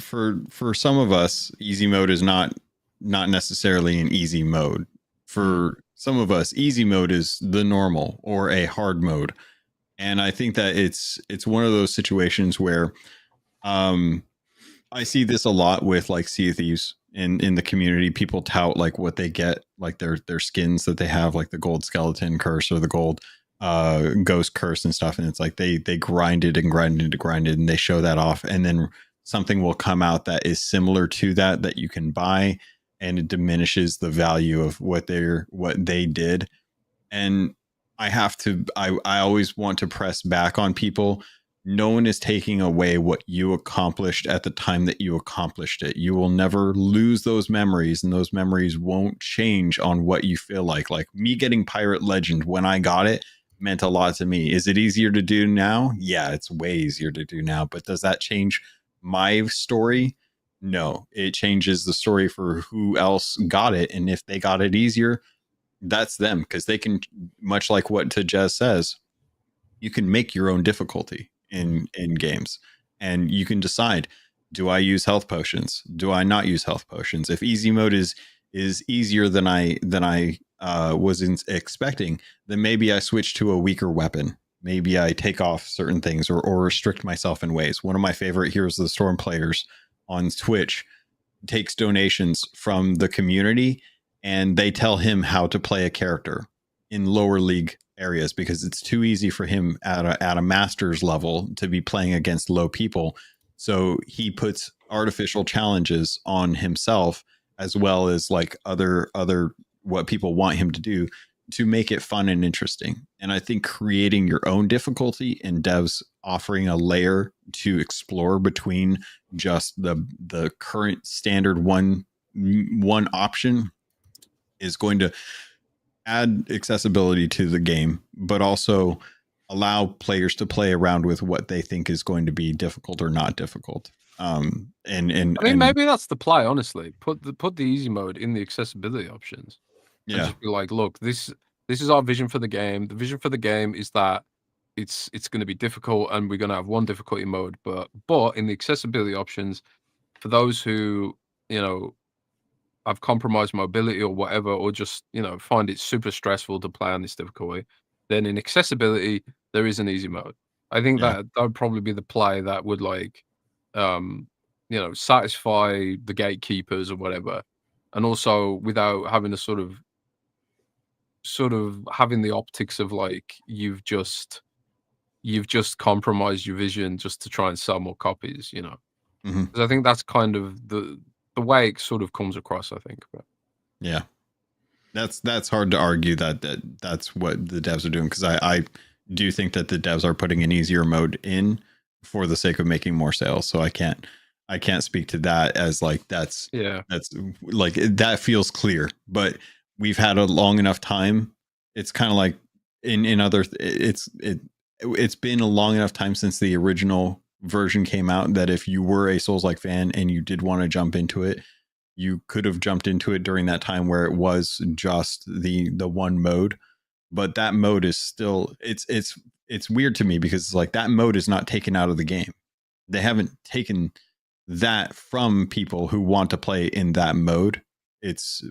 for some of us, easy mode is not necessarily an easy mode. For some of us, easy mode is the normal or a hard mode, and I think that it's one of those situations where I see this a lot with like Sea of Thieves in the community. People tout like what they get, like their skins that they have, like the gold skeleton curse or the gold ghost curse and stuff, and it's like they grinded and they show that off, and then something will come out that is similar to that you can buy, and it diminishes the value of what they did. And I always want to press back on people. No one is taking away what you accomplished at the time that you accomplished it. You will never lose those memories, and those memories won't change on what you feel like. Like me getting Pirate Legend when I got it meant a lot to me. Is it easier to do now? Yeah, it's way easier to do now. But does that change my story? No, it changes the story for who else got it. And if they got it easier, that's them, because they can, much like what Tejez says, you can make your own difficulty in games, and you can decide, do I use health potions? Do I not use health potions? If easy mode is easier than I was expecting, then maybe I switch to a weaker weapon. Maybe I take off certain things or restrict myself in ways. One of my favorite Heroes of the Storm players on Twitch takes donations from the community, and they tell him how to play a character in lower league areas because it's too easy for him at a master's level to be playing against low people. So he puts artificial challenges on himself, as well as like other what people want him to do, to make it fun and interesting. And I think creating your own difficulty and devs offering a layer to explore between just the current standard one option is going to add accessibility to the game, but also allow players to play around with what they think is going to be difficult or not difficult. And I mean, maybe that's the play. Honestly, put the easy mode in the accessibility options, and just be like, look, this is our vision for the game. The vision for the game is that it's going to be difficult, and we're going to have one difficulty mode. But in the accessibility options, for those who have compromised mobility or whatever, or just find it super stressful to play on this difficulty, then in accessibility there is an easy mode. I think that would probably be the play that would satisfy the gatekeepers or whatever, and also without having a sort of having the optics of like you've just compromised your vision just to try and sell more copies. Because I think that's kind of the way it sort of comes across, I think. But yeah, that's hard to argue that's what the devs are doing, because I do think that the devs are putting an easier mode in for the sake of making more sales. So I can't speak to that as like that's like that feels clear. But we've had a long enough time. It's kind of like in other it's been a long enough time since the original version came out that if you were a Souls-like fan and you did want to jump into it, you could have jumped into it during that time where it was just the one mode. But that mode is still it's weird to me, because it's like that mode is not taken out of the game. They haven't taken that from people who want to play in that mode. It's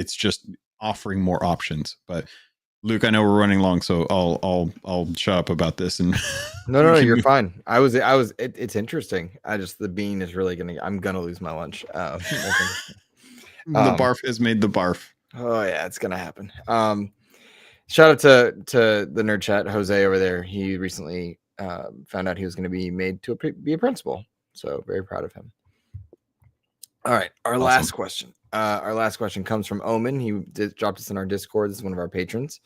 just offering more options. But Luke, I know we're running long, so I'll shut up about this. And no, you're fine. It's interesting. The bean is really I'm gonna lose my lunch. The barf has made the barf. Oh yeah, it's gonna happen. Shout out to the nerd chat, Jose over there. He recently found out he was going to be made to be a principal. So very proud of him. All right, our last question. Our last question comes from Omen. He dropped us in our Discord. This is one of our patrons.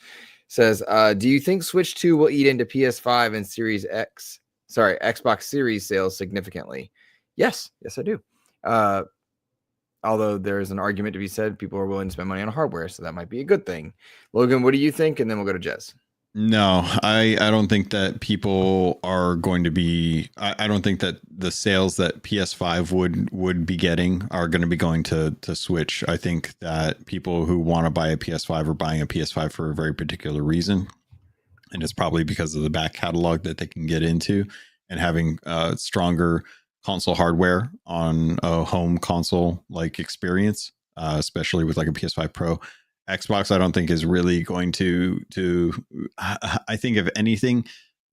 Says, do you think Switch 2 will eat into PS5 and Xbox Series sales significantly? Yes, I do. Although there is an argument to be said, people are willing to spend money on hardware, so that might be a good thing. Logan, what do you think? And then we'll go to Jez. No, I don't think that people are going to be. I don't think that the sales that PS5 would be getting are going to be going to Switch. I think that people who want to buy a PS5 are buying a PS5 for a very particular reason, and it's probably because of the back catalog that they can get into, and having stronger console hardware on a home console like experience, especially with like a PS5 Pro. Xbox, I don't think is really going to. I think if anything,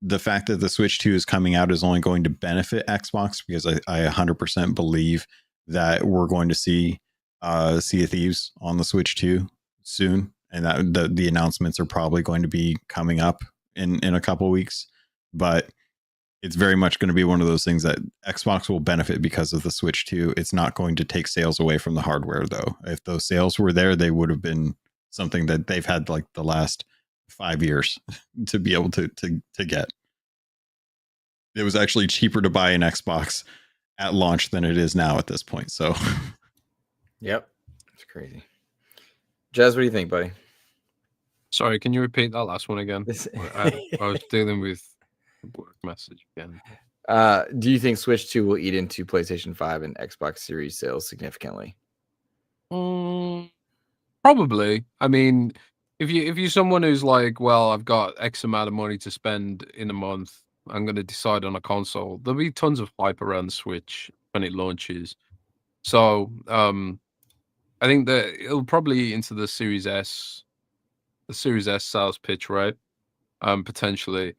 the fact that the Switch 2 is coming out is only going to benefit Xbox, because I 100% believe that we're going to see Sea of Thieves on the Switch 2 soon, and that the announcements are probably going to be coming up in a couple of weeks. But it's very much going to be one of those things that Xbox will benefit because of the Switch 2. It's not going to take sales away from the hardware, though. If those sales were there, they would have been something that they've had like the last 5 years to be able to get. It was actually cheaper to buy an Xbox at launch than it is now at this point. So, yep, it's crazy. Jez, what do you think, buddy? Sorry, can you repeat that last one again? I was dealing with a work message again. Do you think Switch 2 will eat into PlayStation 5 and Xbox Series sales significantly? Probably. I mean, if you're someone who's like, well, I've got X amount of money to spend in a month, I'm going to decide on a console, there'll be tons of hype around the Switch when it launches. So I think that it'll probably eat into the Series S sales pitch, right? Potentially,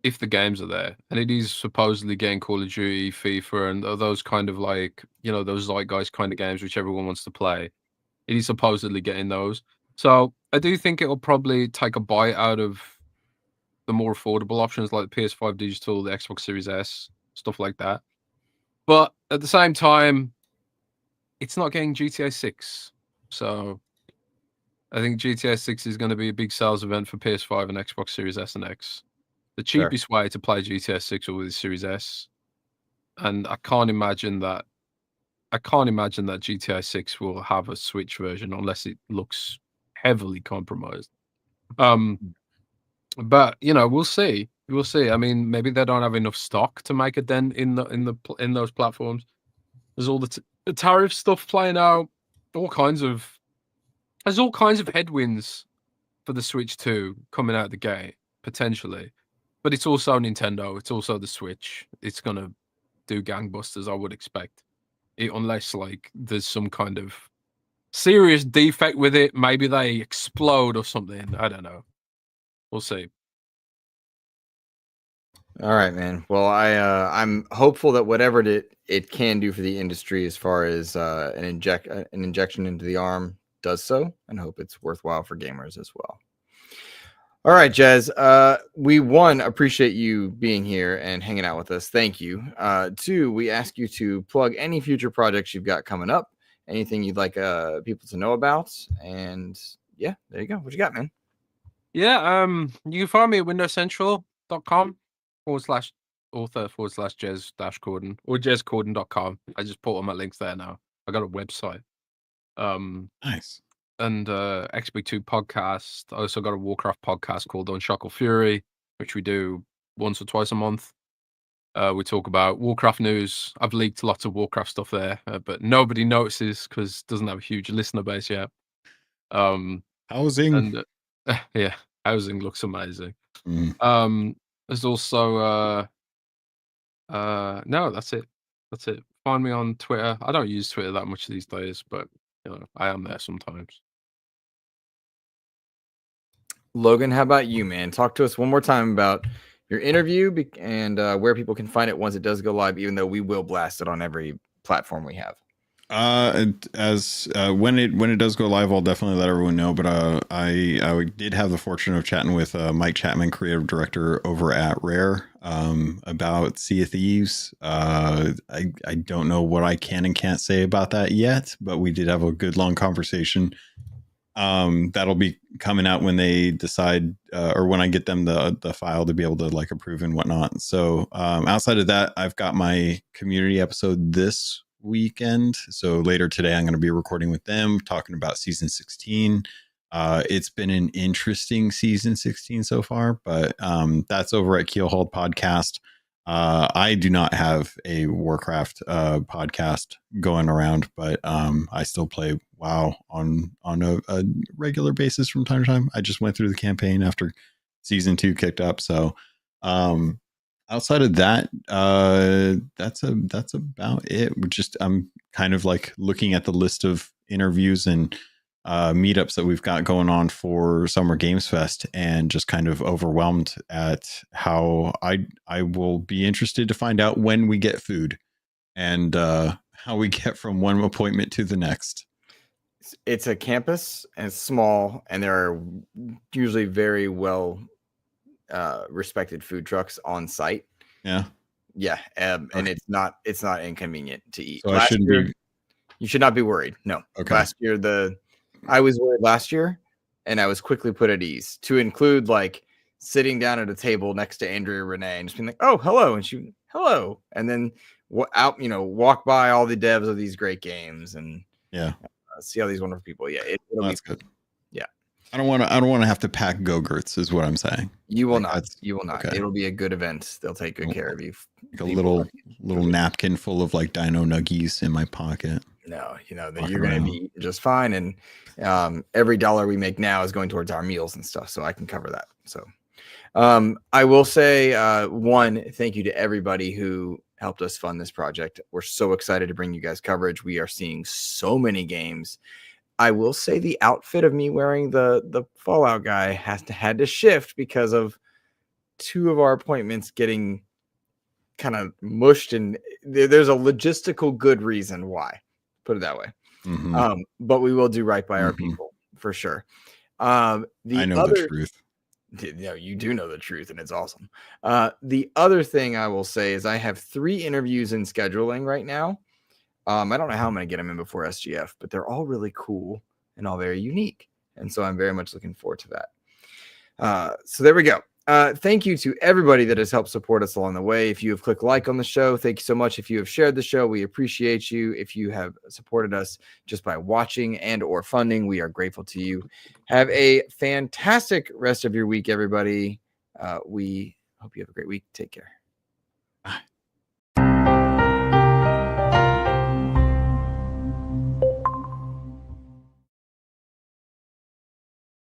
if the games are there, and it is supposedly getting Call of Duty, FIFA, and those kind of like, those zeitgeist kind of games which everyone wants to play. It is supposedly getting those. So I do think it'll probably take a bite out of the more affordable options like the PS5 digital, the Xbox Series S, stuff like that. But at the same time, it's not getting GTA 6. So I think GTA 6 is going to be a big sales event for PS5 and Xbox Series S and X. The cheapest way to play GTA 6 will be the Series S. And I can't imagine that GTA 6 will have a Switch version unless it looks heavily compromised. But we'll see. We'll see. I mean, maybe they don't have enough stock to make a dent in those platforms. There's all the tariff stuff playing out. There's all kinds of headwinds for the Switch 2 coming out the gate potentially, but it's also Nintendo. It's also the Switch. It's gonna do gangbusters, I would expect. Unless like there's some kind of serious defect with it, maybe they explode or something. I don't know. We'll see. All right, man. Well, I'm hopeful that whatever it can do for the industry as far as an injection into the arm does so, and hope it's worthwhile for gamers as well. All right, Jez. We appreciate you being here and hanging out with us. Thank you. Two, we ask you to plug any future projects you've got coming up, anything you'd like people to know about, and yeah, there you go. What you got, man? Yeah, you can find me at windowscentral.com/author/Jez-Corden or jezcorden.com. I just put all my links there now. I got a website. Nice. And XB2 podcast. I also got a Warcraft podcast called Unshackle Fury, which we do once or twice a month. We talk about Warcraft news. I've leaked lots of Warcraft stuff there, but nobody notices because it doesn't have a huge listener base yet. Housing. And yeah, housing looks amazing. There's also no, that's it. That's it. Find me on Twitter. I don't use Twitter that much these days, but you know, I am there sometimes. Logan, how about you, man? Talk to us one more time about your interview and where people can find it once it does go live, even though we will blast it on every platform we have. When it does go live, I'll definitely let everyone know. But I did have the fortune of chatting with Mike Chapman, creative director over at Rare, about Sea of Thieves. I don't know what I can and can't say about that yet, but we did have a good long conversation. That'll be coming out when they decide, or when I get them the file to be able to like approve and whatnot. So outside of that, I've got my community episode this weekend. So later today, I'm going to be recording with them, talking about season 16. It's been an interesting season 16 so far, but that's over at Keelhauled Podcast. I do not have a Warcraft podcast going around, but I still play WoW on a regular basis from time to time. I just went through the campaign after season 2 kicked up. So outside of that, that's about it. I'm kind of like looking at the list of interviews and meetups that we've got going on for Summer Games Fest, and just kind of overwhelmed at how I will be interested to find out when we get food and how we get from one appointment to the next. It's a campus and it's small, and there are usually very well respected food trucks on site. Yeah. And it's not inconvenient to eat. So you should not be worried. No. Okay. Last year I was worried last year, and I was quickly put at ease, to include like sitting down at a table next to Andrea Renee and just being like, "Oh, hello," and she hello, and then walk by all the devs of these great games and see all these wonderful people. Yeah, that's good. Yeah, I don't want to have to pack Go-Gurts, is what I'm saying. You will not. You will not. Okay. It'll be a good event. They'll take good care of you. Like a little napkin full of like Dino Nuggies in my pocket. No, that you're going to be just fine. And every dollar we make now is going towards our meals and stuff, so I can cover that. So I will say, thank you to everybody who helped us fund this project. We're so excited to bring you guys coverage. We are seeing so many games. I will say the outfit of me wearing the Fallout guy had to shift because of 2 of our appointments getting kind of mushed, and there's a logistical good reason why. Put it that way. Mm-hmm. But we will do right by our people for sure. I know the truth. You do know the truth, and it's awesome. The other thing I will say is I have 3 interviews in scheduling right now. I don't know how I'm going to get them in before SGF, but they're all really cool and all very unique. And so I'm very much looking forward to that. So there we go. Thank you to everybody that has helped support us along the way. If you have clicked like on the show, thank you so much. If you have shared the show, we appreciate you. If you have supported us just by watching and or funding, we are grateful to you. Have a fantastic rest of your week, everybody. We Hope you have a great week. Take care. Bye.